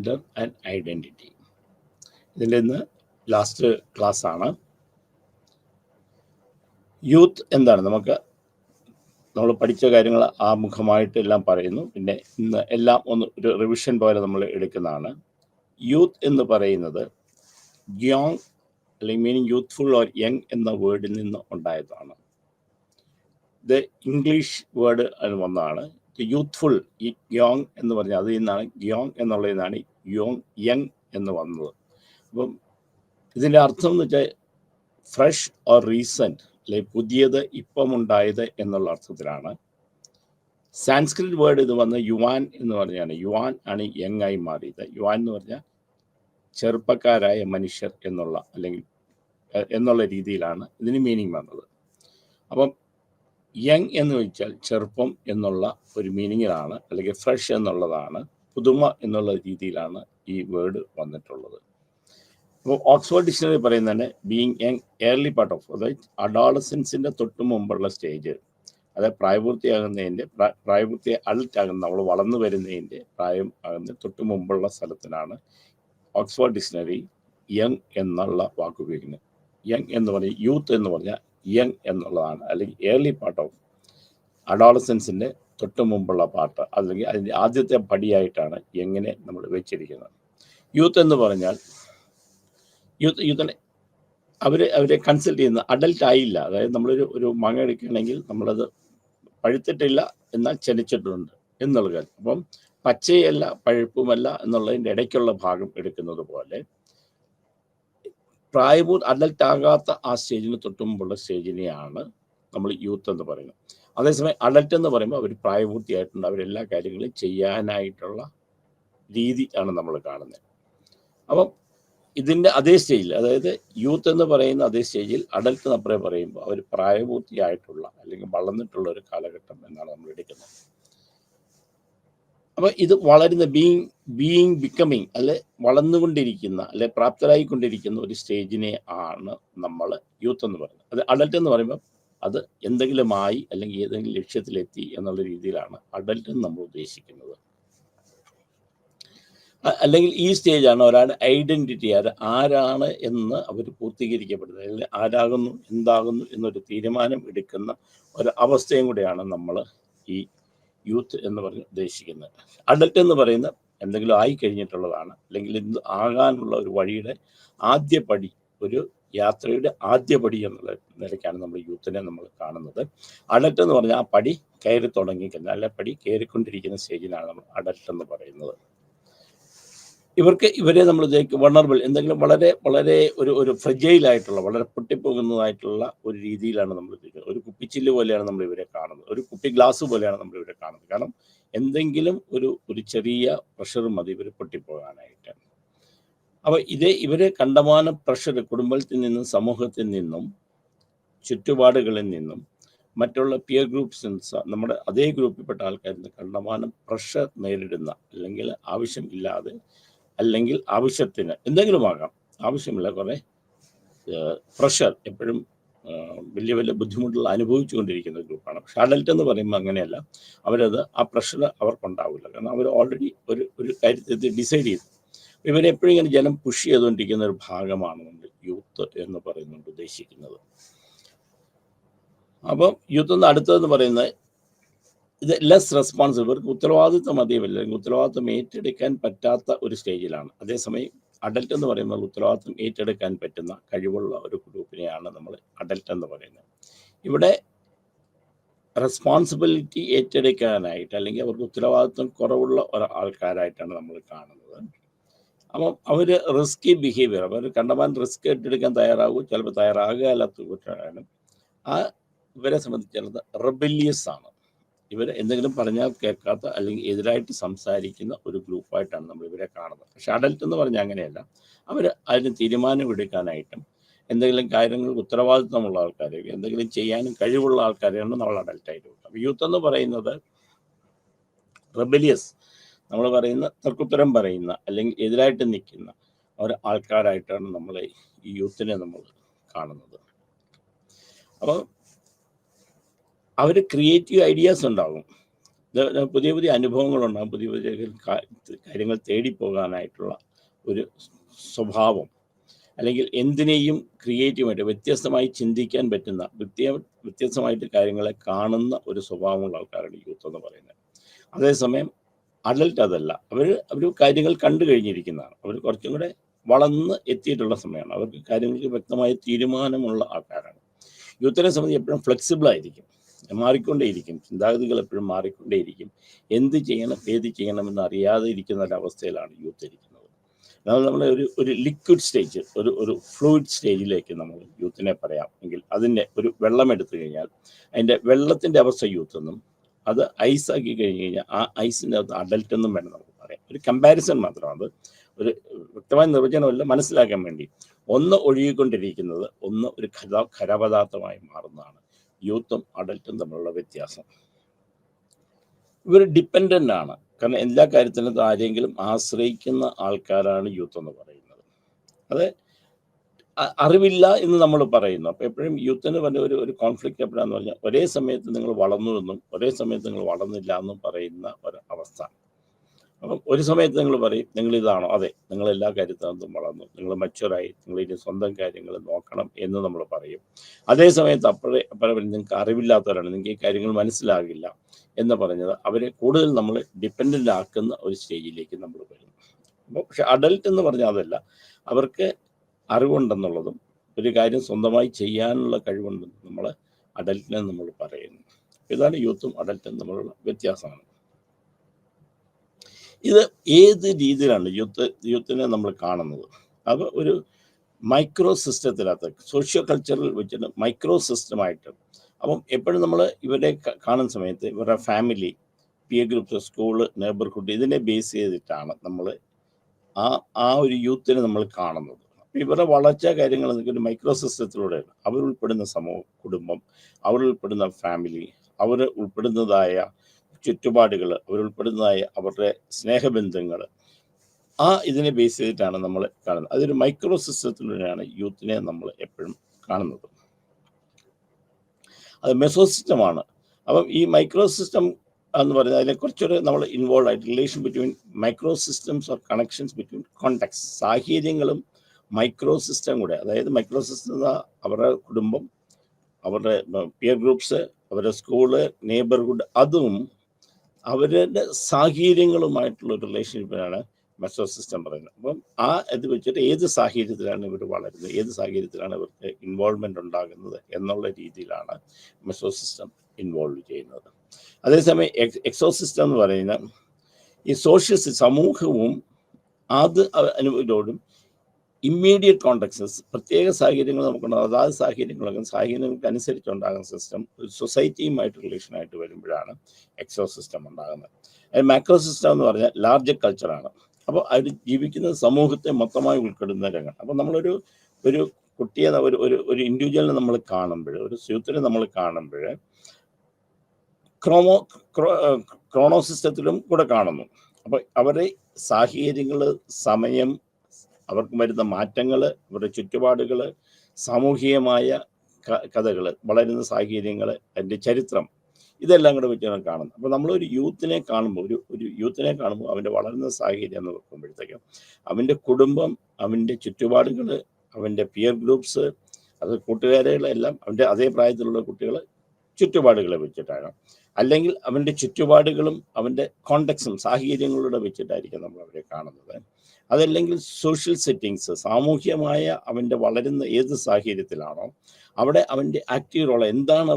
Gender and identity. ഇതിൻ്റെ ഇന്ന് last ക്ലാസ്സാണ്. യൂത്ത് എന്താണ്, നമ്മൾ പഠിച്ച കാര്യങ്ങൾ ആമുഖമായിട്ട് എല്ലാം പറയുന്നു. പിന്നെ ഇന്ന് എല്ലാം ഒരു റിവിഷൻ പോലെ നമ്മൾ എടുക്കുന്നതാണ്. യൂത്ത് എന്ന് പറയുന്നത് യോങ് അല്ലെങ്കിൽ മീനിങ് യൂത്ത്ഫുൾ ഓർ യങ് എന്ന വേർഡിൽ നിന്ന് ഉണ്ടായതാണ്. ഇത് ഇംഗ്ലീഷ് വേർഡ് വന്നതാണ്. യൂത്ത്ഫുൾ, ഈ യോങ് എന്ന് പറഞ്ഞാൽ അതിൽ നിന്നാണ്, യോങ് എന്നുള്ളതിൽ നിന്നാണ് യങ് എന്ന് വന്നത്. അപ്പം ഇതിൻ്റെ അർത്ഥം എന്ന് വെച്ചാൽ ഫ്രഷ് ഓർ റീസെൻറ്റ്, അല്ലെ പുതിയത്, ഇപ്പം ഉണ്ടായത് എന്നുള്ള അർത്ഥത്തിലാണ്. സാൻസ്ക്രിറ്റ് വേർഡ് ഇത് വന്ന് യുവാൻ എന്ന് പറഞ്ഞാണ്. യുവാൻ ആണ് യങ് ആയി മാറിയത്. യുവാൻ എന്ന് പറഞ്ഞാൽ ചെറുപ്പക്കാരായ മനുഷ്യർ എന്നുള്ള രീതിയിലാണ് ഇതിന് മീനിങ് വന്നത്. അപ്പം യങ് എന്ന് വെച്ചാൽ ചെറുപ്പം എന്നുള്ള ഒരു മീനിങ്ങിലാണ്, അല്ലെങ്കിൽ ഫ്രഷ് എന്നുള്ളതാണ്, പുതുമ എന്നുള്ള രീതിയിലാണ് ഈ വേർഡ് വന്നിട്ടുള്ളത്. അപ്പോൾ ഓക്സ്ഫോർഡ് ഡിക്ഷണറി പറയുന്നത് തന്നെ being young early part of, അതായത് അഡോളസൻസിൻ്റെ തൊട്ട് മുമ്പുള്ള സ്റ്റേജ്, അതായത് പ്രായപൂർത്തി അഡൽട്ട് ആകുന്ന, നമ്മൾ വളർന്നു വരുന്നതിൻ്റെ പ്രായം ആകുന്ന തൊട്ട് മുമ്പുള്ള സ്ഥലത്തിനാണ് ഓക്സ്ഫോർഡ് ഡിക്ഷണറി യങ് എന്നുള്ള വാക്ക് ഉപയോഗിക്കുന്നത്. യങ് എന്ന് പറഞ്ഞാൽ യൂത്ത് എന്ന് പറഞ്ഞാൽ യങ് എന്നുള്ളതാണ്, അല്ലെങ്കിൽ ഏർലി പാർട്ട് ഓഫ് അഡോളസൻസിൻ്റെ തൊട്ട് മുമ്പുള്ള പാർട്ട്, അല്ലെങ്കിൽ അതിൻ്റെ ആദ്യത്തെ പടിയായിട്ടാണ് യങ്ങിനെ നമ്മൾ വെച്ചിരിക്കുന്നത്. യൂത്ത് എന്ന് പറഞ്ഞാൽ യൂത്തിനെ അവരെ കൺസൾട്ട് ചെയ്യുന്ന അഡൽട്ട് ആയില്ല. അതായത് നമ്മളൊരു മാങ്ങ എടുക്കുകയാണെങ്കിൽ നമ്മളത് പഴുത്തിട്ടില്ല എന്നാൽ ചെനച്ചിട്ടുണ്ട് എന്നുള്ള കാര്യം. അപ്പം പച്ചയല്ല പഴുപ്പുമല്ല എന്നുള്ളതിൻ്റെ ഇടയ്ക്കുള്ള ഭാഗം എടുക്കുന്നത് പോലെ അഡൽട്ട് ആകാത്ത ആ സ്റ്റേജിന് തൊട്ടുമുമ്പുള്ള സ്റ്റേജിനെയാണ് നമ്മൾ യൂത്ത് എന്ന് പറയുന്നത്. അതേസമയം അഡൽട്ട് എന്ന് പറയുമ്പോൾ അവർ പ്രായപൂർത്തിയായിട്ടുണ്ട്, അവരെല്ലാ കാര്യങ്ങളും ചെയ്യാനായിട്ടുള്ള രീതി ആണ് നമ്മൾ കാണുന്നത്. അപ്പം ഇതിൻ്റെ അതേ സ്റ്റേജിൽ, അതായത് യൂത്ത് എന്ന് പറയുന്ന അതേ സ്റ്റേജിൽ അഡൽട്ട് നമ്മളെ പറയുമ്പോൾ അവർ പ്രായപൂർത്തിയായിട്ടുള്ള അല്ലെങ്കിൽ വളർന്നിട്ടുള്ള ഒരു കാലഘട്ടം എന്നാണ് നമ്മൾ എടുക്കുന്നത്. അപ്പോൾ ഇത് വളരുന്ന ബിക്കമിങ് അല്ലെ വളർന്നുകൊണ്ടിരിക്കുന്ന അല്ലെ പ്രാപ്തരായിക്കൊണ്ടിരിക്കുന്ന ഒരു സ്റ്റേജിനെ ആണ് നമ്മൾ യൂത്ത് എന്ന് പറയുന്നത്. അത് അഡൽട്ട് എന്ന് പറയുമ്പോൾ അത് എന്തെങ്കിലുമായി അല്ലെങ്കിൽ ഏതെങ്കിലും ലക്ഷ്യത്തിലെത്തി എന്നുള്ള രീതിയിലാണ് അഡൽട്ട് എന്ന് നമ്മൾ ഉദ്ദേശിക്കുന്നത്. അല്ലെങ്കിൽ ഈ സ്റ്റേജാണ് ഒരാളുടെ ഐഡൻറ്റിറ്റി, ആരാണ് എന്ന് അവർ പൂർത്തീകരിക്കപ്പെടുന്നത്, അല്ലെങ്കിൽ ആരാകുന്നു എന്താകുന്നു എന്നൊരു തീരുമാനം എടുക്കുന്ന ഒരു അവസ്ഥയും കൂടെയാണ് നമ്മൾ ഈ യൂത്ത് എന്ന് പറഞ്ഞ് ഉദ്ദേശിക്കുന്നത്. അഡൽട്ട് എന്ന് പറയുന്ന എന്തെങ്കിലും ആയി കഴിഞ്ഞിട്ടുള്ളതാണ്, അല്ലെങ്കിൽ ഇത് ആകാനുള്ള ഒരു വഴിയുടെ ആദ്യ പടി, ഒരു യാത്രയുടെ ആദ്യ പടി എന്നുള്ള നിലയ്ക്കാണ് നമ്മൾ യൂത്തിനെ നമ്മൾ കാണുന്നത്. അഡൽട്ട് എന്ന് പറഞ്ഞാൽ ആ പടി കയറി തുടങ്ങിയിരിക്കുന്ന, അല്ലെ പടി കയറിക്കൊണ്ടിരിക്കുന്ന സ്റ്റേജിനാണ് നമ്മൾ അഡൽട്ട് എന്ന് പറയുന്നത്. ഇവരെ നമ്മൾ വൾണറബിൾ, എന്തെങ്കിലും വളരെ വളരെ ഒരു ഫ്രജൈലായിട്ടുള്ള, വളരെ പൊട്ടിപ്പോകുന്നതായിട്ടുള്ള ഒരു രീതിയിലാണ് നമ്മൾ ഇരിക്കുന്നത്. ഒരു കുപ്പിച്ചില്ല് പോലെയാണ് നമ്മൾ ഇവരെ കാണുന്നത്, ഒരു കുപ്പി ഗ്ലാസ് പോലെയാണ് നമ്മൾ ഇവരെ കാണുന്നത്. കാരണം എന്തെങ്കിലും ഒരു ചെറിയ പ്രഷർ മതി ഇവർ പൊട്ടിപ്പോകാനായിട്ട്. അപ്പോൾ ഇവരെ കണ്ടമാനം പ്രഷർ കുടുംബത്തിൽ നിന്നും, സമൂഹത്തിൽ നിന്നും, ചുറ്റുപാടുകളിൽ നിന്നും, മറ്റുള്ള പിയർ ഗ്രൂപ്പ്സ്, നമ്മുടെ അതേ ഗ്രൂപ്പിൽപ്പെട്ട ആൾക്കാരിൽ നിന്ന് കണ്ടമാനം പ്രഷർ നേരിടുന്ന, അല്ലെങ്കിൽ ആവശ്യമില്ലാതെ അല്ലെങ്കിൽ ആവശ്യത്തിന് എന്തെങ്കിലും ആകാം, ആവശ്യമില്ല കുറേ പ്രഷർ എപ്പോഴും വലിയ വലിയ ബുദ്ധിമുട്ടുകൾ അനുഭവിച്ചുകൊണ്ടിരിക്കുന്ന ഗ്രൂപ്പാണ്. പക്ഷെ അഡൽട്ട് എന്ന് പറയുമ്പോൾ അങ്ങനെയല്ല, ആ പ്രഷർ അവർക്കുണ്ടാവില്ല. കാരണം അവർ ഓൾറെഡി ഒരു കാര്യത്തിൽ ഡിസൈഡ് ചെയ്തു. ഇവരെപ്പോഴും ഇങ്ങനെ ജനം പുഷ് ചെയ്തുകൊണ്ടിരിക്കുന്ന ഒരു ഭാഗമാണ് നമ്മൾ യൂത്ത് എന്ന് പറയുന്നുണ്ട് ഉദ്ദേശിക്കുന്നത്. അപ്പം യൂത്ത് എന്ന് അടുത്തതെന്ന് പറയുന്നത് ഇത് ലെസ് റെസ്പോൺസിബിൾ, ഇവർക്ക് ഉത്തരവാദിത്വം അധികമില്ല, അല്ലെങ്കിൽ ഉത്തരവാദിത്വം ഏറ്റെടുക്കാൻ പറ്റാത്ത ഒരു സ്റ്റേജിലാണ്. അതേസമയം അഡൽട്ട് എന്ന് പറയുമ്പോൾ ഉത്തരവാദിത്വം ഏറ്റെടുക്കാൻ പറ്റുന്ന കഴിവുള്ള ഒരു ഗ്രൂപ്പിനെയാണ് നമ്മൾ അഡൽട്ട് എന്ന് പറയുന്നത്. ഇവിടെ റെസ്പോൺസിബിലിറ്റി ഏറ്റെടുക്കാനായിട്ട്, അല്ലെങ്കിൽ അവർക്ക് ഉത്തരവാദിത്വം കുറവുള്ള ആൾക്കാരായിട്ടാണ് നമ്മൾ കാണുന്നത്. അപ്പം അവർ റിസ്കി ബിഹേവിയർ, അവർ കണ്ടമാൻ റിസ്ക് ഏറ്റെടുക്കാൻ തയ്യാറാകും, ചിലപ്പോൾ തയ്യാറാകാത്ത കൂട്ടാണ്. ഇവരെ സംബന്ധിച്ചുള്ളത് റെബല്യസ് ആണ്. ഇവർ എന്തെങ്കിലും പറഞ്ഞാൽ കേൾക്കാത്ത, അല്ലെങ്കിൽ എതിരായിട്ട് സംസാരിക്കുന്ന ഒരു ഗ്രൂപ്പായിട്ടാണ് നമ്മൾ ഇവരെ കാണുന്നത്. പക്ഷെ അഡൽട്ട് എന്ന് പറഞ്ഞാൽ അങ്ങനെയല്ല, അവർ അതിന് തീരുമാനമെടുക്കാനായിട്ടും എന്തെങ്കിലും കാര്യങ്ങൾക്ക് ഉത്തരവാദിത്വമുള്ള ആൾക്കാരെ, എന്തെങ്കിലും ചെയ്യാനും കഴിവുള്ള ആൾക്കാരെയാണ് നമ്മൾ അഡൽട്ടായിട്ട് കൊടുക്കുക. അപ്പോൾ യൂത്ത് എന്ന് പറയുന്നത് റെബലിയസ്, നമ്മൾ പറയുന്ന തർക്കുത്തരം പറയുന്ന, അല്ലെങ്കിൽ എതിരായിട്ട് നിൽക്കുന്ന ആൾക്കാരായിട്ടാണ് നമ്മൾ ഈ യൂത്തിനെ നമ്മൾ കാണുന്നത്. അപ്പോൾ അവർ ക്രിയേറ്റീവ് ഐഡിയാസ് ഉണ്ടാകും. പുതിയ പുതിയ അനുഭവങ്ങളുണ്ടാകും, പുതിയ പുതിയ കാര്യങ്ങൾ തേടിപ്പോകാനായിട്ടുള്ള ഒരു സ്വഭാവം, അല്ലെങ്കിൽ എന്തിനേയും ക്രിയേറ്റീവായിട്ട് വ്യത്യസ്തമായി ചിന്തിക്കാൻ പറ്റുന്ന വ്യത്യസ്തമായിട്ട് കാര്യങ്ങളെ കാണുന്ന ഒരു സ്വഭാവമുള്ള ആൾക്കാരാണ് യൂത്ത് എന്ന് പറയുന്നത്. അതേസമയം അഡൽട്ട് അതല്ല, അവർ കാര്യങ്ങൾ കണ്ടു കഴിഞ്ഞിരിക്കുന്നതാണ്, അവർ കുറച്ചും കൂടെ വളർന്ന് എത്തിയിട്ടുള്ള സമയമാണ്, അവർക്ക് കാര്യങ്ങൾക്ക് വ്യക്തമായ തീരുമാനമുള്ള ആൾക്കാരാണ്. യൂത്തിനെ സംബന്ധിച്ച് എപ്പോഴും ഫ്ലെക്സിബിൾ ആയിരിക്കും, മാറിക്കൊണ്ടേയിരിക്കും, ചിന്താഗതികൾ എപ്പോഴും മാറിക്കൊണ്ടേയിരിക്കും, എന്ത് ചെയ്യണം ഏത് ചെയ്യണമെന്ന് അറിയാതെ ഇരിക്കുന്ന ഒരവസ്ഥയിലാണ് യൂത്ത് ഇരിക്കുന്നത്. നമ്മൾ ഒരു ലിക്വിഡ് സ്റ്റേജ്, ഒരു ഫ്ലൂയിഡ് സ്റ്റേജിലേക്ക് നമ്മൾ യൂത്തിനെ പറയാം എങ്കിൽ, അതിൻ്റെ ഒരു വെള്ളം എടുത്തു കഴിഞ്ഞാൽ അതിൻ്റെ വെള്ളത്തിൻ്റെ അവസ്ഥ യൂത്ത് എന്നും, അത് ഐസാക്കി കഴിഞ്ഞ് കഴിഞ്ഞാൽ ആ ഐസിൻ്റെ അകത്ത് അഡൽട്ട് എന്നും വേണം നമുക്ക് പറയാം. ഒരു കമ്പാരിസൺ മാത്രമാണ്, അത് ഒരു വ്യക്തമായ നിർവചനമല്ല, മനസ്സിലാക്കാൻ വേണ്ടി. ഒന്ന് ഒഴുകിക്കൊണ്ടിരിക്കുന്നത്, ഒന്ന് ഒരു ഖരപദാർത്ഥമായി മാറുന്നതാണ് യൂത്തും അഡൽട്ടും തമ്മിലുള്ള വ്യത്യാസം. ഇവർ ഡിപ്പെൻഡൻ്റ് ആണ്, കാരണം എല്ലാ കാര്യത്തിനും ആരെങ്കിലും ആശ്രയിക്കുന്ന ആൾക്കാരാണ് യൂത്ത് എന്ന് പറയുന്നത്. അത് അറിവില്ല എന്ന് നമ്മൾ പറയുന്നു. അപ്പോൾ എപ്പോഴും യൂത്തിന് പറഞ്ഞ ഒരു കോൺഫ്ലിക്റ്റ് എപ്പോഴാന്ന് പറഞ്ഞാൽ, ഒരേ സമയത്ത് നിങ്ങൾ വളർന്നു എന്നും ഒരേ സമയത്ത് നിങ്ങൾ വളർന്നില്ല എന്നും പറയുന്ന ഒരു അവസ്ഥ. അപ്പം ഒരു സമയത്ത് നിങ്ങൾ പറയും നിങ്ങൾ ഇതാണോ, അതെ നിങ്ങൾ എല്ലാ കാര്യത്തിനകത്തും വളർന്നു, നിങ്ങൾ മച്ചുവറായി, നിങ്ങൾ ഇനി സ്വന്തം കാര്യങ്ങൾ നോക്കണം എന്ന് നമ്മൾ പറയും. അതേ സമയത്ത് അപ്പോഴേ നിങ്ങൾക്ക് അറിവില്ലാത്തവരാണ്, നിങ്ങൾക്ക് ഈ കാര്യങ്ങൾ മനസ്സിലാകില്ല എന്ന് പറഞ്ഞത് അവരെ കൂടുതൽ നമ്മൾ ഡിപ്പെൻഡൻ്റ് ആക്കുന്ന ഒരു സ്റ്റേജിലേക്ക് നമ്മൾ വരുന്നു. അപ്പോൾ പക്ഷെ അഡൽട്ട് എന്ന് പറഞ്ഞാൽ അതല്ല, അവർക്ക് അറിവുണ്ടെന്നുള്ളതും ഒരു കാര്യം സ്വന്തമായി ചെയ്യാനുള്ള കഴിവുണ്ടെന്നും നമ്മൾ അഡൽട്ടിനെ നമ്മൾ പറയുന്നു. ഇതാണ് യൂത്തും അഡൽട്ടും തമ്മിലുള്ള വ്യത്യാസമാണ്. ഇത് ഏത് രീതിയിലാണ് യൂത്തിനെ നമ്മൾ കാണുന്നത്? അത് ഒരു മൈക്രോ സിസ്റ്റത്തിനകത്ത്, സോഷ്യോ കൾച്ചറിൽ വെച്ചിട്ട് മൈക്രോ സിസ്റ്റമായിട്ട്. അപ്പം എപ്പോഴും നമ്മൾ ഇവരെ കാണുന്ന സമയത്ത് ഇവരുടെ family, peer groups, school, neighbourhood, ഇതിനെ ബേസ് ചെയ്തിട്ടാണ് നമ്മൾ ആ ഒരു യൂത്തിനെ നമ്മൾ കാണുന്നത്. അപ്പം ഇവരുടെ വളർച്ചാ കാര്യങ്ങൾ ഒരു മൈക്രോ സിസ്റ്റത്തിലൂടെയാണ്. അവരുൾപ്പെടുന്ന കുടുംബം, അവരുൾപ്പെടുന്ന ഫാമിലി, അവർ ഉൾപ്പെടുന്നതായ ചുറ്റുപാടുകൾ, അവരുൾപ്പെടുന്നതായ അവരുടെ സ്നേഹബന്ധങ്ങൾ, ഇതിനെ ബേസ് ചെയ്തിട്ടാണ് നമ്മൾ കാണുന്നത്. അതൊരു മൈക്രോ സിസ്റ്റത്തിലൂടെയാണ് യൂത്തിനെ നമ്മൾ എപ്പോഴും കാണുന്നത്. അത് മെസോ സിസ്റ്റമാണ്. അപ്പം ഈ മൈക്രോ സിസ്റ്റം എന്ന് പറയുന്നത് അതിനെ കുറച്ചുകൂടെ നമ്മൾ ഇൻവോൾവ് ആയിട്ട്, relation between micro systems or connections between context, സാഹചര്യങ്ങളും മൈക്രോ സിസ്റ്റം കൂടെ. അതായത് മൈക്രോ സിസ്റ്റം അവരുടെ കുടുംബം, അവരുടെ പിയർ ഗ്രൂപ്പ്സ്, അവരുടെ സ്കൂള്, നെയ്ബർഹുഡ്, അതും അവരുടെ സാഹചര്യങ്ങളുമായിട്ടുള്ള ഒരു റിലേഷൻഷിപ്പിനാണ് മെസോ സിസ്റ്റം പറയുന്നത്. അപ്പം ഇത് വെച്ചിട്ട് ഏത് സാഹചര്യത്തിലാണ് ഇവർ വളരുന്നത്, ഏത് സാഹചര്യത്തിലാണ് ഇവർക്ക് ഇൻവോൾവ്മെൻ്റ് ഉണ്ടാകുന്നത് എന്നുള്ള രീതിയിലാണ് മെസോ സിസ്റ്റം ഇൻവോൾവ് ചെയ്യുന്നത്. അതേസമയം എക്സോ സിസ്റ്റം എന്ന് പറയുന്ന ഈ സോഷ്യൽ സമൂഹവും അനുഭവത്തോടും ഇമ്മീഡിയറ്റ് കോണ്ടക്ട്സ്, പ്രത്യേക സാഹചര്യങ്ങൾ നമുക്കുണ്ടാകും, അതാത് സാഹചര്യങ്ങൾക്ക് അനുസരിച്ചുണ്ടാകുന്ന സിസ്റ്റം ഒരു സൊസൈറ്റിയുമായിട്ട് റിലേഷനായിട്ട് വരുമ്പോഴാണ് എക്സോ സിസ്റ്റം ഉണ്ടാകുന്നത്. മാക്രോ സിസ്റ്റം എന്ന് പറഞ്ഞാൽ ലാർജർ കൾച്ചറാണ്. അപ്പോൾ അവർ ജീവിക്കുന്ന സമൂഹത്തെ മൊത്തമായി ഉൾപ്പെടുന്ന രംഗം. അപ്പോൾ നമ്മളൊരു കുട്ടിയെ, ഒരു ഇൻഡിവിജ്വലിനെ നമ്മൾ കാണുമ്പോൾ, ഒരു യൂത്തിനെ നമ്മൾ കാണുമ്പോൾ ക്രോണോ സിസ്റ്റത്തിലും കൂടെ കാണുന്നു. അപ്പോൾ അവരുടെ സാഹചര്യങ്ങൾ, സമയം, അവർക്ക് വരുന്ന മാറ്റങ്ങൾ, അവരുടെ ചുറ്റുപാടുകൾ, സാമൂഹികമായ കഥകൾ, വളരുന്ന സാഹചര്യങ്ങൾ, അതിൻ്റെ ചരിത്രം, ഇതെല്ലാം കൂടെ വെച്ചാണ് കാണുന്നത്. അപ്പോൾ നമ്മളൊരു യൂത്തിനെ കാണുമ്പോൾ അവൻ്റെ വളരുന്ന സാഹചര്യം എന്ന് വെക്കുമ്പോഴത്തേക്കും അവൻ്റെ കുടുംബം, അവൻ്റെ ചുറ്റുപാടുകൾ, അവൻ്റെ പിയർ ഗ്രൂപ്പ്സ്, അത് കൂട്ടുകാരെല്ലാം അവൻ്റെ അതേ പ്രായത്തിലുള്ള കുട്ടികൾ ചുറ്റുപാടുകളെ വെച്ചിട്ടാണ്, അല്ലെങ്കിൽ അവൻ്റെ ചുറ്റുപാടുകളും അവൻ്റെ കോണ്ടെക്സും സാഹചര്യങ്ങളുടെ വെച്ചിട്ടായിരിക്കും നമ്മൾ അവരെ കാണുന്നത്. അതല്ലെങ്കിൽ സോഷ്യൽ സെറ്റിങ്സ്, സാമൂഹ്യമായ അവൻ്റെ വളരുന്ന ഏത് സാഹചര്യത്തിലാണോ അവിടെ അവൻ്റെ ആക്റ്റീവ് റോൾ എന്താണ്,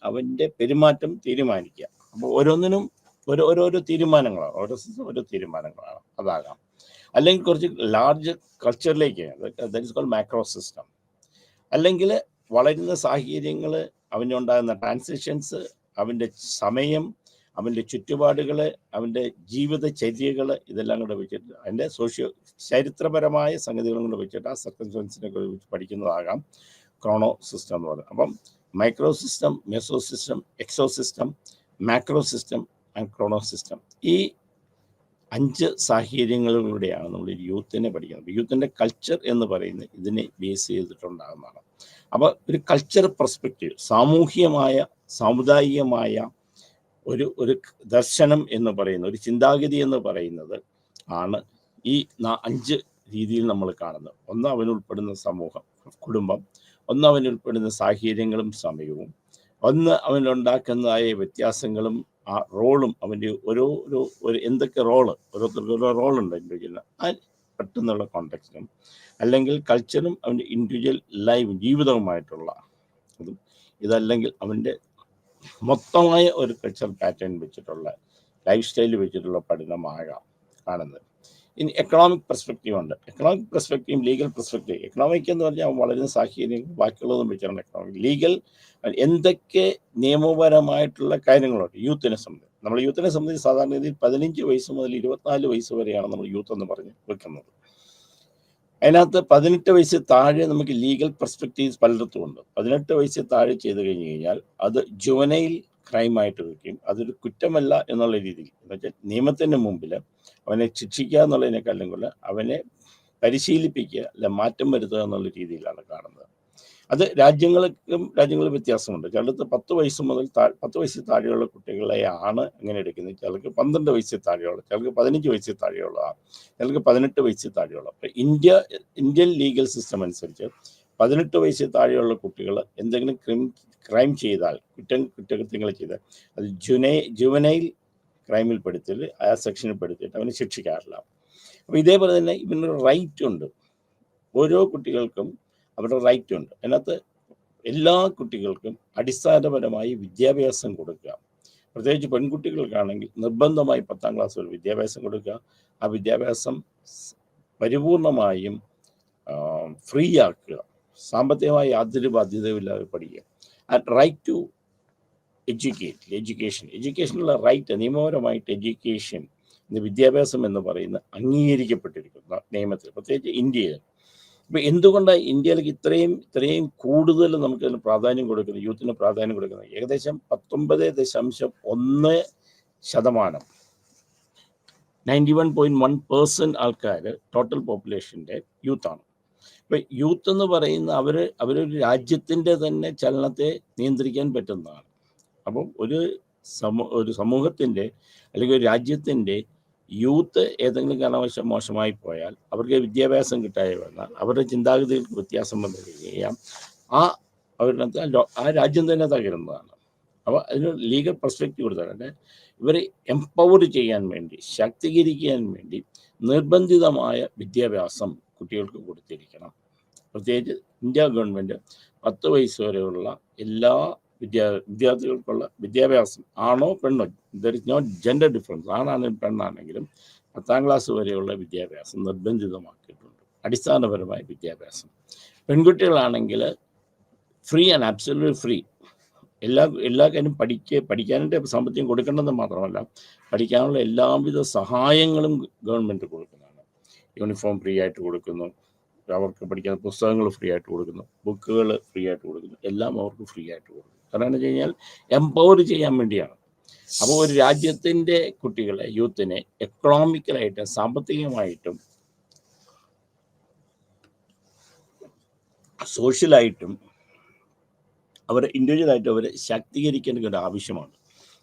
അവൻ്റെ പെരുമാറ്റം തീരുമാനിക്കുക. അപ്പോൾ ഓരോന്നിനും ഓരോ തീരുമാനങ്ങളാണ്, ഓരോ തീരുമാനങ്ങളാണ്. അതാകാം. അല്ലെങ്കിൽ കുറച്ച് ലാർജ് കൾച്ചറിലേക്ക്, that is called macro system. അല്ലെങ്കിൽ വളരുന്ന സാഹചര്യങ്ങൾ, അവൻ്റെ ഉണ്ടാകുന്ന ട്രാൻസിഷൻസ്, അവൻ്റെ സമയം, അവൻ്റെ ചുറ്റുപാടുകൾ, അവൻ്റെ ജീവിതചര്യകൾ, ഇതെല്ലാം കൂടെ വെച്ചിട്ട് അതിൻ്റെ ചരിത്രപരമായ സംഗതികളും കൂടെ വെച്ചിട്ട് ആ സർക്കംസ്റ്റൻസിനെ കുറിച്ച് പഠിക്കുന്നതാകാം ക്രോണോ സിസ്റ്റം എന്ന് പറയുന്നത്. അപ്പം micro system, meso system, exo system, macro system and chrono system, ഈ 5 സാഹചര്യങ്ങളിലൂടെയാണ് നമ്മൾ യൂത്തിനെ പഠിക്കുന്നത്. യൂത്തിൻ്റെ കൾച്ചർ എന്ന് പറയുന്നത് ഇതിനെ ബേസ് ചെയ്തിട്ടുണ്ടാകുന്നതാണ്. അപ്പോൾ ഒരു കൾച്ചർ പെർസ്പെക്റ്റീവ്, സാമൂഹികമായ, സാമുദായികമായ ഒരു ദർശനം എന്ന് പറയുന്ന ഒരു ചിന്താഗതി എന്ന് പറയുന്നത് ആണ് ഈ 5 രീതിയിൽ നമ്മൾ കാണുന്നത്. ഒന്ന് അവനുൾപ്പെടുന്ന സമൂഹം, കുടുംബം, ഒന്ന് അവനുൾപ്പെടുന്ന സാഹചര്യങ്ങളും സമയവും, ഒന്ന് അവനുണ്ടാക്കുന്നതായ വ്യത്യാസങ്ങളും ആ റോളും അവൻ്റെ ഒരു എന്തൊക്കെ റോള് ഓരോരുത്തർക്ക് ഓരോ റോളുണ്ട് ഇൻഡിവിജ്വലിന് ആ പെട്ടെന്നുള്ള കോണ്ടെക്സ്റ്റും, അല്ലെങ്കിൽ കൾച്ചറും അവൻ്റെ ഇൻഡിവിജ്വൽ ലൈഫ് ജീവിതവുമായിട്ടുള്ള അതും, ഇതല്ലെങ്കിൽ അവൻ്റെ മൊത്തമായ ഒരു കൾച്ചർ പാറ്റേൺ വെച്ചിട്ടുള്ള ലൈഫ് സ്റ്റൈൽ വെച്ചിട്ടുള്ള പഠനമാകാം കാണുന്നത്. ഇനി എക്കണോമിക് പെർസ്പെക്റ്റീവ് ഉണ്ട്. Economic perspective, legal perspective. Economic എന്ന് പറഞ്ഞാൽ വളരുന്ന സാഹചര്യം ബാക്കിയുള്ളതും വെച്ചാണ് എക്കണോമിക്. ലീഗൽ എന്തൊക്കെ നിയമപരമായിട്ടുള്ള കാര്യങ്ങളുണ്ട് യൂത്തിനെ സംബന്ധിച്ച്. നമ്മൾ യൂത്തിനെ സംബന്ധിച്ച് സാധാരണ രീതിയിൽ 15 വയസ്സ് മുതൽ 24 വയസ്സ് വരെയാണ് നമ്മൾ യൂത്ത് എന്ന് പറഞ്ഞ് വെക്കുന്നത്. അതിനകത്ത് 18 വയസ്സ് താഴെ നമുക്ക് ലീഗൽ പെർസ്പെക്റ്റീവ്സ് പലയിടത്തും ഉണ്ട്. 18 വയസ്സ് താഴെ ചെയ്ത് കഴിഞ്ഞ് കഴിഞ്ഞാൽ അത് ജുവനൈൽ ക്രൈമായിട്ട് വയ്ക്കും. അതൊരു കുറ്റമല്ല എന്നുള്ള രീതിയിൽ, എന്നുവെച്ചാൽ നിയമത്തിൻ്റെ മുമ്പിൽ അവനെ ശിക്ഷിക്കുക എന്നുള്ളതിനേക്കാളും കൂടെ അവനെ പരിശീലിപ്പിക്കുക, അല്ല മാറ്റം വരുത്തുക എന്നുള്ള രീതിയിലാണ് കാണുന്നത്. അത് രാജ്യങ്ങൾ വ്യത്യാസമുണ്ട്. ചിലർക്ക് 10 വയസ്സിൽ താഴെയുള്ള കുട്ടികളെയാണ് അങ്ങനെ എടുക്കുന്നത്. ചിലർക്ക് 12 വയസ്സിൽ താഴെയുള്ള, ചിലർക്ക് 15 വയസ്സിൽ താഴെയുള്ള, ചിലർക്ക് 18 വയസ്സിൽ താഴെയുള്ള. അപ്പോൾ ഇന്ത്യൻ ലീഗൽ സിസ്റ്റം അനുസരിച്ച് 18 വയസ്സിൽ താഴെയുള്ള കുട്ടികൾ എന്തെങ്കിലും ക്രൈം ചെയ്താൽ, കുറ്റകൃത്യങ്ങൾ ചെയ്താൽ അത് ജുവനൈൽ ക്രൈമിൽ പെടുത്തിയിട്ട് ആ സെക്ഷനിൽ പെടുത്തിയിട്ട് അവന് ശിക്ഷിക്കാറില്ല. അപ്പോൾ ഇതേപോലെ തന്നെ ഇവനൊരു റൈറ്റ് ഉണ്ട്. ഓരോ കുട്ടികൾക്കും അവരുടെ റൈറ്റ് ഉണ്ട്. അതിനകത്ത് എല്ലാ കുട്ടികൾക്കും അടിസ്ഥാനപരമായി വിദ്യാഭ്യാസം കൊടുക്കുക. പ്രത്യേകിച്ച് പെൺകുട്ടികൾക്കാണെങ്കിൽ നിർബന്ധമായി 10ാം ക്ലാസ് വരെ വിദ്യാഭ്യാസം കൊടുക്കുക. ആ വിദ്യാഭ്യാസം പരിപൂർണമായും ഫ്രീ ആക്കുക. സാമ്പത്തികമായി യാതൊരു ബാധ്യതയില്ലാതെ പഠിക്കുക. റൈറ്റ് ടു എഡ്യൂക്കേഷനുള്ള റൈറ്റ്, നിയമപരമായിട്ട് എഡ്യൂക്കേഷൻ, വിദ്യാഭ്യാസം എന്ന് പറയുന്ന അംഗീകരിക്കപ്പെട്ടിരിക്കുന്ന നിയമത്തിൽ, പ്രത്യേകിച്ച് ഇന്ത്യയിൽ. ഇപ്പം എന്തുകൊണ്ടാണ് ഇന്ത്യയിലേക്ക് ഇത്രയും കൂടുതൽ നമുക്ക് അതിന് പ്രാധാന്യം കൊടുക്കുന്നത്, യൂത്തിന് പ്രാധാന്യം കൊടുക്കുന്നത്? ഏകദേശം 19.1% 91.1% ആൾക്കാർ ടോട്ടൽ പോപ്പുലേഷൻ്റെ യൂത്താണ്. ഇപ്പം യൂത്ത് എന്ന് പറയുന്ന അവരൊരു രാജ്യത്തിൻ്റെ തന്നെ ചലനത്തെ നിയന്ത്രിക്കാൻ പറ്റുന്നതാണ്. അപ്പം ഒരു സമൂഹത്തിൻ്റെ അല്ലെങ്കിൽ ഒരു രാജ്യത്തിൻ്റെ യൂത്ത് ഏതെങ്കിലും കാരണവശാൽ മോശമായി പോയാൽ, അവർക്ക് വിദ്യാഭ്യാസം കിട്ടാതെ വന്നാൽ, അവരുടെ ചിന്താഗതികൾക്ക് വ്യത്യാസം വന്നു കഴിയാം, ആ രാജ്യം തന്നെ തകരുന്നതാണ്. അപ്പോൾ അതിന് ലീഗൽ പെർസ്പെക്റ്റീവ് കൊടുത്താൽ ഇവരെ എംപവർ ചെയ്യാൻ വേണ്ടി, ശാക്തീകരിക്കാൻ വേണ്ടി നിർബന്ധിതമായ വിദ്യാഭ്യാസം കുട്ടികൾക്ക് കൊടുത്തിരിക്കണം. പ്രത്യേകിച്ച് ഇന്ത്യ ഗവൺമെൻറ് 10 വയസ്സ് വരെയുള്ള എല്ലാ വിദ്യാർത്ഥികൾക്കുള്ള വിദ്യാഭ്യാസം, ആണോ പെണ്ണോ, there is not gender difference, ആണാണെങ്കിലും പെണ്ണാണെങ്കിലും 10ാം ക്ലാസ് വരെയുള്ള വിദ്യാഭ്യാസം നിർബന്ധിതമാക്കിയിട്ടുണ്ട്. അടിസ്ഥാനപരമായ വിദ്യാഭ്യാസം. പെൺകുട്ടികളാണെങ്കിൽ ഫ്രീ ആൻഡ് ആബ്സല്യൂട്ട് ഫ്രീ. എല്ലാ കാര്യം പഠിക്കാനായിട്ട് സാമ്പത്തികം കൊടുക്കേണ്ടതെന്ന് മാത്രമല്ല, പഠിക്കാനുള്ള എല്ലാവിധ സഹായങ്ങളും ഗവൺമെൻറ് കൊടുക്കുന്നതാണ്. യൂണിഫോം ഫ്രീ ആയിട്ട് കൊടുക്കുന്നു, അവർക്ക് പഠിക്കുന്ന പുസ്തകങ്ങൾ ഫ്രീ ആയിട്ട് കൊടുക്കുന്നു, ബുക്കുകൾ ഫ്രീ ആയിട്ട് കൊടുക്കുന്നു, എല്ലാം അവർക്ക് ഫ്രീ ആയിട്ട് കൊടുക്കുന്നു. കാരണം എന്ന് വെച്ച് കഴിഞ്ഞാൽ എംപവർ ചെയ്യാൻ വേണ്ടിയാണ്. അപ്പോൾ ഒരു രാജ്യത്തിൻ്റെ കുട്ടികളെ, യൂത്തിനെ എക്കണോമിക്കലായിട്ടും സാമ്പത്തികമായിട്ടും സോഷ്യലായിട്ടും അവരെ ഇൻഡിവിജ്വലായിട്ടും അവരെ ശാക്തീകരിക്കേണ്ട ഒരു ആവശ്യമാണ്.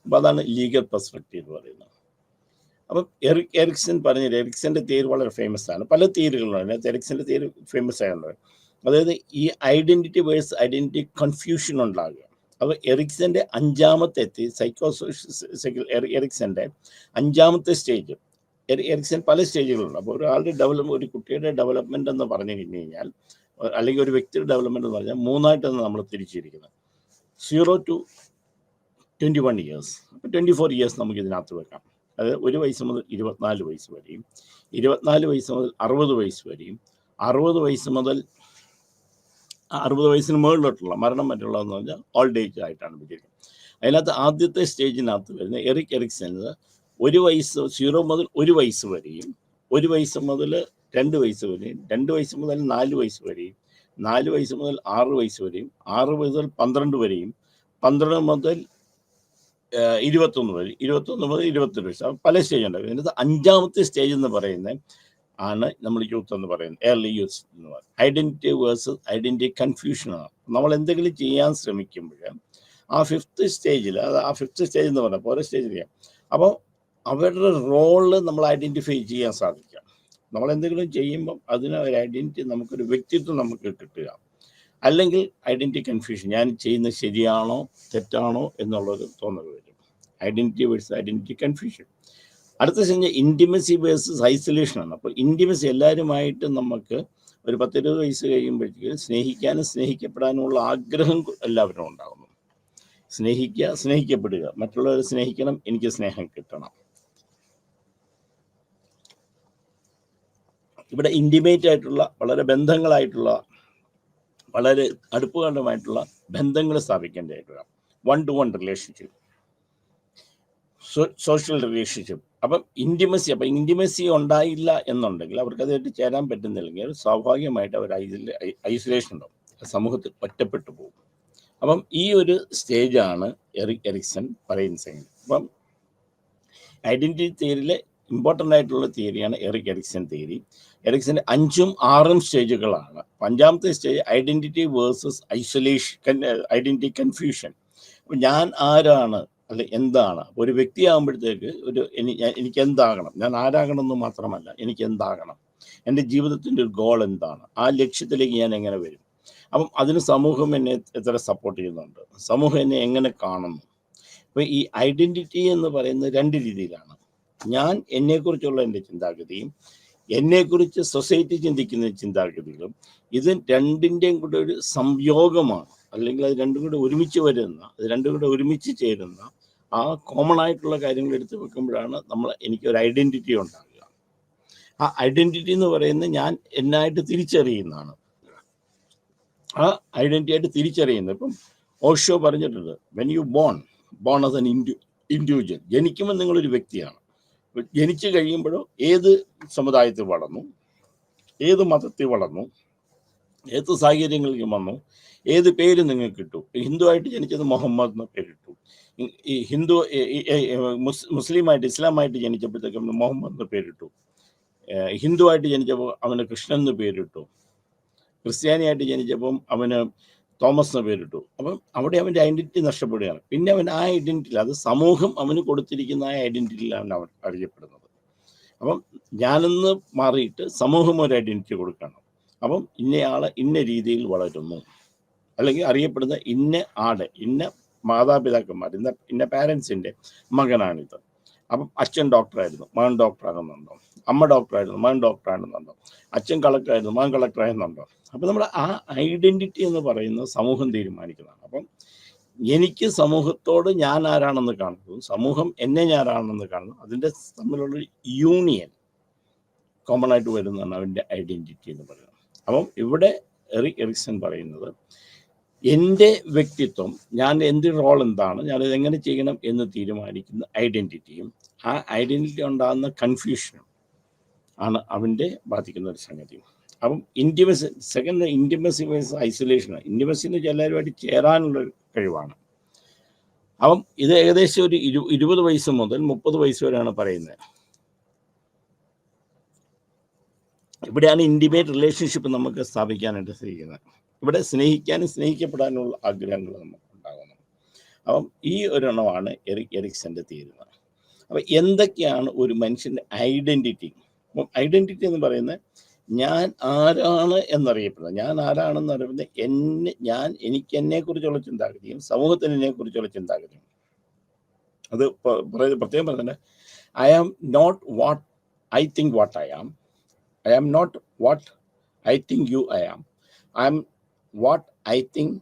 അപ്പോൾ അതാണ് ലീഗൽ പെർസ്പെക്റ്റീവ് എന്ന് പറയുന്നത്. അപ്പം എറിക്സൻ്റെ തിയറി വളരെ ഫേമസ് ആണ്. പല തിയറികളുണ്ട്. അതിനകത്ത് എറിക്സൻ്റെ തിയറി ഫേമസ് ആയുള്ളത്, അതായത് ഈ ഐഡൻറ്റിറ്റി വേഴ്സ് ഐഡൻറ്റിറ്റി കൺഫ്യൂഷൻ ഉണ്ടാകുക. അപ്പോൾ എറിക്സൻ്റെ 5ാമത്തെ എറിക്സൻ്റെ 5ാമത്തെ സ്റ്റേജ്, എറിക്സൺ പല സ്റ്റേജുകളുണ്ട്. അപ്പോൾ ഒരു കുട്ടിയുടെ ഡെവലപ്മെൻറ്റ് എന്ന് പറഞ്ഞു കഴിഞ്ഞ് കഴിഞ്ഞാൽ, അല്ലെങ്കിൽ ഒരു വ്യക്തിയുടെ ഡെവലപ്മെൻറ്റ് എന്ന് പറഞ്ഞാൽ 3ആയിട്ടാണ് നമ്മൾ തിരിച്ചിരിക്കുന്നത്. 0 to 21 years. അപ്പോൾ 24 years നമുക്ക് ഇതിനകത്ത് വെക്കാം. അത് 1 വയസ്സ് മുതൽ 24 വയസ്സ് വരെയും, 24 വയസ്സ് മുതൽ 60 വയസ്സ് വരെയും, 60 വയസ്സ് മുതൽ 60 വയസ്സിന് മുകളിലോട്ടുള്ള മരണം മറ്റുള്ളതെന്ന് പറഞ്ഞാൽ ഓൾഡ് ഏജ് ആയിട്ടാണ് വിചാരിക്കുന്നത്. അതിനകത്ത് ആദ്യത്തെ സ്റ്റേജിനകത്ത് വരുന്ന എറിക്സന് 1 വയസ്സ് 0 മുതൽ 1 വയസ്സ് വരെയും, 1 വയസ്സ് മുതൽ 2 വയസ്സ് വരെയും, 2 വയസ്സ് മുതൽ 4 വയസ്സ് വരെയും, 4 വയസ്സ് മുതൽ 6 വയസ്സ് വരെയും, 6 മുതൽ 12 വരെയും, 12 മുതൽ 21 വരെ, 21 മുതൽ 22 വയസ്സ്. പല സ്റ്റേജ് ഉണ്ട്. ഇതിനകത്ത് 5ാമത്തെ സ്റ്റേജ് എന്ന് പറയുന്നത് ആണ് നമ്മൾ യൂത്ത് എന്ന് പറയുന്നത്, ഏർലി യൂത്ത് എന്ന് പറയുന്നത്. ഐഡൻറ്റിറ്റി വേഴ്സസ് ഐഡൻറ്റിറ്റി കൺഫ്യൂഷനാണ്. നമ്മൾ എന്തെങ്കിലും ചെയ്യാൻ ശ്രമിക്കുമ്പോൾ ആ 5th സ്റ്റേജിൽ, അത് ആ 5th സ്റ്റേജ് എന്ന് പറഞ്ഞാൽ ഓരോ സ്റ്റേജിൽ ചെയ്യാം. അപ്പോൾ അവരുടെ റോള് നമ്മൾ ഐഡൻറ്റിഫൈ ചെയ്യാൻ സാധിക്കുക. നമ്മളെന്തെങ്കിലും ചെയ്യുമ്പം അതിന് ഒരു ഐഡൻറ്റിറ്റി, നമുക്കൊരു വ്യക്തിത്വം നമുക്ക് കിട്ടുക. അല്ലെങ്കിൽ ഐഡൻറ്റിറ്റി കൺഫ്യൂഷൻ, ഞാൻ ചെയ്യുന്നത് ശരിയാണോ തെറ്റാണോ എന്നുള്ളൊരു തോന്നൽ വരും. Identity versus identity confusion. അടുത്ത സ്റ്റേജ് ഇൻറ്റിമസി വേഴ്സസ് ഐസൊലേഷനാണ്. അപ്പോൾ ഇൻറ്റിമസി, എല്ലാവരുമായിട്ടും നമുക്ക് ഒരു 10-20 വയസ്സ് കഴിയുമ്പോഴത്തേക്ക് സ്നേഹിക്കാനും സ്നേഹിക്കപ്പെടാനുമുള്ള ആഗ്രഹം എല്ലാവരും ഉണ്ടാകുന്നു. സ്നേഹിക്കുക, സ്നേഹിക്കപ്പെടുക, മറ്റുള്ളവരെ സ്നേഹിക്കണം, എനിക്ക് സ്നേഹം കിട്ടണം. ഇവിടെ ഇൻറ്റിമേറ്റ് ആയിട്ടുള്ള, വളരെ ബന്ധങ്ങളായിട്ടുള്ള, വളരെ അടുപ്പകണ്ഠമായിട്ടുള്ള ബന്ധങ്ങൾ സ്ഥാപിക്കേണ്ടതായിട്ടുള്ള 1-to-1 റിലേഷൻഷിപ്പ്, സോഷ്യൽ റിലേഷൻഷിപ്പ്. അപ്പം ഇൻറ്റിമസി ഉണ്ടായില്ല എന്നുണ്ടെങ്കിൽ, അവർക്ക് അതായിട്ട് ചേരാൻ പറ്റുന്നില്ലെങ്കിൽ സ്വാഭാവികമായിട്ട് അവർ ഐസൊലേഷൻ ഉണ്ടാവും, സമൂഹത്തിൽ ഒറ്റപ്പെട്ടു പോകും. അപ്പം ഈ ഒരു സ്റ്റേജാണ് എറിക് എറിക്സൺ പറയുന്നത്. അപ്പം ഐഡൻറ്റിറ്റി തിയറിയിലെ ഇമ്പോർട്ടൻ്റ് ആയിട്ടുള്ള തിയറിയാണ് എറിക് എറിക്സൺ തിയറി. എറിക്സൻ്റെ 5ഉം 6ഉം സ്റ്റേജുകളാണ്. 5ാമത്തെ stage identity versus isolation, identity confusion. അപ്പം ഞാൻ ആരാണ്, അല്ലെ എന്താണ്. ഒരു വ്യക്തിയാകുമ്പോഴത്തേക്ക് എനിക്ക് എന്താകണം, ഞാൻ ആരാകണം എന്ന് മാത്രമല്ല, എനിക്ക് എന്താകണം, എൻ്റെ ജീവിതത്തിൻ്റെ ഒരു ഗോൾ എന്താണ്, ആ ലക്ഷ്യത്തിലേക്ക് ഞാൻ എങ്ങനെ വരും. അപ്പം അതിന് സമൂഹം എന്നെ എത്ര സപ്പോർട്ട് ചെയ്യുന്നുണ്ട്, സമൂഹം എന്നെ എങ്ങനെ കാണുന്നു. അപ്പോൾ ഈ ഐഡൻറ്റിറ്റി എന്ന് പറയുന്നത് 2 രീതിയിലാണ്. ഞാൻ എന്നെക്കുറിച്ചുള്ള എൻ്റെ ചിന്താഗതിയും എന്നെക്കുറിച്ച് സൊസൈറ്റി ചിന്തിക്കുന്ന ചിന്താഗതികളും, ഇത് 2ൻ്റെയും കൂടെ ഒരു സംയോഗമാണ്. അല്ലെങ്കിൽ അത് 2ഉം കൂടെ ഒരുമിച്ച് വരുന്ന, അത് 2ഉം കൂടെ ഒരുമിച്ച് ചേരുന്ന ആ കോമൺ ആയിട്ടുള്ള കാര്യങ്ങൾ എടുത്തു വെക്കുമ്പോഴാണ് എനിക്കൊരു ഐഡൻറ്റിറ്റി ഉണ്ടാകുക. ആ ഐഡൻറ്റിറ്റി എന്ന് പറയുന്നത് ഞാൻ എന്നായിട്ട് തിരിച്ചറിയുന്നതാണ്. ആ ഐഡൻറ്റിറ്റി ആയിട്ട് തിരിച്ചറിയുന്നത്. ഇപ്പം ഓഷോ പറഞ്ഞിട്ടുണ്ട്, when you born as an individual, ജനിക്കുമ്പോൾ നിങ്ങളൊരു വ്യക്തിയാണ്. ജനിച്ചു കഴിയുമ്പോഴോ ഏത് സമുദായത്തിൽ വളർന്നു, ഏത് മതത്തിൽ വളർന്നു, ഏത് സാഹചര്യങ്ങളിലേക്ക് വന്നു, ഏത് പേര് നിങ്ങൾക്ക് കിട്ടു. ഹിന്ദു ആയിട്ട് ജനിച്ചത് മുഹമ്മദ് എന്ന പേരിട്ടു. ഈ ഹിന്ദു മുസ്ലിമായിട്ട്, ഇസ്ലാമായിട്ട് ജനിച്ചപ്പോഴത്തേക്കും മുഹമ്മദ് എന്ന പേരിട്ടു. ഹിന്ദു ആയിട്ട് ജനിച്ചപ്പോൾ അവന് കൃഷ്ണൻ എന്ന് പേരിട്ടു. ക്രിസ്ത്യാനിയായിട്ട് ജനിച്ചപ്പം അവന് തോമസ് എന്ന പേരിട്ടു. അപ്പം അവിടെ അവൻ്റെ ഐഡൻറ്റിറ്റി നഷ്ടപ്പെടുകയാണ്. പിന്നെ അവൻ ആ ഐഡൻറ്റിറ്റിയിൽ, അത് സമൂഹം അവന് കൊടുത്തിരിക്കുന്ന ആ ഐഡൻറ്റിറ്റിയിലാണ് അവൻ അറിയപ്പെടുന്നത്. അപ്പം ഞാനെന്ന് മാറിയിട്ട് സമൂഹം ഒരു ഐഡൻറ്റിറ്റി കൊടുക്കണം. അപ്പം ഇന്നയാള് ഇന്ന രീതിയിൽ വളരുന്നു, അല്ലെങ്കിൽ അറിയപ്പെടുന്ന ഇന്ന ആട്, ഇന്ന മാതാപിതാക്കന്മാർ, ഇന്ന പാരൻസിൻ്റെ മകനാണിത്. അപ്പം അച്ഛൻ ഡോക്ടറായിരുന്നു, മകൻ ഡോക്ടറാകുന്നുണ്ടോ, അമ്മ ഡോക്ടറായിരുന്നു, മകൻ ഡോക്ടറാകുന്നുണ്ടോ, അച്ഛൻ കളക്ടറായിരുന്നു, മകൻ കളക്ടറാകുന്നുണ്ടോ. അപ്പം നമ്മൾ ആ ഐഡൻറ്റിറ്റി എന്ന് പറയുന്നത് സമൂഹം തീരുമാനിക്കുന്നതാണ്. അപ്പം എനിക്ക് സമൂഹത്തോട് ഞാൻ ആരാണെന്ന് കാണുന്നു, സമൂഹം എന്നെ ഞാനാണെന്ന് കാണുന്നു, അതിൻ്റെ തമ്മിലുള്ള യൂണിയൻ കോമൺ ആയിട്ട് വരുന്നതാണ് അവൻ്റെ ഐഡൻറ്റിറ്റി എന്ന് പറയുന്നത്. അപ്പം ഇവിടെ എറിക് എറിക്സൺ പറയുന്നത്, എൻ്റെ വ്യക്തിത്വം, ഞാൻ എൻ്റെ റോൾ എന്താണ്, ഞാനിത് എങ്ങനെ ചെയ്യണം എന്ന് തീരുമാനിക്കുന്ന ഐഡൻറ്റിറ്റിയും ആ ഐഡൻറ്റിറ്റി ഉണ്ടാകുന്ന കൺഫ്യൂഷനും ആണ് അവൻ്റെ ബാധിക്കുന്ന ഒരു സംഗതി. അപ്പം ഇൻറ്റിമസി വേഴ്സസ് ഐസൊലേഷനാണ്. ഇൻറ്റിമസി എന്ന് വെച്ചാൽ എല്ലാവരുമായിട്ട് ചേരാനുള്ള കഴിവാണ്. അപ്പം ഇത് ഏകദേശം ഒരു 20 വയസ്സ് മുതൽ 30 വയസ്സ് വരെയാണ് പറയുന്നത്. ഇവിടെയാണ് ഇൻറ്റിമേറ്റ് റിലേഷൻഷിപ്പ് നമുക്ക് സ്ഥാപിക്കാനായിട്ട് ശ്രമിക്കുന്നത്. ഇവിടെ സ്നേഹിക്കാനും സ്നേഹിക്കപ്പെടാനുള്ള ആഗ്രഹങ്ങൾ നമുക്ക് ഉണ്ടാകുന്നു. അപ്പം ഈ ഒരെണ്ണമാണ് എറിക് എറിക്സൻ്റെ തിയറി. അപ്പം എന്തൊക്കെയാണ് ഒരു മനുഷ്യൻ്റെ ഐഡൻറ്റിറ്റി? അപ്പം ഐഡൻറ്റിറ്റി എന്ന് പറയുന്നത് ഞാൻ ആരാണ് എന്നറിയപ്പെടുന്നത്, ഞാൻ ആരാണെന്ന് അറിയപ്പെടുന്നത് എനിക്ക് എന്നെക്കുറിച്ചുള്ള ചിന്താഗതിയും സമൂഹത്തിന് എന്നെക്കുറിച്ചുള്ള ചിന്താഗതിയും. അത് പ്രത്യേകം പറഞ്ഞിട്ട്, I am not what I think what I am, I am not what I think you I am, I am what I think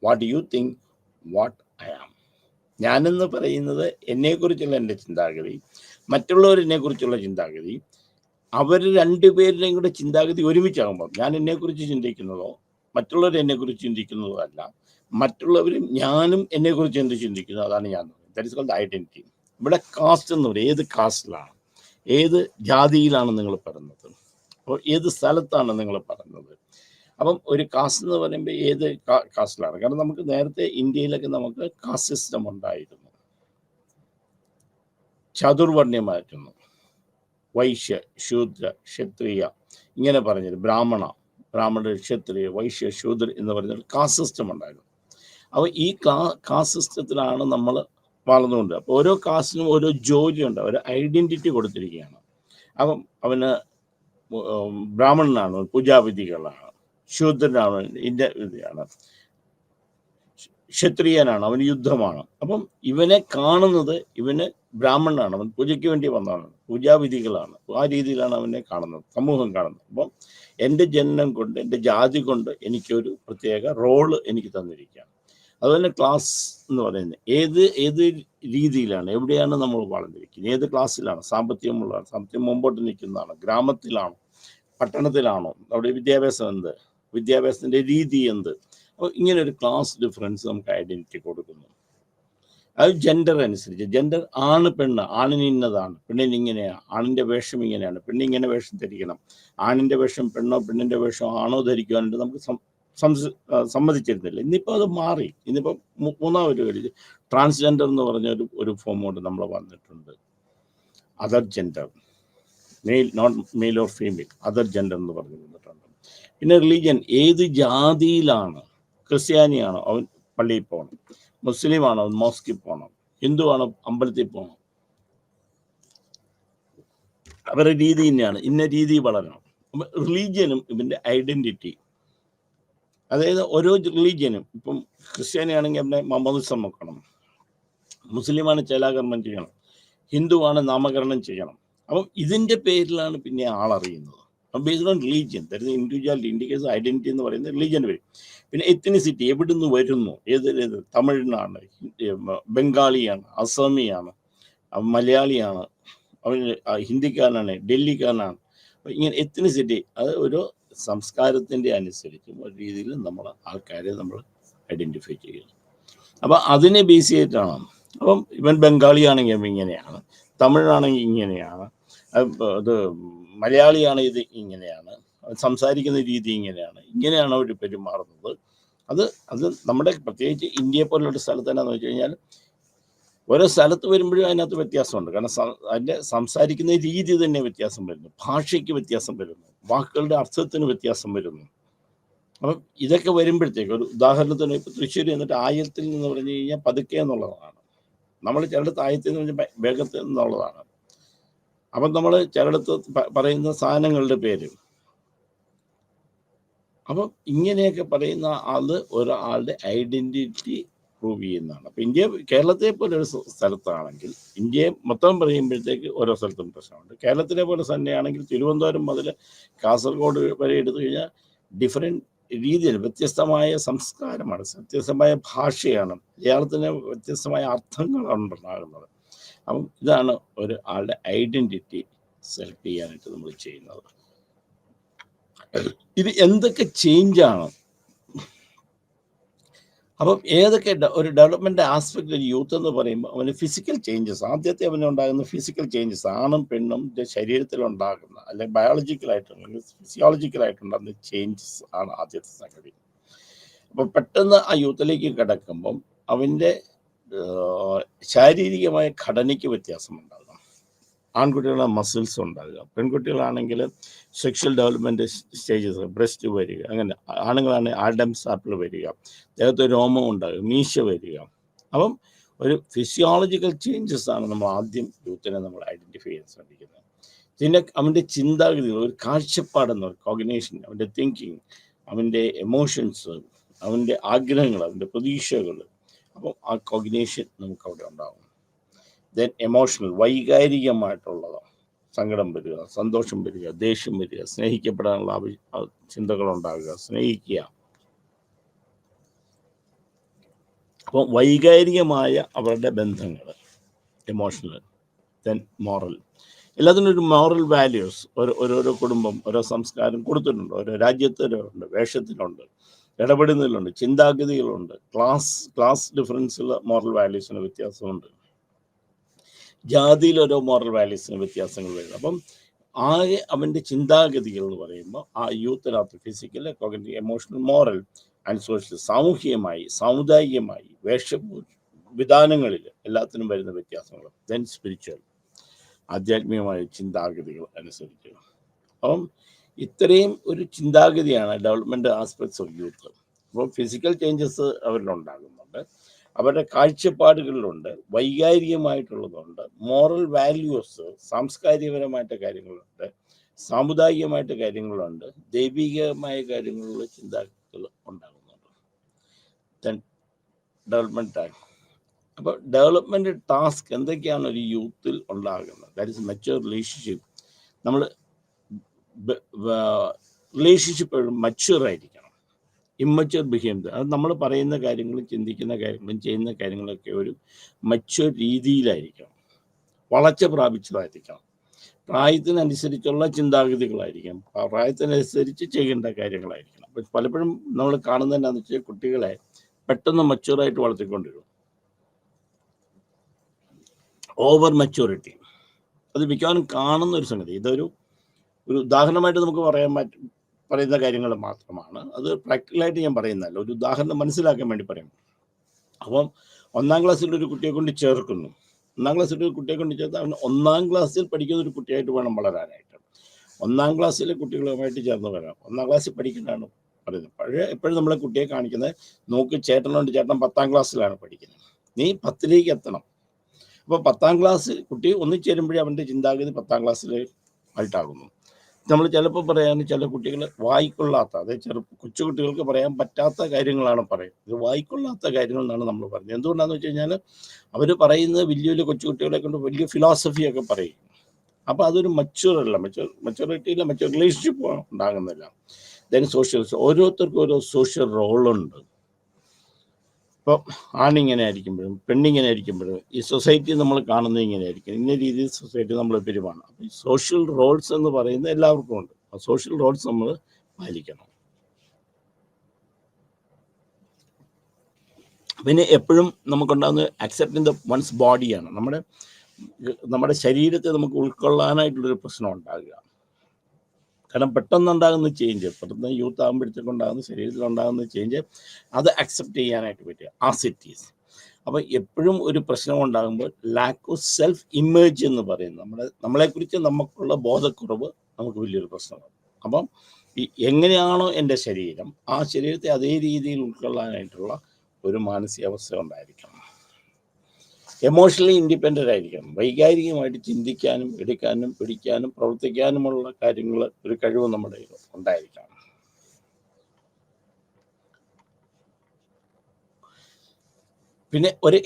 what you think what I am. ഞാനെന്ന് പറയുന്നത് എന്നെക്കുറിച്ചുള്ള എൻ്റെ ചിന്താഗതി, മറ്റുള്ളവരെന്നെക്കുറിച്ചുള്ള ചിന്താഗതി, അവർ 2 പേരുടെയും കൂടെ ചിന്താഗതി ഒരുമിച്ചാകുമ്പോൾ, ഞാൻ എന്നെക്കുറിച്ച് ചിന്തിക്കുന്നതോ മറ്റുള്ളവർ എന്നെക്കുറിച്ച് ചിന്തിക്കുന്നതോ അല്ല, മറ്റുള്ളവരും ഞാനും എന്നെക്കുറിച്ച് എന്ത് ചിന്തിക്കുന്നു അതാണ് ഞാൻ. That is called identity. ഇവിടെ കാസ്റ്റ് എന്ന് പറയും, ഏത് കാസ്റ്റിലാണ്, ഏത് ജാതിയിലാണ് നിങ്ങൾ പറയുന്നത്, അപ്പോൾ ഏത് സ്ഥലത്താണ് നിങ്ങൾ പറയുന്നത്. അപ്പം ഒരു കാസ്റ്റ് എന്ന് പറയുമ്പോൾ ഏത് കാസ്റ്റിലാണ്. കാരണം നമുക്ക് നേരത്തെ ഇന്ത്യയിലൊക്കെ നമുക്ക് കാസ്റ്റ് സിസ്റ്റം ഉണ്ടായിരുന്നു, ചതുർവർണ്ണ്യമായിരുന്നു, വൈശ്യ, ശൂദ്ര, ക്ഷത്രിയ, ഇങ്ങനെ പറഞ്ഞത് ബ്രാഹ്മണ, ക്ഷത്രിയ, വൈശ്യ, ശൂദ്ര എന്ന് പറഞ്ഞൊരു കാസ്റ്റ് സിസ്റ്റം ഉണ്ടായിരുന്നു. അപ്പോൾ ഈ കാസ്റ്റ് സിസ്റ്റത്തിലാണ് നമ്മൾ വളർന്നുകൊണ്ട്. അപ്പോൾ ഓരോ കാസ്റ്റിനും ഓരോ ജോലിയുണ്ട്, ഒരു ഐഡൻറ്റിറ്റി കൊടുത്തിരിക്കുകയാണ്. അപ്പം അവന് ബ്രാഹ്മണനാണ്, പൂജാവിധികളാണ്, ശൂദ്രനാണ്, ഇതാണ്, ക്ഷത്രിയനാണ്, അവന് യുദ്ധമാണ്. അപ്പം ഇവനെ കാണുന്നത്, ഇവന് ബ്രാഹ്മണനാണ്, അവൻ പൂജയ്ക്ക് വേണ്ടി വന്നതാണ്, പൂജാവിധികളാണ്, ആ രീതിയിലാണ് അവനെ കാണുന്നത്, സമൂഹം കാണുന്നത്. അപ്പം എൻ്റെ ജനനം കൊണ്ട്, എൻ്റെ ജാതി കൊണ്ട് എനിക്കൊരു പ്രത്യേക റോള് എനിക്ക് തന്നിരിക്കുകയാണ്. അതുപോലെ ക്ലാസ് എന്ന് പറയുന്നത് ഏത് രീതിയിലാണ്, എവിടെയാണ് നമ്മൾ വളർന്നിരിക്കുന്നത്, ഏത് ക്ലാസ്സിലാണ്, സാമ്പത്തികമുള്ളതാണ്, സാമ്പത്തികം മുമ്പോട്ട് നിൽക്കുന്നതാണ്, ഗ്രാമത്തിലാണോ പട്ടണത്തിലാണോ, അവിടെ വിദ്യാഭ്യാസം എന്ത്, വിദ്യാഭ്യാസത്തിൻ്റെ രീതി എന്ത്. അപ്പോൾ ഇങ്ങനെ ഒരു ക്ലാസ് ഡിഫറൻസ് നമുക്ക് ഐഡൻറ്റിറ്റി കൊടുക്കുന്നു. അത് ജെൻഡർ അനുസരിച്ച്, ജെൻഡർ ആണ് പെണ്ണ്, ആണിന് ഇന്നതാണ്, പെണ്ണിന് ഇങ്ങനെയാണ്, ആണിൻ്റെ വേഷം ഇങ്ങനെയാണ്, പെണ്ണിങ്ങനെ വേഷം ധരിക്കണം, ആണിൻ്റെ വേഷം പെണ്ണോ പെണ്ണിൻ്റെ വേഷം ആണോ ധരിക്കുവാനായിട്ട് നമുക്ക് സമ്മതിച്ചിരുന്നില്ല. ഇന്നിപ്പോൾ അത് മാറി. ഇന്നിപ്പോൾ മൂന്നാമൊരു കാര്യം, ട്രാൻസ്ജെൻഡർ എന്ന് പറഞ്ഞ ഒരു ഫോം കൊണ്ട് നമ്മൾ വന്നിട്ടുണ്ട്. Other gender, male, not male or female, other gender എന്ന് പറഞ്ഞു വന്നിട്ടുണ്ട്. പിന്നെ റിലീജിയൻ, ഏത് ജാതിയിലാണ്, ക്രിസ്ത്യാനിയാണോ അവൻ പള്ളിയിൽ പോകണം, മുസ്ലിമാണോ അവൻ മോസ്കിൽ പോകണം, ഹിന്ദുവാണോ അമ്പലത്തിൽ പോകണം, അവരുടെ രീതി തന്നെയാണ്, ഇന്ന രീതി വളരണം. അപ്പം റിലീജിയനും ഇവൻ്റെ ഐഡൻറ്റിറ്റി, അതായത് ഓരോ റിലീജിയനും, ഇപ്പം ക്രിസ്ത്യാനിയാണെങ്കിൽ അവനെ മമോദിസം വെക്കണം, മുസ്ലിമാണ് ചേലാകർമ്മം ചെയ്യണം, ഹിന്ദുവാണ് നാമകരണം ചെയ്യണം. അപ്പം ഇതിൻ്റെ പേരിലാണ് പിന്നെ ആളറിയുന്നത്. അപ്പം based on religion, that individuality, indicates identity എന്ന് പറയുന്നത് റിലീജിയൻ വരും. പിന്നെ എത്നിസിറ്റി, എവിടുന്ന് വരുന്നു, ഏത് തമിഴിനാണ്, ബംഗാളിയാണ്, അസമിയാണ്, മലയാളിയാണ്, അവൻ ഹിന്ദിക്കാരനാണ്, ഡൽഹിക്കാരനാണ്. ഇങ്ങനെ എത്നിസിറ്റി, അത് ഒരു സംസ്കാരത്തിൻ്റെ അനുസരിച്ചും ഒരു രീതിയിലും നമ്മൾ ആൾക്കാരെ നമ്മൾ ഐഡൻറ്റിഫൈ ചെയ്യുന്നു. അപ്പം അതിനെ ബേസ് ചെയ്തിട്ടാണ്. അപ്പം ഇവൻ ബംഗാളിയാണെങ്കിൽ ഇങ്ങനെയാണ്, തമിഴാണെങ്കിൽ ഇങ്ങനെയാണ്, ഇത് മലയാളിയാണ്, ഇത് ഇങ്ങനെയാണ്, സംസാരിക്കുന്ന രീതി ഇങ്ങനെയാണ് അവർ പെരുമാറുന്നത്. അത് നമ്മുടെ പ്രത്യേകിച്ച് ഇന്ത്യയെ പോലുള്ള സ്ഥലത്ത് എന്നാന്ന് വെച്ച് കഴിഞ്ഞാൽ ഓരോ സ്ഥലത്ത് വരുമ്പോഴും അതിനകത്ത് വ്യത്യാസമുണ്ട്. കാരണം അതിൻ്റെ സംസാരിക്കുന്ന രീതി തന്നെ വ്യത്യാസം വരുന്നു, ഭാഷയ്ക്ക് വ്യത്യാസം വരുന്നു, വാക്കുകളുടെ അർത്ഥത്തിന് വ്യത്യാസം വരുന്നു. അപ്പം ഇതൊക്കെ വരുമ്പോഴത്തേക്ക്, ഒരു ഉദാഹരണത്തിന് ഇപ്പോൾ തൃശ്ശൂർ എന്നിട്ട് ആയത്തിൽ നിന്ന് പറഞ്ഞു കഴിഞ്ഞാൽ പതുക്കെ എന്നുള്ളതാണ്, നമ്മൾ ചിലടത്ത് ആയത്തിൽ എന്ന് പറഞ്ഞാൽ വേഗത്തിൽ എന്നുള്ളതാണ്. അപ്പം നമ്മൾ ചിലടത്ത് പറയുന്ന സാധനങ്ങളുടെ പേര്, അപ്പം ഇങ്ങനെയൊക്കെ പറയുന്ന അത് ഒരാളുടെ ഐഡൻറ്റിറ്റി പ്രൂവ് ചെയ്യുന്നതാണ്. അപ്പം കേരളത്തെ പോലെ ഒരു സ്ഥലത്താണെങ്കിൽ, ഇന്ത്യയെ മൊത്തം പറയുമ്പോഴത്തേക്ക് ഓരോ സ്ഥലത്തും പ്രശ്നമുണ്ട്. കേരളത്തിലെ പോലെ തന്നെയാണെങ്കിൽ തിരുവനന്തപുരം മുതൽ കാസർഗോഡ് വരെ എടുത്തു കഴിഞ്ഞാൽ ഡിഫറെൻറ്റ് രീതിയിൽ വ്യത്യസ്തമായ സംസ്കാരമാണ്, വ്യത്യസ്തമായ ഭാഷയാണ്, മലയാളത്തിന് വ്യത്യസ്തമായ അർത്ഥങ്ങളാണ് ഉണ്ടാകുന്നത്. അപ്പം ഇതാണ് ഒരു ആളുടെ ഐഡൻറ്റിറ്റി സെലക്ട് ചെയ്യാനായിട്ട് നമ്മൾ ചെയ്യുന്നത്. ഇത് എന്തൊക്കെ ചേഞ്ചാണ്, അപ്പം ഏതൊക്കെ ഒരു ഡെവലപ്മെൻ്റ് ആസ്പെക്ട് ഒരു യൂത്ത് എന്ന് പറയുമ്പോൾ അവന് ഫിസിക്കൽ ചേഞ്ചസ്, ആദ്യത്തെ അവനുണ്ടാകുന്ന ഫിസിക്കൽ ചേഞ്ചസ്, ആണും പെണ്ണും ശരീരത്തിലുണ്ടാകുന്ന, അല്ലെങ്കിൽ ബയോളജിക്കലായിട്ടുള്ള ഫിസിയോളജിക്കലായിട്ടുണ്ടാകുന്ന ചേഞ്ചസ് ആണ് ആദ്യത്തെ സംഗതി. അപ്പം പെട്ടെന്ന് ആ യൂത്തിലേക്ക് കിടക്കുമ്പം അവൻ്റെ ശാരീരികമായ ഘടനയ്ക്ക് വ്യത്യാസമുണ്ടാകും. ആൺകുട്ടികളുടെ മസിൽസ് ഉണ്ടാകുക, പെൺകുട്ടികളാണെങ്കിൽ സെക്ഷൽ ഡെവലപ്മെൻറ്റ് സ്റ്റേജസ്, ബ്രസ്റ്റ് വരിക, അങ്ങനെ ആണുങ്ങളാണെങ്കിൽ ആഡംസ് ആപ്പിൾ വരിക, ദേഹത്ത് രോമം ഉണ്ടാകുക, മീശ വരിക. അപ്പം ഒരു ഫിസിയോളജിക്കൽ ചേഞ്ചസ് ആണ് നമ്മൾ ആദ്യം യൂത്തിനെ നമ്മൾ ഐഡൻറ്റിഫൈ ചെയ്യാൻ ശ്രമിക്കുന്നത്. പിന്നെ അവൻ്റെ ചിന്താഗതി, ഒരു കാഴ്ചപ്പാടെന്ന് പറയും, കോഗ്നേഷൻ, അവൻ്റെ തിങ്കിങ്, അവൻ്റെ എമോഷൻസ്, അവൻ്റെ ആഗ്രഹങ്ങൾ, അവൻ്റെ പ്രതീക്ഷകൾ. അപ്പം ആ കോഗ്നേഷൻ നമുക്കവിടെ ഉണ്ടാകും. ദെൻ എമോഷണൽ, വൈകാരികമായിട്ടുള്ളത്, സങ്കടം വരിക, സന്തോഷം വരിക, ദേഷ്യം വരിക, സ്നേഹിക്കപ്പെടാനുള്ള ചിന്തകളുണ്ടാകുക, സ്നേഹിക്കുക. അപ്പം വൈകാരികമായ അവരുടെ ബന്ധങ്ങൾ, എമോഷണൽ. ദെൻ മോറൽ, എല്ലാത്തിനും ഒരു മോറൽ വാല്യൂസ് ഓരോരോ കുടുംബം, ഓരോ സംസ്കാരം കൊടുത്തിട്ടുണ്ട്, ഓരോ രാജ്യത്തിലുണ്ട്, വേഷത്തിലുണ്ട്, ഇടപെടുന്നതിലുണ്ട്, ചിന്താഗതികളുണ്ട്, ക്ലാസ് ഡിഫറൻസുള്ള മോറൽ വാല്യൂസിന് വ്യത്യാസമുണ്ട്, ജാതിയിൽ ഓരോ മോറൽ വാല്യൂസിന് വ്യത്യാസങ്ങൾ വരുന്നത്. അപ്പം ആകെ അവൻ്റെ ചിന്താഗതികൾ എന്ന് പറയുമ്പോൾ ആ യൂത്തിനകത്ത് physical, cognitive, emotional, moral and social, സാമൂഹികമായി, സാമുദായികമായി, വിധാനങ്ങളിൽ എല്ലാത്തിനും വരുന്ന വ്യത്യാസങ്ങൾ. ദെൻ സ്പിരിച്വൽ, ആധ്യാത്മികമായ ചിന്താഗതികൾ അനുസരിച്ച്. അപ്പം ഇത്രയും ഒരു ചിന്താഗതിയാണ് ഡെവലപ്മെൻറ്റ് ആസ്പെക്ട്സ് ഓഫ് യൂത്ത്. അപ്പോൾ ഫിസിക്കൽ ചേഞ്ചസ് അവരിലുണ്ടാകുന്നുണ്ട്, അവരുടെ കാഴ്ചപ്പാടുകളിലുണ്ട്, വൈകാരികമായിട്ടുള്ളതുണ്ട്, മോറൽ വാല്യൂസ്, സാംസ്കാരികപരമായിട്ട് കാര്യങ്ങളുണ്ട്, സാമുദായികമായിട്ട് കാര്യങ്ങളുണ്ട്, ദൈവികമായ കാര്യങ്ങളിലുള്ള ചിന്താഗതികൾ ഉണ്ടാകുന്നുണ്ട്. Then development task. അപ്പോൾ ഡെവലപ്മെൻറ്റ് ടാസ്ക് എന്തൊക്കെയാണ് ഒരു യൂത്തിൽ ഉണ്ടാകുന്നത്? That is mature relationship. നമ്മൾ റിലേഷൻഷിപ്പ് മച്യൂർ ആയിരിക്കണം. ഇമ്മച്യൂർ ബിഹേവിയർ, അത് നമ്മൾ പറയുന്ന കാര്യങ്ങളും ചിന്തിക്കുന്ന കാര്യങ്ങളും ചെയ്യുന്ന കാര്യങ്ങളൊക്കെ ഒരു മച്യൂർ രീതിയിലായിരിക്കണം, വളർച്ച പ്രാപിച്ചതായിരിക്കണം, പ്രായത്തിനനുസരിച്ചുള്ള ചിന്താഗതികളായിരിക്കണം, പ്രായത്തിനനുസരിച്ച് ചെയ്യേണ്ട കാര്യങ്ങളായിരിക്കണം. അപ്പം പലപ്പോഴും നമ്മൾ കാണുന്നത് എന്താണെന്ന് വെച്ചാൽ കുട്ടികളെ പെട്ടെന്ന് മച്യൂറായിട്ട് വളർത്തിക്കൊണ്ടിരും. ഓവർ മച്യൂരിറ്റി അത് മിക്കവാറും കാണുന്ന ഒരു സംഗതി. ഇതൊരു ഉദാഹരണമായിട്ട് നമുക്ക് പറയുന്ന കാര്യങ്ങൾ മാത്രമാണ്, അത് പ്രാക്ടിക്കലായിട്ട് ഞാൻ പറയുന്നതല്ല, ഒരു ഉദാഹരണം മനസ്സിലാക്കാൻ വേണ്ടി പറയും. അപ്പം 1-ാം ക്ലാസ്സിൽ ഒരു കുട്ടിയെ കൊണ്ട് ചേർക്കുന്നു. 1-ാം ക്ലാസ്സിൽ ഒരു കുട്ടിയെ കൊണ്ട് ചേർത്ത് അവൻ 1-ാം ക്ലാസ്സിൽ പഠിക്കുന്ന ഒരു കുട്ടിയായിട്ട് വേണം വളരാനായിട്ട്. 1-ാം ക്ലാസ്സിലെ കുട്ടികളുമായിട്ട് ചേർന്ന് വരാം. 1-ാം ക്ലാസ്സിൽ പഠിക്കുന്നതാണ് പറയുന്നത്. എപ്പോഴും നമ്മളെ കുട്ടിയെ കാണിക്കുന്നത്, നോക്ക് ചേട്ടനുണ്ട്, ചേട്ടൻ 10-ാം ക്ലാസ്സിലാണ് പഠിക്കുന്നത്, നീ 10ലേക്ക് എത്തണം. അപ്പോൾ 10-ാം ക്ലാസ് കുട്ടി ഒന്നിച്ചേരുമ്പോഴേ അവൻ്റെ ചിന്താഗതി 10-ാം ക്ലാസ്സിൽ ആയിട്ടാകുന്നു. നമ്മൾ ചിലപ്പോൾ പറയാൻ ചില കുട്ടികൾ വായിക്കൊള്ളാത്ത, അതായത് കൊച്ചു കുട്ടികൾക്ക് പറയാൻ പറ്റാത്ത കാര്യങ്ങളാണ് പറയുന്നത്. ഇത് വായിക്കൊള്ളാത്ത കാര്യങ്ങൾ എന്നാണ് നമ്മൾ പറയുന്നത്. എന്തുകൊണ്ടാണെന്ന് വെച്ച് കഴിഞ്ഞാൽ അവർ പറയുന്നത് വലിയ വലിയ കൊച്ചു കുട്ടികളെ കൊണ്ട് വലിയ ഫിലോസഫിയൊക്കെ പറയും. അപ്പോൾ അതൊരു മച്യൂറല്ല, മച്യൂറിറ്റിയില്ല, മച്യൂർ റിലേഷൻഷിപ്പ് ഉണ്ടാകുന്നില്ല. ദെൻ സോഷ്യൽ, ഓരോരുത്തർക്കും ഓരോ സോഷ്യൽ റോളുണ്ട്. ഇപ്പോൾ ആണിങ്ങനെ ആയിരിക്കുമ്പോഴും പെണ്ണിങ്ങനെ ആയിരിക്കുമ്പോഴും ഈ സൊസൈറ്റി നമ്മൾ കാണുന്നത് ഇങ്ങനെ ആയിരിക്കും, ഇന്ന രീതിയിൽ സൊസൈറ്റി നമ്മൾ പെരുമാറണം. അപ്പോൾ ഈ സോഷ്യൽ റോൾസ് എന്ന് പറയുന്നത് എല്ലാവർക്കും ഉണ്ട്. ആ സോഷ്യൽ റോൾസ് നമ്മൾ പാലിക്കണം. പിന്നെ എപ്പോഴും നമുക്കുണ്ടാകുന്ന അക്സെപ്റ്റിംഗ് ദ വൺസ് ബോഡിയാണ്. നമ്മുടെ ശരീരത്തെ നമുക്ക് ഉൾക്കൊള്ളാനായിട്ടുള്ളൊരു പ്രശ്നം ഉണ്ടാകുക. കാരണം പെട്ടെന്നുണ്ടാകുന്ന ചേഞ്ച്, പെട്ടെന്ന് യൂത്ത് ആകുമ്പോഴത്തേക്കുണ്ടാകുന്ന ശരീരത്തിലുണ്ടാകുന്ന ചേഞ്ച്, അത് അക്സെപ്റ്റ് ചെയ്യാനായിട്ട് പറ്റുക, ആസ് ഇറ്റ് ഈസ്. അപ്പോൾ എപ്പോഴും ഒരു പ്രശ്നം ഉണ്ടാകുമ്പോൾ ലാക്ക് ഓഫ് സെൽഫ് ഇമേജ് എന്ന് പറയുന്നത്, നമ്മളെക്കുറിച്ച് നമുക്കുള്ള ബോധക്കുറവ് നമുക്ക് വലിയൊരു പ്രശ്നമാണ്. അപ്പം എങ്ങനെയാണോ എൻ്റെ ശരീരം, ആ ശരീരത്തെ അതേ രീതിയിൽ ഉൾക്കൊള്ളാനായിട്ടുള്ള ഒരു മാനസികാവസ്ഥ ഉണ്ടായിരിക്കണം. എമോഷണലി ഇൻഡിപെൻഡൻ്റ് ആയിരിക്കണം. വൈകാരികമായിട്ട് ചിന്തിക്കാനും എടുക്കാനും പിടിക്കാനും പ്രവർത്തിക്കാനുമുള്ള കാര്യങ്ങൾ ഒരു കഴിവ് നമ്മുടെ ഉണ്ടായിരിക്കണം. പിന്നെ ഒരു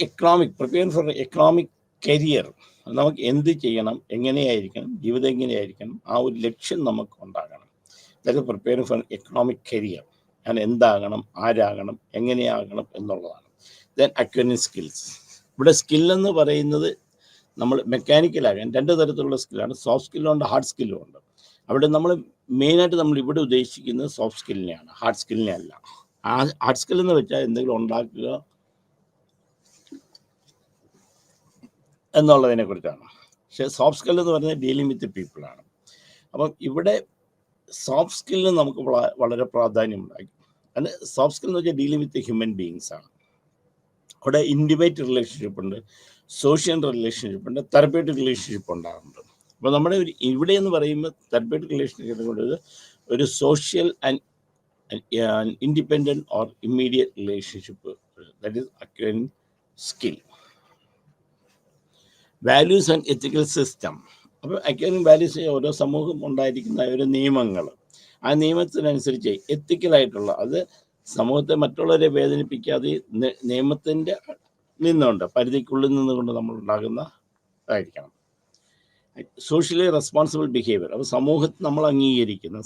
പ്രിപ്പയർ ഫോർ എക്കണോമിക് കരിയർ. നമുക്ക് എന്ത് ചെയ്യണം, എങ്ങനെയായിരിക്കണം, ജീവിതം എങ്ങനെയായിരിക്കണം, ആ ഒരു ലക്ഷ്യം നമുക്ക് ഉണ്ടാകണം. അതായത് പ്രിപ്പയർ ഫോർ എക്കണോമിക് കരിയർ, ഞാൻ എന്താകണം, ആരാകണം, എങ്ങനെയാകണം എന്നുള്ളതാണ്. Then acquiring skills. ഇവിടെ സ്കില്ലെന്ന് പറയുന്നത് നമ്മൾ മെക്കാനിക്കലാകാൻ 2 തരത്തിലുള്ള സ്കില്ലാണ്. സോഫ്റ്റ് സ്കില്ലുണ്ട്, ഹാർഡ് സ്കില്ലും ഉണ്ട്. അവിടെ നമ്മൾ മെയിനായിട്ട് നമ്മൾ ഇവിടെ ഉദ്ദേശിക്കുന്നത് സോഫ്റ്റ് സ്കില്ലിനെയാണ്, ഹാർഡ് സ്കില്ലിനെ അല്ല. ഹാർഡ് സ്കിൽ എന്ന് വെച്ചാൽ എന്തെങ്കിലും ഉണ്ടാക്കുക എന്നുള്ളതിനെ കുറിച്ചാണ്. പക്ഷേ സോഫ്റ്റ് സ്കിൽ എന്ന് പറയുന്നത് ഡീലിംഗ് വിത്ത് പീപ്പിളാണ്. അപ്പം ഇവിടെ സോഫ്റ്റ് സ്കില്ലിന് നമുക്ക് വളരെ പ്രാധാന്യമുണ്ടായി. അത് സോഫ്റ്റ് സ്കിൽ എന്ന് വെച്ചാൽ ഡീലിംഗ് വിത്ത് ഹ്യൂമൻ ബീയിങ്സ് ആണ്. അവിടെ ഇൻറ്റിമേറ്റ് റിലേഷൻഷിപ്പ് ഉണ്ട്, സോഷ്യൽ റിലേഷൻഷിപ്പ് ഉണ്ട്, തെറപ്യൂട്ടിക് റിലേഷൻഷിപ്പ് ഉണ്ടാകുന്നുണ്ട്. അപ്പോൾ നമ്മുടെ ഇവിടെ എന്ന് പറയുമ്പോൾ തെറപ്യൂട്ടിക് റിലേഷൻഷിപ്പ് കൊണ്ട് ഒരു social and independent or immediate relationship, that is acquiring skill. Values and ethical system. അപ്പോൾ അക്വയറിംഗ് വാല്യൂസ്, ഓരോ സമൂഹം ഉണ്ടായിരിക്കുന്ന ഓരോ നിയമങ്ങൾ, ആ നിയമത്തിനനുസരിച്ച് എത്തിക്കലായിട്ടുള്ള, അത് സമൂഹത്തെ മറ്റുള്ളവരെ വേദനിപ്പിക്കാതെ നിയമത്തിൻ്റെ നിന്നുകൊണ്ട് പരിധിക്കുള്ളിൽ നിന്നുകൊണ്ട് നമ്മൾ ഉണ്ടാകുന്നതായിരിക്കണം. Socially responsible behaviour. അപ്പോൾ സമൂഹത്തെ നമ്മൾ അംഗീകരിക്കുന്ന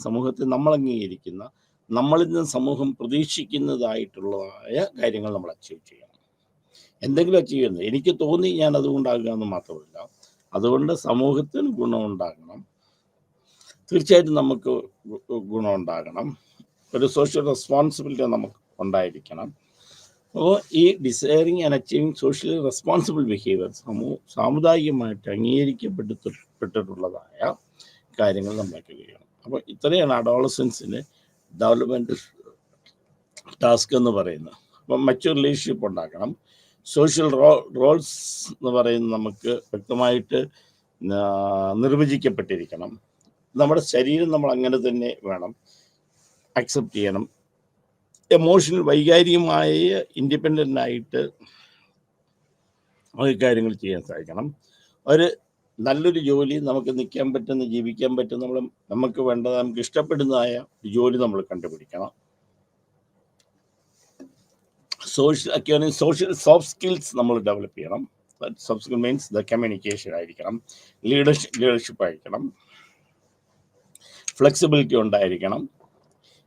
നമ്മളിൽ നിന്ന് സമൂഹം പ്രതീക്ഷിക്കുന്നതായിട്ടുള്ളതായ കാര്യങ്ങൾ നമ്മൾ അച്ചീവ് ചെയ്യണം. എന്തെങ്കിലും അച്ചീവ് ചെയ്യുന്നത് എനിക്ക് തോന്നി ഞാൻ അതുകൊണ്ടാകുക എന്ന് മാത്രമല്ല, അതുകൊണ്ട് സമൂഹത്തിന് ഗുണമുണ്ടാകണം, തീർച്ചയായിട്ടും നമുക്ക് ഗുണമുണ്ടാകണം, ഒരു സോഷ്യൽ റെസ്പോൺസിബിലിറ്റി നമുക്ക് ഉണ്ടായിരിക്കണം. അപ്പോൾ ഈ desiring and achieving socially responsible behaviour, സാമുദായികമായിട്ട് അംഗീകരിക്കപ്പെട്ടിട്ടുള്ളതായ കാര്യങ്ങൾ നമ്മളൊക്കെ ചെയ്യണം. അപ്പോൾ ഇത്രയാണ് അഡോളസൻസിന് ഡെവലപ്മെൻറ്റ് ടാസ്ക് എന്ന് പറയുന്നത്. അപ്പം മറ്റൊരു റിലേഷൻഷിപ്പ് ഉണ്ടാക്കണം. സോഷ്യൽ റോൾസ് എന്ന് പറയുന്നത് നമുക്ക് വ്യക്തമായിട്ട് നിർവചിക്കപ്പെട്ടിരിക്കണം. നമ്മുടെ ശരീരം നമ്മൾ അങ്ങനെ തന്നെ വേണം അക്സെപ്റ്റ് ചെയ്യണം. എമോഷണൽ വൈകാരികമായ ഇൻഡിപെൻഡൻ്റ് ആയിട്ട് നമുക്ക് കാര്യങ്ങൾ ചെയ്യാൻ സാധിക്കണം. ഒരു നല്ലൊരു ജോലി, നമുക്ക് നിൽക്കാൻ പറ്റുന്ന, ജീവിക്കാൻ പറ്റുന്ന, നമുക്ക് വേണ്ടത്, നമുക്ക് ഇഷ്ടപ്പെടുന്നതായ ഒരു ജോലി നമ്മൾ കണ്ടുപിടിക്കണം. സോഷ്യൽ സോഫ്റ്റ് സ്കിൽസ് നമ്മൾ ഡെവലപ്പ് ചെയ്യണം. Soft skill means the communication ആയിരിക്കണം, ലീഡർഷിപ്പ് ആയിരിക്കണം, ഫ്ലെക്സിബിലിറ്റി ഉണ്ടായിരിക്കണം.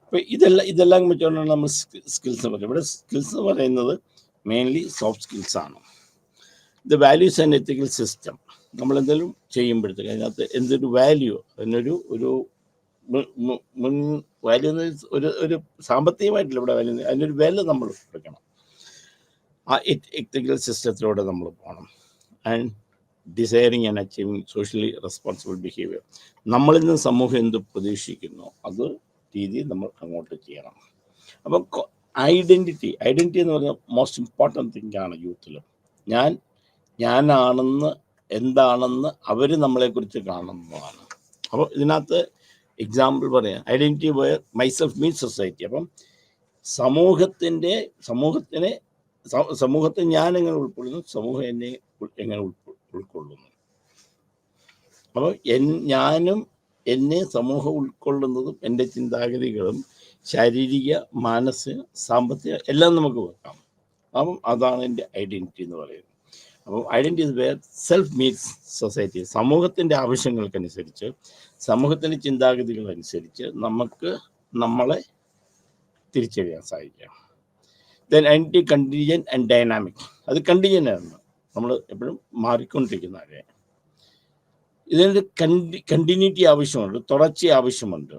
അപ്പോൾ ഇതെല്ലാം വെച്ചുകൊണ്ടാണ് നമ്മൾ സ്കിൽസ് പറയുന്നത്. ഇവിടെ സ്കിൽസ് എന്ന് പറയുന്നത് മെയിൻലി സോഫ്റ്റ് സ്കിൽസ് ആണ്. The values and ethical system. നമ്മളെന്തെങ്കിലും ചെയ്യുമ്പോഴത്തേക്ക് അതിനകത്ത് എന്തൊരു വാല്യൂ, അതിനൊരു മുൻ വാല്യൂ, ഒരു സാമ്പത്തികമായിട്ടില്ല ഇവിടെ വാല്യൂ, അതിനൊരു വില നമ്മൾ കൊടുക്കണം. ആ എത്തിക്കൽ സിസ്റ്റത്തിലൂടെ നമ്മൾ പോകണം. And desiring and achieving socially responsible behaviour. നമ്മളിൽ നിന്ന് സമൂഹം എന്ത് പ്രതീക്ഷിക്കുന്നു അത് രീതി നമ്മൾ അങ്ങോട്ട് ചെയ്യണം. അപ്പം ഐഡൻറ്റിറ്റി എന്ന് പറഞ്ഞാൽ മോസ്റ്റ് ഇമ്പോർട്ടൻറ്റ് തിങ് ആണ് യൂത്തിൽ. ഞാനാണെന്ന്, എന്താണെന്ന് അവർ നമ്മളെക്കുറിച്ച് കാണുന്നതാണ്. അപ്പോൾ ഇതിനകത്ത് എക്സാമ്പിൾ പറയാം, identity where myself means society. അപ്പം സമൂഹത്തെ ഞാൻ എങ്ങനെ ഉൾക്കൊള്ളുന്നു, സമൂഹം എന്നെ എങ്ങനെ ഉൾക്കൊള്ളുന്നു. അപ്പോൾ ഞാനും എന്നെ സമൂഹം ഉൾക്കൊള്ളുന്നതും എൻ്റെ ചിന്താഗതികളും ശാരീരിക, മാനസിക, സാമ്പത്തിക എല്ലാം നമുക്ക് വെക്കാം. അപ്പം അതാണ് എൻ്റെ ഐഡൻറ്റിറ്റി എന്ന് പറയുന്നത്. അപ്പം identity is where self meets society. സമൂഹത്തിൻ്റെ ആവശ്യങ്ങൾക്കനുസരിച്ച്, സമൂഹത്തിൻ്റെ ചിന്താഗതികളനുസരിച്ച് നമുക്ക് നമ്മളെ തിരിച്ചറിയാൻ സാധിക്കാം. Then identity contingent and dynamic. അത് കണ്ടിജൻ്റ് ആണ്, നമ്മൾ എപ്പോഴും മാറിക്കൊണ്ടിരിക്കുന്ന കാര്യം. ഇതിൻ്റെ കണ്ടിന്യൂറ്റി ആവശ്യമുണ്ട്, തുടർച്ച ആവശ്യമുണ്ട്.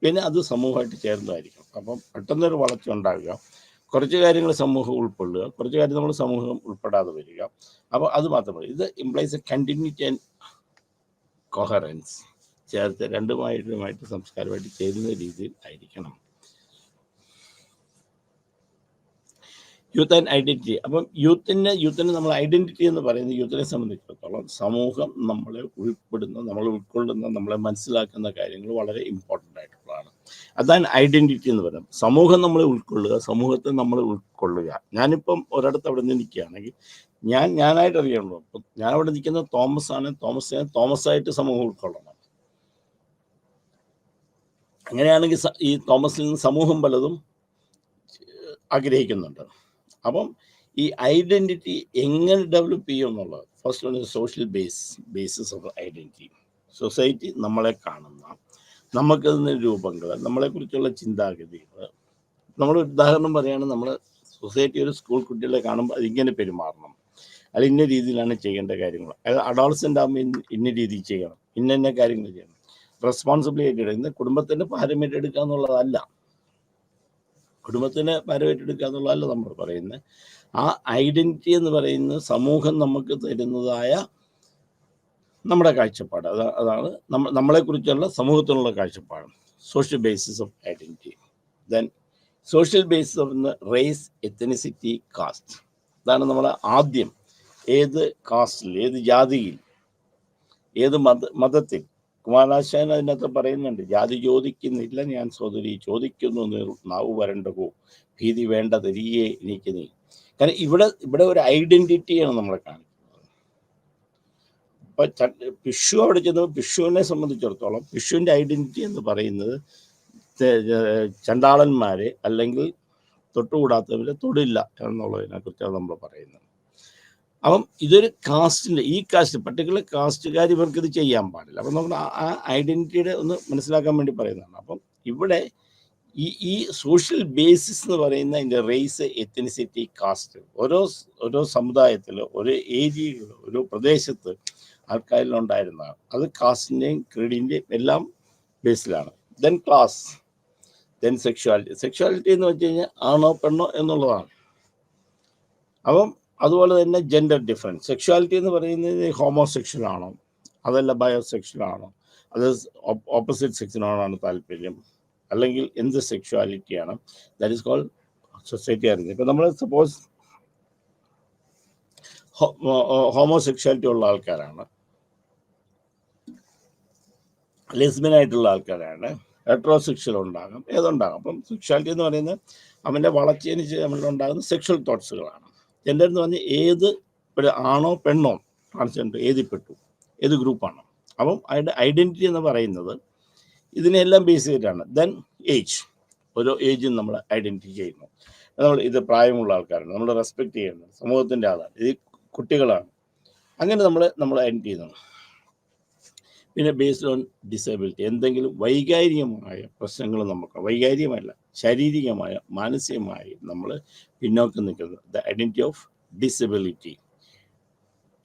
പിന്നെ അത് സമൂഹമായിട്ട് ചേർന്നതായിരിക്കും. അപ്പം പെട്ടെന്നൊരു വളർച്ച ഉണ്ടാകുക, കുറച്ച് കാര്യങ്ങൾ സമൂഹം ഉൾക്കൊള്ളുക, കുറച്ച് കാര്യം നമ്മൾ സമൂഹം ഉൾപ്പെടാതെ വരിക. അപ്പോൾ അത് മാത്രമല്ല, ഇത് implies A continuity and coherence. ചേർത്ത് രണ്ടുമായിട്ട് സംസ്കാരമായിട്ട് ചേരുന്ന രീതിയിൽ ആയിരിക്കണം. Youth and identity. അപ്പം യൂത്തിന് നമ്മൾ ഐഡൻറ്റിറ്റി എന്ന് പറയുന്നത്, യൂത്തിനെ സംബന്ധിച്ചിടത്തോളം സമൂഹം നമ്മളെ ഉൾക്കൊള്ളുന്ന, നമ്മളെ മനസ്സിലാക്കുന്ന കാര്യങ്ങൾ വളരെ ഇമ്പോർട്ടൻ്റ് ആയിട്ടുള്ളതാണ്. അതാണ് ഐഡൻറ്റിറ്റി എന്ന് പറയുന്നത്. സമൂഹം നമ്മളെ ഉൾക്കൊള്ളുക, സമൂഹത്തെ നമ്മൾ ഉൾക്കൊള്ളുക. ഞാനിപ്പം ഒരിടത്ത് അവിടെ നിന്ന് നിൽക്കുകയാണെങ്കിൽ ഞാനായിട്ട് അറിയണല്ലോ. അപ്പം ഞാൻ അവിടെ നിൽക്കുന്ന തോമസായിട്ട് സമൂഹം ഉൾക്കൊള്ളണം. അങ്ങനെയാണെങ്കിൽ ഈ തോമസിൽ നിന്ന് സമൂഹം പലതും ആഗ്രഹിക്കുന്നുണ്ട്. അപ്പം ഈ ഐഡൻറ്റിറ്റി എങ്ങനെ ഡെവലപ്പ് ചെയ്യും എന്നുള്ളത്, first one social basis of identity. Society നമ്മളെ കാണുന്ന, നമുക്കതിന് രൂപങ്ങൾ, നമ്മളെക്കുറിച്ചുള്ള ചിന്താഗതികൾ. നമ്മൾ ഉദാഹരണം പറയുകയാണെങ്കിൽ, നമ്മൾ സൊസൈറ്റി ഒരു സ്കൂൾ കുട്ടികളെ കാണുമ്പോൾ അതിങ്ങനെ പെരുമാറണം, അത് ഇന്ന രീതിയിലാണ് ചെയ്യേണ്ട കാര്യങ്ങൾ. അത് അഡോളസൻ്റ് ആകുമ്പോൾ ഇന്ന രീതിയിൽ ചെയ്യണം, ഇന്ന കാര്യങ്ങൾ ചെയ്യണം. റെസ്പോൺസിബിലിറ്റി എടുക്കുന്നത് കുടുംബത്തിൻ്റെ ഭാരം ഏറ്റെടുക്കുക എന്നുള്ളതല്ല, കുടുംബത്തിന് ഭാരമേറ്റെടുക്കുക എന്നുള്ളതല്ല നമ്മൾ പറയുന്നത്. ആ ഐഡൻറ്റിറ്റി എന്ന് പറയുന്നത് സമൂഹം നമുക്ക് തരുന്നതായ നമ്മുടെ കാഴ്ചപ്പാട്. അതാണ് നമ്മളെക്കുറിച്ചുള്ള സമൂഹത്തിനുള്ള കാഴ്ചപ്പാട്. Social basis of identity. Then social basis of race, ethnicity, caste. ഇതാണ് നമ്മൾ ആദ്യം ഏത് കാസ്റ്റിൽ, ഏത് ജാതിയിൽ, ഏത് മതത്തിൽ. കുമാരനാശാൻ അതിനകത്ത് പറയുന്നുണ്ട്, ജാതി ചോദിക്കുന്നില്ല ഞാൻ സോദരി, ചോദിക്കുന്നു നാവ് വരണ്ടകോ, ഭീതി വേണ്ട തിരികെ എനിക്ക് നീ. കാരണം ഇവിടെ ഒരു ഐഡൻറ്റിറ്റിയാണ് നമ്മളെ കാണിക്കുന്നത്. അപ്പം പിഷു അവിടെ ചെന്നപ്പോൾ പിഷുവിനെ സംബന്ധിച്ചിടത്തോളം പിഷുവിൻ്റെ ഐഡൻറ്റിറ്റി എന്ന് പറയുന്നത് ചണ്ടാളന്മാരെ അല്ലെങ്കിൽ തൊട്ടുകൂടാത്തവരെ തൊടില്ല എന്നുള്ളതിനെ കുറിച്ചാണ് നമ്മൾ പറയുന്നത്. അപ്പം ഇതൊരു കാസ്റ്റിൻ്റെ, ഈ കാസ്റ്റ് പർട്ടിക്കുലർ കാസ്റ്റുകാർ ഇവർക്ക് ഇത് ചെയ്യാൻ പാടില്ല. അപ്പം നമ്മൾ ആ ഐഡൻറ്റിറ്റിയുടെ ഒന്ന് മനസ്സിലാക്കാൻ വേണ്ടി പറയുന്നതാണ്. അപ്പം ഇവിടെ ഈ സോഷ്യൽ ബേസിസ് എന്ന് പറയുന്ന അതിൻ്റെ റേസ്, എത്തനിസിറ്റി, കാസ്റ്റ് ഓരോ സമുദായത്തിൽ, ഓരോ ഏരിയയിൽ, ഓരോ പ്രദേശത്ത് ആൾക്കാരിലുണ്ടായിരുന്നതാണ്. അത് കാസ്റ്റിൻ്റെയും ക്രീഡിൻ്റെയും എല്ലാം ബേസിലാണ്. ദെൻ ക്ലാസ്, ദെൻ സെക്ഷുവാലിറ്റി എന്ന് വെച്ച് കഴിഞ്ഞാൽ ആണോ പെണ്ണോ എന്നുള്ളതാണ്. അപ്പം അതുപോലെ തന്നെ ജെൻഡർ ഡിഫറൻസ്. സെക്ഷുവാലിറ്റി എന്ന് പറയുന്നത് ഹോമോസെക്ഷൽ ആണോ, അതല്ല ബയോസെക്ഷൽ ആണോ, അത് ഓപ്പോസിറ്റ് സെക്സിനോടാണ് താല്പര്യം, അല്ലെങ്കിൽ എന്ത് സെക്ഷുവാലിറ്റിയാണ്, ദാറ്റ് ഈസ് കോൾഡ് സൊസൈറ്റി അറിയുന്നത്. ഇപ്പം നമ്മൾ സപ്പോസ് ഹോമോസെക്ഷാലിറ്റി ഉള്ള ആൾക്കാരാണ്, ലെസ്ബിയനായിട്ടുള്ള ആൾക്കാരാണ്, ഹെട്രോസെക്ഷൽ ഉണ്ടാകാം, ഏതുണ്ടാകാം. അപ്പം സെക്ഷുവാലിറ്റി എന്ന് പറയുന്നത് അവൻ്റെ വളർച്ചയിന് നമ്മളുണ്ടാകുന്ന സെക്ഷൽ തോട്ട്സുകളാണ്. ജെൻഡർ എന്ന് പറഞ്ഞാൽ ഏത് ഒരു ആണോ പെണ്ണോ ട്രാൻസ്ജെൻഡർ ഏതിൽപ്പെട്ടു, ഏത് ഗ്രൂപ്പാണോ. അപ്പം അതിൻ്റെ ഐഡൻറ്റിറ്റി എന്ന് പറയുന്നത് ഇതിനെല്ലാം ബേസ് ചെയ്തിട്ടാണ്. ദെൻ ഏജ്, ഓരോ ഏജും നമ്മൾ ഐഡൻറ്റിറ്റി ചെയ്യുന്നു. നമ്മൾ ഇത് പ്രായമുള്ള ആൾക്കാരാണ്, നമ്മൾ റെസ്പെക്റ്റ് ചെയ്യുന്നത്, സമൂഹത്തിൻ്റെ ആളാണ്, ഇത് കുട്ടികളാണ്, അങ്ങനെ നമ്മൾ ഐഡൻറ്റിറ്റി ചെയ്യുന്നു. പിന്നെ ബേസ്ഡ് ഓൺ ഡിസബിലിറ്റി, എന്തെങ്കിലും വൈകാരികമായ പ്രശ്നങ്ങൾ നമുക്ക്, വൈകാരികമല്ല ശാരീരികമായ മാനസികമായി നമ്മൾ പിന്നോക്കം നിൽക്കുന്നത്, the identity of disability,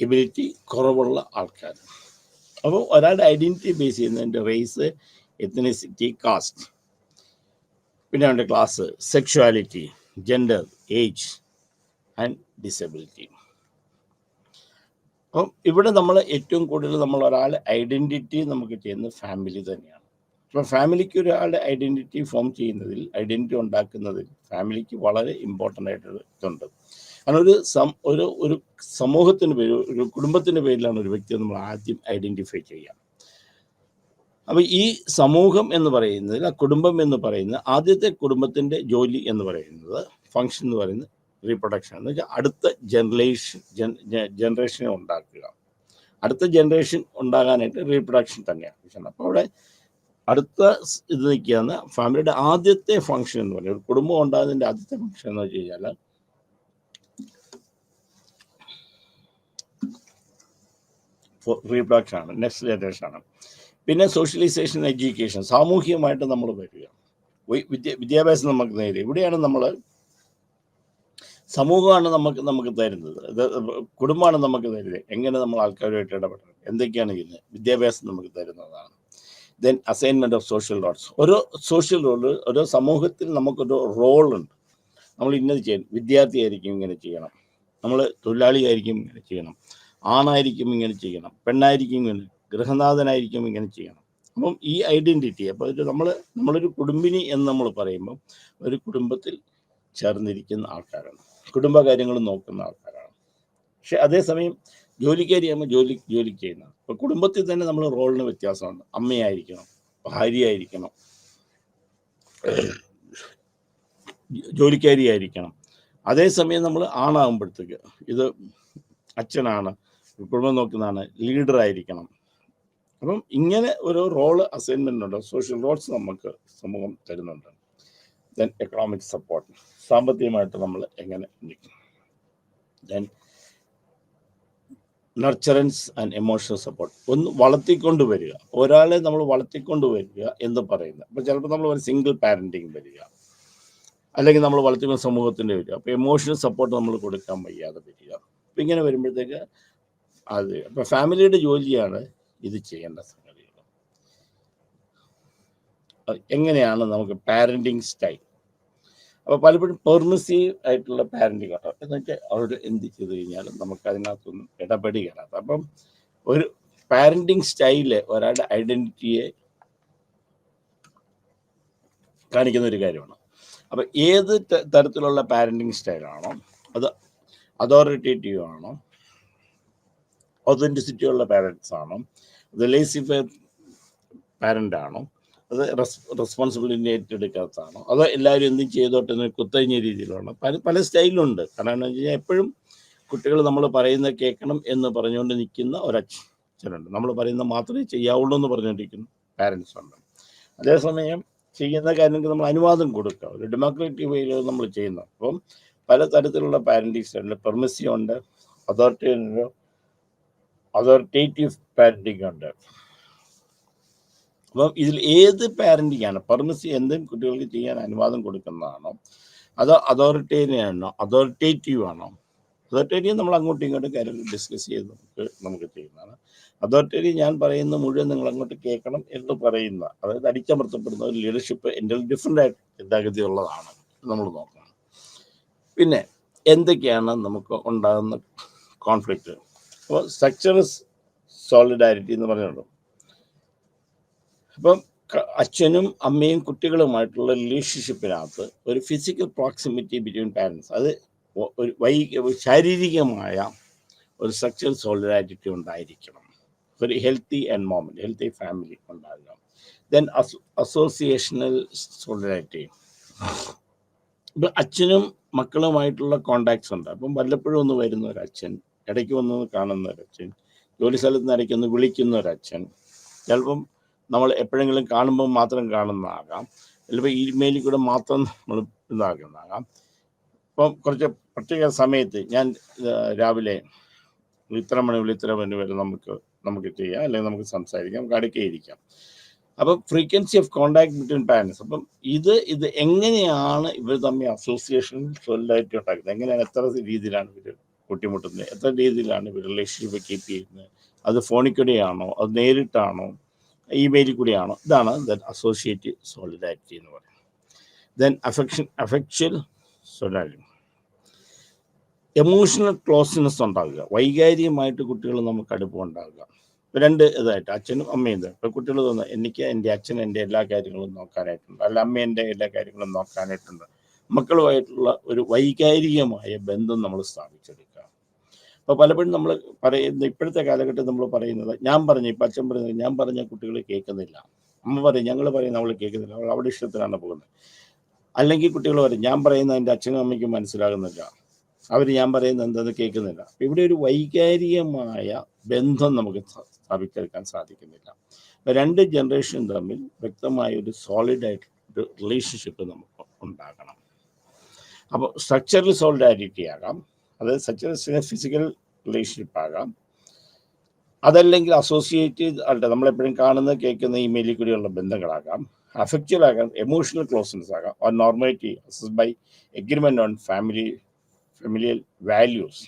ability കുറവുള്ള ആൾക്കാർ. അപ്പോൾ ഒരാളുടെ ഐഡൻറ്റിറ്റി ബേസ് ചെയ്യുന്നതിൻ്റെ റേസ്, എത്നിസിറ്റി, കാസ്റ്റ്, പിന്നെ അവൻ്റെ class, sexuality, gender, age and disability. അപ്പം ഇവിടെ നമ്മൾ ഏറ്റവും കൂടുതൽ നമ്മൾ ഒരാളുടെ ഐഡൻറ്റിറ്റി നമുക്ക് ചെയ്യുന്നത് ഫാമിലി തന്നെയാണ്. അപ്പം ഫാമിലിക്ക് ഒരാളുടെ ഐഡൻറ്റിറ്റി ഫോം ചെയ്യുന്നതിൽ, ഐഡൻറ്റിറ്റി ഉണ്ടാക്കുന്നതിൽ ഫാമിലിക്ക് വളരെ ഇമ്പോർട്ടൻ്റ് ആയിട്ടൊരു ഇതുണ്ട്. കാരണം ഒരു സമൂഹത്തിൻ്റെ പേര്, ഒരു കുടുംബത്തിൻ്റെ പേരിലാണ് ഒരു വ്യക്തിയെ നമ്മൾ ആദ്യം ഐഡൻറ്റിഫൈ ചെയ്യുക. അപ്പോൾ ഈ സമൂഹം എന്ന് പറയുന്നതിൽ, ആ കുടുംബം എന്ന് പറയുന്നത്, ആദ്യത്തെ കുടുംബത്തിൻ്റെ ജോലി എന്ന് പറയുന്നത്, ഫങ്ഷൻ എന്ന് പറയുന്നത് റീപ്രൊഡക്ഷൻ എന്ന് വെച്ചാൽ അടുത്ത ജനറേഷനെ ഉണ്ടാക്കുക. അടുത്ത ജനറേഷൻ ഉണ്ടാകാനായിട്ട് റീപ്രൊഡക്ഷൻ തന്നെയാണ്. അപ്പോൾ അവിടെ അടുത്ത ഇത് നിൽക്കുകയാണ് ഫാമിലിയുടെ ആദ്യത്തെ ഫങ്ഷൻ എന്ന് പറയുന്നത്. ഒരു കുടുംബം ഉണ്ടാകുന്നതിൻ്റെ ആദ്യത്തെ ഫങ്ഷൻ എന്ന് വെച്ച് കഴിഞ്ഞാൽ റീപ്രൊഡക്ഷൻ ആണ്, നെക്സ്റ്റ് ജനറേഷൻ ആണ്. പിന്നെ സോഷ്യലൈസേഷൻ, എഡ്യൂക്കേഷൻ, സാമൂഹികമായിട്ട് നമ്മൾ വരിക, വിദ്യാഭ്യാസം നമുക്ക് നേരിടുക. ഇവിടെയാണ് നമ്മൾ, സമൂഹമാണ് നമുക്ക് തരുന്നത്, കുടുംബമാണ് നമുക്ക് തരുന്നത്, എങ്ങനെ നമ്മൾ ആൾക്കാരുമായിട്ട് ഇടപെടണം, എന്തൊക്കെയാണ് ചെയ്യുന്നത്, വിദ്യാഭ്യാസം നമുക്ക് തരുന്നതാണ്. Then assignment of social roles, ഓരോ സോഷ്യൽ റോള്, ഓരോ സമൂഹത്തിൽ നമുക്കൊരു റോളുണ്ട്. നമ്മൾ ഇന്നത് ചെയ്യണം, വിദ്യാർത്ഥിയായിരിക്കും ഇങ്ങനെ ചെയ്യണം, നമ്മൾ തൊഴിലാളിയായിരിക്കും ഇങ്ങനെ ചെയ്യണം, ആണായിരിക്കും ഇങ്ങനെ ചെയ്യണം, പെണ്ണായിരിക്കും ഇങ്ങനെ, ഗൃഹനാഥനായിരിക്കും ഇങ്ങനെ ചെയ്യണം. അപ്പം ഈ ഐഡൻറ്റിറ്റി, അപ്പോൾ നമ്മളൊരു കുടുംബിനി എന്ന് നമ്മൾ പറയുമ്പം ഒരു കുടുംബത്തിൽ ചേർന്നിരിക്കുന്ന ആൾക്കാരാണ്, കുടുംബകാര്യങ്ങൾ നോക്കുന്ന ആൾക്കാരാണ്. പക്ഷെ അതേസമയം ജോലിക്കാരിയാകുമ്പോൾ ജോലിക്ക് ചെയ്യുന്നത്. ഇപ്പോൾ കുടുംബത്തിൽ തന്നെ നമ്മൾ റോളിന് വ്യത്യാസമുണ്ട്. അമ്മയായിരിക്കണം, ഭാര്യയായിരിക്കണം, ജോലിക്കാരിയായിരിക്കണം. അതേസമയം നമ്മൾ ആണാകുമ്പോഴത്തേക്ക് ഇത് അച്ഛനാണ്, കുടുംബം നോക്കുന്നതാണ്, ലീഡറായിരിക്കണം. അപ്പം ഇങ്ങനെ ഓരോ റോള് അസൈൻമെൻ്റ് ഉണ്ട്, സോഷ്യൽ റോൾസ് നമുക്ക് സമൂഹം തരുന്നുണ്ട്. ദെൻ എക്കണോമിക് സപ്പോർട്ട്, സാമ്പത്തികമായിട്ട് നമ്മൾ എങ്ങനെ നിൽക്കും. ദെൻ നർച്ചറൻസ് ആൻഡ് എമോഷണൽ സപ്പോർട്ട്, ഒന്ന് വളർത്തിക്കൊണ്ട് വരിക, ഒരാളെ നമ്മൾ വളർത്തിക്കൊണ്ട് വരിക എന്ന് പറയുന്നത്. അപ്പോൾ ചിലപ്പോൾ നമ്മൾ ഒരു സിംഗിൾ പാരൻറ്റിങ് വരിക, അല്ലെങ്കിൽ നമ്മൾ വളർത്തിക്കുന്ന സമൂഹത്തിൻ്റെ വരിക. അപ്പോൾ എമോഷണൽ സപ്പോർട്ട് നമ്മൾ കൊടുക്കാൻ വയ്യാതെ വരിക. അപ്പം ഇങ്ങനെ വരുമ്പോഴത്തേക്ക് അത്, അപ്പോൾ ഫാമിലിയുടെ ജോലിയാണ് ഇത് ചെയ്യേണ്ട സംഗതികൾ. എങ്ങനെയാണ് നമുക്ക് പാരൻറ്റിങ് സ്റ്റൈൽ. അപ്പോൾ പലപ്പോഴും പെർമിസീവ് ആയിട്ടുള്ള പാരൻറ്റിങ് കേട്ടോ, എന്ന് വെച്ചാൽ അവർ എന്ത് ചെയ്ത് കഴിഞ്ഞാലും നമുക്ക് അതിനകത്തൊന്നും ഇടപെടുകയില്ല. അപ്പം ഒരു പാരൻറ്റിങ് സ്റ്റൈല് ഒരാളുടെ ഐഡൻറ്റിറ്റിയെ കാണിക്കുന്ന ഒരു കാര്യമാണ്. അപ്പം ഏത് തരത്തിലുള്ള പാരൻറ്റിങ് സ്റ്റൈലാണോ, അത് അതോറിറ്റേറ്റീവ് ആണോ, ഒതൻറ്റിസിറ്റി ഉള്ള പാരൻസ് ആണോ, അത് ലേസിഫയർ പാരൻ്റ് ആണോ, അത് റെസ്പോൺസിബിലിറ്റി ഏറ്റെടുക്കാത്തതാണോ, അതോ എല്ലാവരും എന്തും ചെയ്തോട്ടെ കുത്തഴിഞ്ഞ രീതിയിലാണ്. പല സ്റ്റൈലുണ്ട്. കാരണം എന്ന് വെച്ച് കഴിഞ്ഞാൽ എപ്പോഴും കുട്ടികൾ നമ്മൾ പറയുന്നത് കേൾക്കണം എന്ന് പറഞ്ഞുകൊണ്ട് നിൽക്കുന്ന ഒരച്ഛനുണ്ട്, നമ്മൾ പറയുന്നത് മാത്രമേ ചെയ്യാവുള്ളൂ എന്ന് പറഞ്ഞുകൊണ്ടിരിക്കുന്ന പാരൻസ് ഉണ്ട്. അതേസമയം ചെയ്യുന്ന കാര്യങ്ങൾക്ക് നമ്മൾ അനുവാദം കൊടുക്കുക, ഒരു ഡെമോക്രാറ്റിക് വേയിൽ നമ്മൾ ചെയ്യുന്നത്. അപ്പം പലതരത്തിലുള്ള പാരൻറ്റിങ് സ്റ്റൈലുണ്ട്. പെർമിസീവ് ഉണ്ട്, അതോറിറ്റേറ്റീവ് പാരൻറ്റിങ് ഉണ്ട്. അപ്പം ഇതിൽ ഏത് പാരൻറ്റിങ് ആണ്, പെർമിസീവ് എന്തും കുട്ടികൾക്ക് ചെയ്യാൻ അനുവാദം കൊടുക്കുന്നതാണോ, അതോ അതോറിറ്റേറ്റീവ് ആണോ. അതോറിറ്റേറ്റീവ് നമ്മൾ അങ്ങോട്ടും ഇങ്ങോട്ടും കാര്യങ്ങൾ ഡിസ്കസ് ചെയ്ത് നമുക്ക് ചെയ്യുന്നതാണ്. അതോറിറ്റേറ്റീവ് ഞാൻ പറയുന്ന മുഴുവൻ നിങ്ങൾ അങ്ങോട്ട് കേൾക്കണം എന്ന് പറയുന്ന, അതായത് അടിച്ചമർത്തപ്പെടുന്ന ഒരു ലീഡർഷിപ്പ് എൻ്റെ ഡിഫറെൻ്റ് ആയിട്ട് ചിന്താഗതി ഉള്ളതാണ് നമ്മൾ നോക്കണം. പിന്നെ എന്തൊക്കെയാണ് നമുക്ക് ഉണ്ടാകുന്ന കോൺഫ്ലിക്റ്റ്. അപ്പോൾ സ്ട്രക്ചറസ് സോളിഡാരിറ്റി എന്ന് പറഞ്ഞുള്ളൂ. അപ്പം അച്ഛനും അമ്മയും കുട്ടികളുമായിട്ടുള്ള റിലേഷൻഷിപ്പിനകത്ത് ഒരു ഫിസിക്കൽ പ്രോക്സിമിറ്റി ബിറ്റ്വീൻ പാരൻസ്, അത് ഒരു ശാരീരികമായ ഒരു സ്ട്രക്ചറൽ സോളിഡാരിറ്റി ഉണ്ടായിരിക്കണം. ഒരു ഹെൽത്തി എൻവോൺമെൻറ്റ്, ഹെൽത്തി ഫാമിലി ഉണ്ടാകുക. Then associational solidarity. ഇപ്പം അച്ഛനും മക്കളുമായിട്ടുള്ള കോണ്ടാക്ട്സ് ഉണ്ട്. അപ്പം വല്ലപ്പോഴും ഒന്ന് വരുന്ന ഒരു അച്ഛൻ, ഇടയ്ക്ക് വന്ന് കാണുന്ന ഒരു അച്ഛൻ, ജോലി സ്ഥലത്ത് നിന്ന് ഇടയ്ക്ക് ഒന്ന് വിളിക്കുന്ന ഒരു അച്ഛൻ, ചിലപ്പം നമ്മൾ എപ്പോഴെങ്കിലും കാണുമ്പോൾ മാത്രം കാണുന്നതാകാം, ചിലപ്പോൾ ഇമെയിലിൽ കൂടെ മാത്രം നമ്മൾ ഇതാക്കുന്നതാകാം. ഇപ്പം കുറച്ച് പ്രത്യേക സമയത്ത് ഞാൻ രാവിലെ ഇത്ര മണി മുതൽ ഇത്ര മണി വരെ നമുക്ക് ചെയ്യാം, അല്ലെങ്കിൽ നമുക്ക് സംസാരിക്കാം, നമുക്ക് അടുക്കയിരിക്കാം. അപ്പം frequency of contact between parents. അപ്പം ഇത് എങ്ങനെയാണ് ഇവർ തമ്മിൽ അസോസിയേഷൻ സോളിഡാരിറ്റി ഉണ്ടാക്കുന്നത്, എങ്ങനെയാണ്, എത്ര രീതിയിലാണ് ഇവർ കൂട്ടിമുട്ടുന്നത്, എത്ര രീതിയിലാണ് ഇവർ റിലേഷൻഷിപ്പ് കീപ്പ് ചെയ്യുന്നത്, അത് ഫോണിൽ കൂടെയാണോ, അത് നേരിട്ടാണോ, ഇമെയിലിൽ കൂടെയാണോ, ഇതാണ് ദെൻ അസോസിയേറ്റീവ് സോളിഡാരിറ്റി എന്ന് പറയുന്നത്. Then affectual solidarity. Emotional closeness ഉണ്ടാകുക, വൈകാരികമായിട്ട് കുട്ടികൾ നമുക്ക് അടുപ്പം ഉണ്ടാകുക. രണ്ട് ഇതായിട്ട് അച്ഛനും അമ്മയും. ഇപ്പോൾ കുട്ടികൾ തോന്നുന്നു എനിക്ക് എൻ്റെ അച്ഛൻ എൻ്റെ എല്ലാ കാര്യങ്ങളും നോക്കാനായിട്ടുണ്ട്, അല്ല അമ്മ എൻ്റെ എല്ലാ കാര്യങ്ങളും നോക്കാനായിട്ടുണ്ട്. മക്കളുമായിട്ടുള്ള ഒരു വൈകാരികമായ ബന്ധം നമ്മൾ സ്ഥാപിച്ചെടുക്കുക. അപ്പോൾ പലപ്പോഴും നമ്മൾ പറയുന്ന ഇപ്പോഴത്തെ കാലഘട്ടത്തിൽ നമ്മൾ പറയുന്നത്, ഞാൻ പറഞ്ഞു, ഇപ്പം അച്ഛൻ പറയുന്നത് ഞാൻ പറഞ്ഞ കുട്ടികൾ കേൾക്കുന്നില്ല, അമ്മ പറയും ഞങ്ങൾ പറയുന്ന അവൾ കേൾക്കുന്നില്ല, അവൾ അവിടെ ഇഷ്ടത്തിലാണ് പോകുന്നത്. അല്ലെങ്കിൽ കുട്ടികൾ പറയും ഞാൻ പറയുന്നത് എൻ്റെ അച്ഛനും അമ്മയ്ക്കും മനസ്സിലാകുന്നില്ല, അവർ ഞാൻ പറയുന്നത് എന്തെന്ന് കേൾക്കുന്നില്ല. ഇവിടെ ഒരു വൈകാരികമായ ബന്ധം നമുക്ക് സ്ഥാപിച്ചെടുക്കാൻ സാധിക്കുന്നില്ല. രണ്ട് ജനറേഷൻ തമ്മിൽ വ്യക്തമായ ഒരു സോളിഡായിട്ടൊരു റിലേഷൻഷിപ്പ് നമുക്ക് ഉണ്ടാകണം. അപ്പോൾ സ്ട്രക്ചറൽ സോളിഡാരിറ്റി ആകാം, അത് ഫിസിക്കൽ റിലേഷൻഷിപ്പ് ആകാം, അതല്ലെങ്കിൽ അസോസിയേറ്റീവ് ആയിട്ട് നമ്മളെപ്പോഴും കാണുന്ന കേൾക്കുന്ന ഇമെയിലിൽ കൂടിയുള്ള ബന്ധങ്ങളാകാം, അഫക്ച്വൽ ആകാം, എമോഷണൽ ക്ലോസ്നെസ് ആകാം, or normality by agreement on familial values.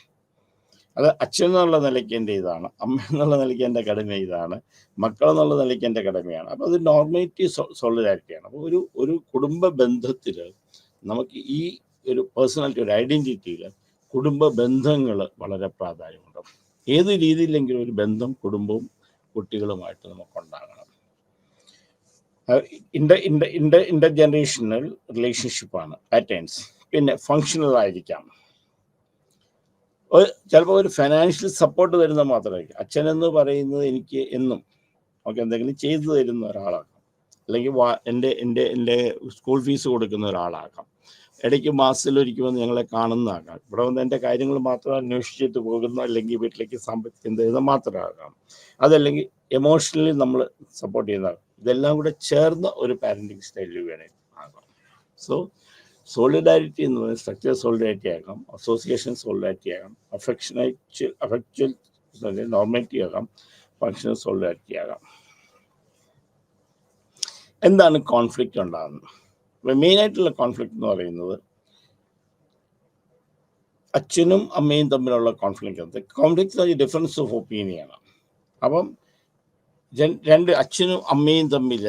അത് അച്ഛൻ എന്നുള്ള നിലയ്ക്ക് എൻ്റെ ഇതാണ്, അമ്മ എന്നുള്ള നിലയ്ക്ക് എൻ്റെ കടമ ഇതാണ്, മക്കൾ എന്നുള്ള നിലയ്ക്ക് എൻ്റെ കടമയാണ്. അപ്പോൾ അത് നോർമേറ്റീവ് സോളിഡാരിറ്റിയാണ്. അപ്പോൾ ഒരു കുടുംബ ബന്ധത്തിൽ നമുക്ക് ഈ ഒരു പേഴ്സണാലിറ്റി, ഒരു ഐഡൻറ്റിറ്റിയിൽ കുടുംബ ബന്ധങ്ങൾ വളരെ പ്രാധാന്യമുണ്ട്. ഏത് രീതിയിലെങ്കിലും ഒരു കുടുംബവും കുട്ടികളുമായിട്ട് നമുക്കുണ്ടാകണം. ഇന്റർ ജനറേഷണൽ റിലേഷൻഷിപ്പാണ് പാറ്റേൺസ്. പിന്നെ ഫങ്ഷണൽ ആയിരിക്കാം, ചിലപ്പോൾ ഒരു ഫിനാൻഷ്യൽ സപ്പോർട്ട് തരുന്ന മാത്രമായിരിക്കും. അച്ഛനെന്ന് പറയുന്നത് എനിക്ക് എന്നും എന്തെങ്കിലും ചെയ്തു തരുന്ന ഒരാളാകാം, അല്ലെങ്കിൽ എൻ്റെ സ്കൂൾ ഫീസ് കൊടുക്കുന്ന ഒരാളാകാം, ഇടയ്ക്ക് മാസത്തിലൊരിക്കൽ വന്ന് ഞങ്ങളെ കാണുന്നതാകാം, ഇവിടെ വന്ന് എൻ്റെ കാര്യങ്ങൾ മാത്രം അന്വേഷിച്ചിട്ട് പോകുന്ന, അല്ലെങ്കിൽ വീട്ടിലേക്ക് സാമ്പത്തികം തരുന്ന മാത്രമാകാം, അതല്ലെങ്കിൽ എമോഷണലി നമ്മൾ സപ്പോർട്ട് ചെയ്യുന്നതാകാം. ഇതെല്ലാം കൂടെ ചേർന്ന ഒരു പാരൻറ്റിങ് സ്റ്റൈലിൽ വേണേൽ ആകാം. സോ സോളിഡാരിറ്റി എന്ന് പറയുന്നത് സ്ട്രക്ചർ സോളിഡാരിറ്റി ആകാം, അസോസിയേഷൻ സോളിഡാരിറ്റി ആകാം, അഫക്ച്വൽ നോർമാലിറ്റി ആകാം, ഫങ്ഷണൽ സോളിഡാരിറ്റി ആകാം. എന്താണ് കോൺഫ്ലിക്റ്റ് ഉണ്ടാകുന്നത്? മെയിനായിട്ടുള്ള കോൺഫ്ലിക്റ്റ് എന്ന് പറയുന്നത് അച്ഛനും അമ്മയും തമ്മിലുള്ള കോൺഫ്ലിക്റ്റ് ഡിഫറൻസ് ഓഫ് ഒപ്പീനിയനാണ്. അപ്പം രണ്ട് അച്ഛനും അമ്മയും തമ്മിൽ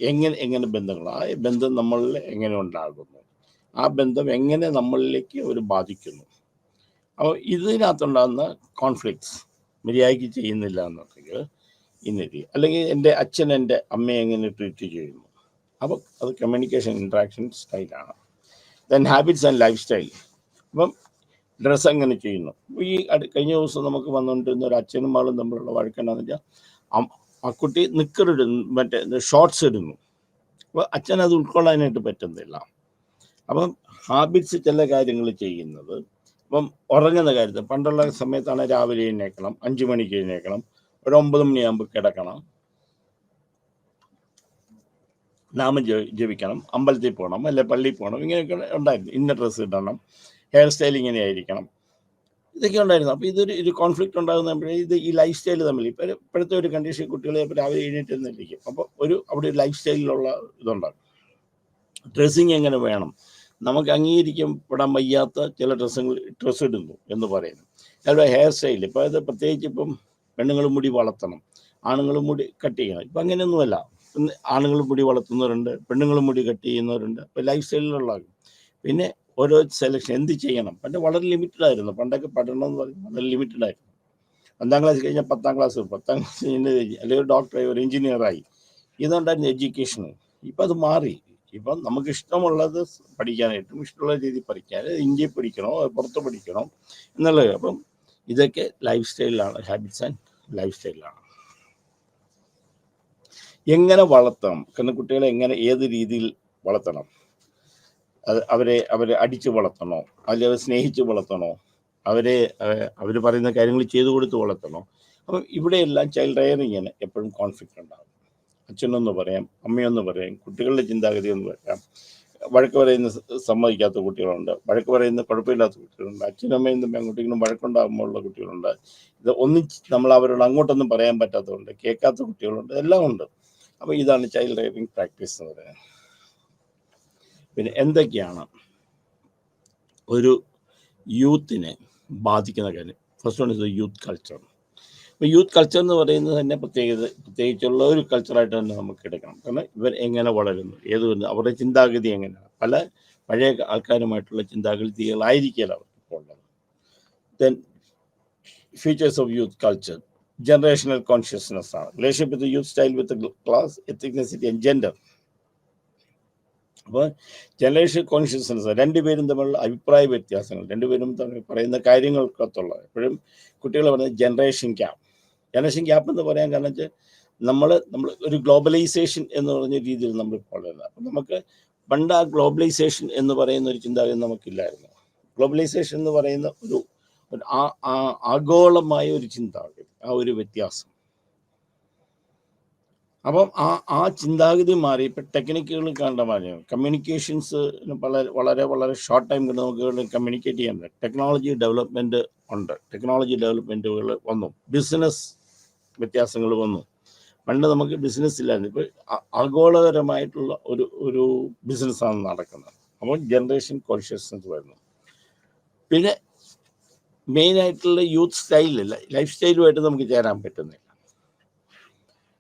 എങ്ങനെ ബന്ധങ്ങളാണ്, ആ ബന്ധം നമ്മളിൽ എങ്ങനെ ഉണ്ടാകുന്നു, ആ ബന്ധം എങ്ങനെ നമ്മളിലേക്ക് ഒരു ബാധിക്കുന്നു. അപ്പോൾ ഇതിനകത്തുണ്ടാകുന്ന കോൺഫ്ലിക്ട്സ് മര്യാദയ്ക്ക് ചെയ്യുന്നില്ല എന്നുണ്ടെങ്കിൽ ഇന്നരി, അല്ലെങ്കിൽ എൻ്റെ അച്ഛൻ എൻ്റെ അമ്മയെ എങ്ങനെ ട്രീറ്റ് ചെയ്യുന്നു, അപ്പോൾ അത് കമ്മ്യൂണിക്കേഷൻ ഇൻട്രാക്ഷൻ സ്റ്റൈലാണ്. Then habits and life style. അപ്പം ഡ്രസ്സ് എങ്ങനെ ചെയ്യുന്നു. ഈ കഴിഞ്ഞ ദിവസം നമുക്ക് വന്നുകൊണ്ടിരുന്ന ഒരു അച്ഛനും മകളും തമ്മിലുള്ള വഴക്കെന്നാന്ന് വെച്ചാൽ ആ കുട്ടി നിക്കറിടുന്നു, ഷോർട്ട്സ് ഇടുന്നു. അപ്പോൾ അച്ഛൻ അത് ഉൾക്കൊള്ളാനായിട്ട് പറ്റുന്നില്ല. അപ്പം ഹാബിറ്റ്സ് ചില കാര്യങ്ങൾ ചെയ്യുന്നത്, ഇപ്പം ഉറങ്ങുന്ന കാര്യത്തിൽ പണ്ടുള്ള സമയത്താണ് രാവിലെ എഴുന്നേക്കണം, 5 മണിക്ക് എഴുന്നേക്കണം, ഒരു 9 മണിയാകുമ്പോൾ കിടക്കണം, നാമം ജപിക്കണം, അമ്പലത്തിൽ പോകണം, അല്ലെ പള്ളിയിൽ പോകണം, ഇങ്ങനെയൊക്കെ ഉണ്ടായിരുന്നു. ഇന്ന ഡ്രസ്സ് ഇടണം, ഹെയർ സ്റ്റൈൽ ഇങ്ങനെ ആയിരിക്കണം, ഇതൊക്കെ ഉണ്ടായിരുന്നു. അപ്പോൾ ഇതൊരു കോൺഫ്ലിക്റ്റ് ഉണ്ടാകുന്നപ്പോഴേ ഈ ലൈഫ് സ്റ്റൈൽ തമ്മിൽ ഇപ്പോഴത്തെ ഒരു കണ്ടീഷൻ കുട്ടികളെ രാവിലെ എഴുന്നേറ്റിരുന്നിരിക്കും. അപ്പോൾ അവിടെ ഒരു ലൈഫ് സ്റ്റൈലിലുള്ള ഇതുണ്ടാകും. ഡ്രസ്സിങ് എങ്ങനെ വേണം, നമുക്ക് അംഗീകരിക്കപ്പെടാൻ വയ്യാത്ത ചില ഡ്രസ്സ് ഇടുന്നു എന്ന് പറയുന്നു. ചിലപ്പോൾ ഹെയർ സ്റ്റൈൽ, ഇപ്പോൾ അത് പ്രത്യേകിച്ച് ഇപ്പം പെണ്ണുങ്ങൾ മുടി വളർത്തണം, ആണുങ്ങൾ മുടി കട്ട് ചെയ്യണം. ഇപ്പം അങ്ങനെയൊന്നുമല്ല, ആണുങ്ങൾ മുടി വളർത്തുന്നവരുണ്ട്, പെണ്ണുങ്ങൾ മുടി കട്ട് ചെയ്യുന്നവരുണ്ട്. അപ്പോൾ ലൈഫ് സ്റ്റൈലിലുള്ള പിന്നെ ഓരോ സെലക്ഷൻ എന്ത് ചെയ്യണം. പണ്ട് വളരെ ലിമിറ്റഡ് ആയിരുന്നു. പണ്ടൊക്കെ പഠനം എന്ന് പറയുന്നത് വളരെ ലിമിറ്റഡ് ആയിരുന്നു. 5ാം ക്ലാസ് കഴിഞ്ഞാൽ 10ാം ക്ലാസ് കഴിഞ്ഞ് അല്ലെങ്കിൽ ഒരു ഡോക്ടറായി, ഒരു എഞ്ചിനീയറായി, ഇതുണ്ടായിരുന്നു എഡ്യൂക്കേഷൻ. ഇപ്പം അത് മാറി. ഇപ്പം നമുക്ക് ഇഷ്ടമുള്ളത് പഠിക്കാനായിട്ടും ഇഷ്ടമുള്ള രീതിയിൽ പഠിക്കാൻ, ഇന്ത്യയിൽ പഠിക്കണോ പുറത്ത് പഠിക്കണോ എന്നുള്ളത്. അപ്പം ഇതൊക്കെ ലൈഫ് സ്റ്റൈലിലാണ്, ഹാബിറ്റ്സ് ആൻഡ് ലൈഫ് സ്റ്റൈലിലാണ്. എങ്ങനെ വളർത്തണം, കാരണം കുട്ടികളെ എങ്ങനെ ഏത് രീതിയിൽ വളർത്തണം, അത് അവരെ അടിച്ച് വളർത്തണോ, അല്ലെങ്കിൽ അവരെ സ്നേഹിച്ച് വളർത്തണോ, അവർ പറയുന്ന കാര്യങ്ങൾ ചെയ്തു കൊടുത്ത് വളർത്തണോ. അപ്പം ഇവിടെയെല്ലാം ചൈൽഡ് റെയറിങ്ങിന് എപ്പോഴും കോൺഫ്ലിക്റ്റ് ഉണ്ടാകും. അച്ഛനൊന്ന് പറയാം, അമ്മയൊന്ന് പറയാം, കുട്ടികളുടെ ചിന്താഗതി ഒന്ന് പറയാം. വഴക്ക് പറയുന്ന സമ്മതിക്കാത്ത കുട്ടികളുണ്ട്, വഴക്ക് പറയുന്ന കുഴപ്പമില്ലാത്ത കുട്ടികളുണ്ട്, അച്ഛനും അമ്മയും തമ്മിൽ അങ്ങോട്ടെങ്കിലും വഴക്കുണ്ടാകുമ്പോഴുള്ള കുട്ടികളുണ്ട്. ഇത് ഒന്നും നമ്മൾ അവരോട് അങ്ങോട്ടൊന്നും പറയാൻ പറ്റാത്തതുണ്ട്, കേൾക്കാത്ത കുട്ടികളുണ്ട്, എല്ലാം ഉണ്ട്. അപ്പോൾ ഇതാണ് ചൈൽഡ് റെയറിങ് പ്രാക്ടീസ് എന്ന് പറയുന്നത്. പിന്നെ എന്തൊക്കെയാണ് ഒരു യൂത്തിനെ ബാധിക്കുന്ന കാര്യം? First one is the youth culture. അപ്പോൾ യൂത്ത് കൾച്ചർ എന്ന് പറയുന്നത് തന്നെ പ്രത്യേകിച്ചുള്ള ഒരു കൾച്ചറായിട്ട് തന്നെ നമുക്ക് എടുക്കണം. കാരണം ഇവർ എങ്ങനെ വളരുന്നു, അവരുടെ ചിന്താഗതി എങ്ങനെയാണ്, പഴയ ആൾക്കാരുമായിട്ടുള്ള ചിന്താഗതികളായിരിക്കില്ല അവർക്ക് ഉള്ളത്. Then features of youth culture, generational consciousness ആണ്, relationship with youth style with class, ethnicity and gender. അപ്പോൾ ജനറേഷൻ കോൺഷ്യസ്നെസ്, രണ്ടുപേരും തമ്മിലുള്ള അഭിപ്രായ വ്യത്യാസങ്ങൾ, രണ്ടുപേരും തമ്മിൽ പറയുന്ന കാര്യങ്ങൾക്കകത്തുള്ള എപ്പോഴും കുട്ടികൾ പറയുന്നത് ജനറേഷൻ ഗ്യാപ്പ് എന്ന് പറയാൻ കാരണം വെച്ചാൽ നമ്മൾ ഒരു ഗ്ലോബലൈസേഷൻ എന്ന് പറഞ്ഞ രീതിയിൽ നമ്മൾ വളരുന്നത്. അപ്പം നമുക്ക് പണ്ട് ആ ഗ്ലോബലൈസേഷൻ എന്ന് പറയുന്ന ഒരു ചിന്താഗതി നമുക്കില്ലായിരുന്നു. ഗ്ലോബലൈസേഷൻ എന്ന് പറയുന്ന ഒരു ആഗോളമായ ഒരു ചിന്താഗതി, ആ ഒരു വ്യത്യാസം. അപ്പം ആ ചിന്താഗതി മാറി. ഇപ്പം ടെക്നിക്കുകൾ കണ്ട മാറിയാണ്. കമ്മ്യൂണിക്കേഷൻസ് വളരെ വളരെ ഷോർട്ട് ടൈം കൊണ്ട് നമുക്ക് കമ്മ്യൂണിക്കേറ്റ് ചെയ്യാൻ പറ്റും. ടെക്നോളജി ഡെവലപ്മെൻറ്റ് ഉണ്ട്, ടെക്നോളജി ഡെവലപ്മെൻറ്റുകൾ വന്നു, ബിസിനസ് വ്യത്യാസങ്ങൾ വന്നു. പണ്ട് നമുക്ക് ബിസിനസ് ഇല്ലായിരുന്നു, ഇപ്പോൾ ആഗോളകരമായിട്ടുള്ള ഒരു ബിസിനസ്സാണ് നടക്കുന്നത്. അപ്പോൾ ജനറേഷൻ കോൺഷ്യസ്നസ് വരുന്നു. പിന്നെ മെയിനായിട്ടുള്ള യൂത്ത് സ്റ്റൈലില്ല, ലൈഫ് സ്റ്റൈലുമായിട്ട് നമുക്ക് ചേരാൻ പറ്റുന്നില്ല.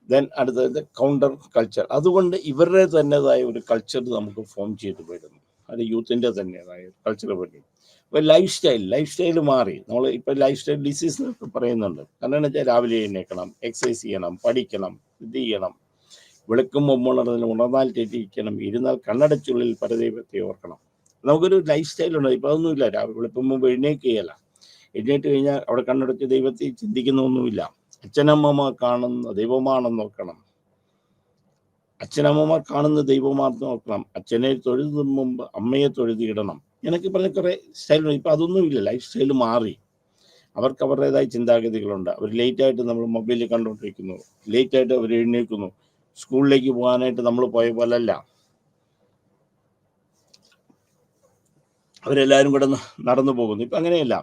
ദെൻ അടുത്തത് കൗണ്ടർ കൾച്ചർ. അതുകൊണ്ട് ഇവരുടെ തന്നേതായ ഒരു കൾച്ചർ നമുക്ക് ഫോം ചെയ്ത് വരുന്നു, അത് യൂത്തിൻ്റെ തന്നേതായ കൾച്ചർ വരും. ഇപ്പോൾ ലൈഫ് സ്റ്റൈൽ മാറി. നമ്മൾ ഇപ്പോൾ ലൈഫ് സ്റ്റൈൽ ഡിസീസ് എന്നൊക്കെ പറയുന്നുണ്ട്. കാരണം എന്ന് വെച്ചാൽ രാവിലെ എഴുന്നേൽക്കണം, എക്സസൈസ് ചെയ്യണം, പഠിക്കണം, ഇത് ചെയ്യണം, വെളുക്കുമ്പോൾ ഉണർന്നാൽ തെറ്റിക്കണം, ഇരുന്നാൽ കണ്ണടച്ചുള്ളിൽ പരദൈവത്തെ ഓർക്കണം. നമുക്കൊരു ലൈഫ് സ്റ്റൈലുണ്ട്. ഇപ്പോൾ അതൊന്നുമില്ല. രാവിലെ വെളുക്കുമ്പോൾ എഴുന്നേൽക്കുകയല്ല, എഴുന്നേറ്റ് കഴിഞ്ഞാൽ അവിടെ കണ്ണടച്ച് ദൈവത്തെ ചിന്തിക്കുന്നൊന്നുമില്ല. അച്ഛനമ്മമാർ കാണുന്ന ദൈവമാണെന്ന് നോക്കണം, അച്ഛനമ്മമാർ കാണുന്ന ദൈവമാണെന്ന് നോക്കണം, അച്ഛനെ തൊഴുതും മുമ്പ് അമ്മയെ തൊഴുതിയിടണം. എനിക്ക് പറഞ്ഞ കുറേ സ്റ്റൈലുണ്ട്. ഇപ്പം അതൊന്നുമില്ല, ലൈഫ് സ്റ്റൈൽ മാറി. അവർക്ക് അവരുടേതായ ചിന്താഗതികളുണ്ട്. അവർ ലേറ്റായിട്ട് നമ്മൾ മൊബൈലിൽ കണ്ടുകൊണ്ടിരിക്കുന്നു, ലേറ്റായിട്ട് അവർ എഴുന്നേൽക്കുന്നു. സ്കൂളിലേക്ക് പോകാനായിട്ട് നമ്മൾ പോയ പോലല്ല, അവരെല്ലാവരും കൂടെ നടന്നു പോകുന്നു. ഇപ്പം അങ്ങനെയല്ല.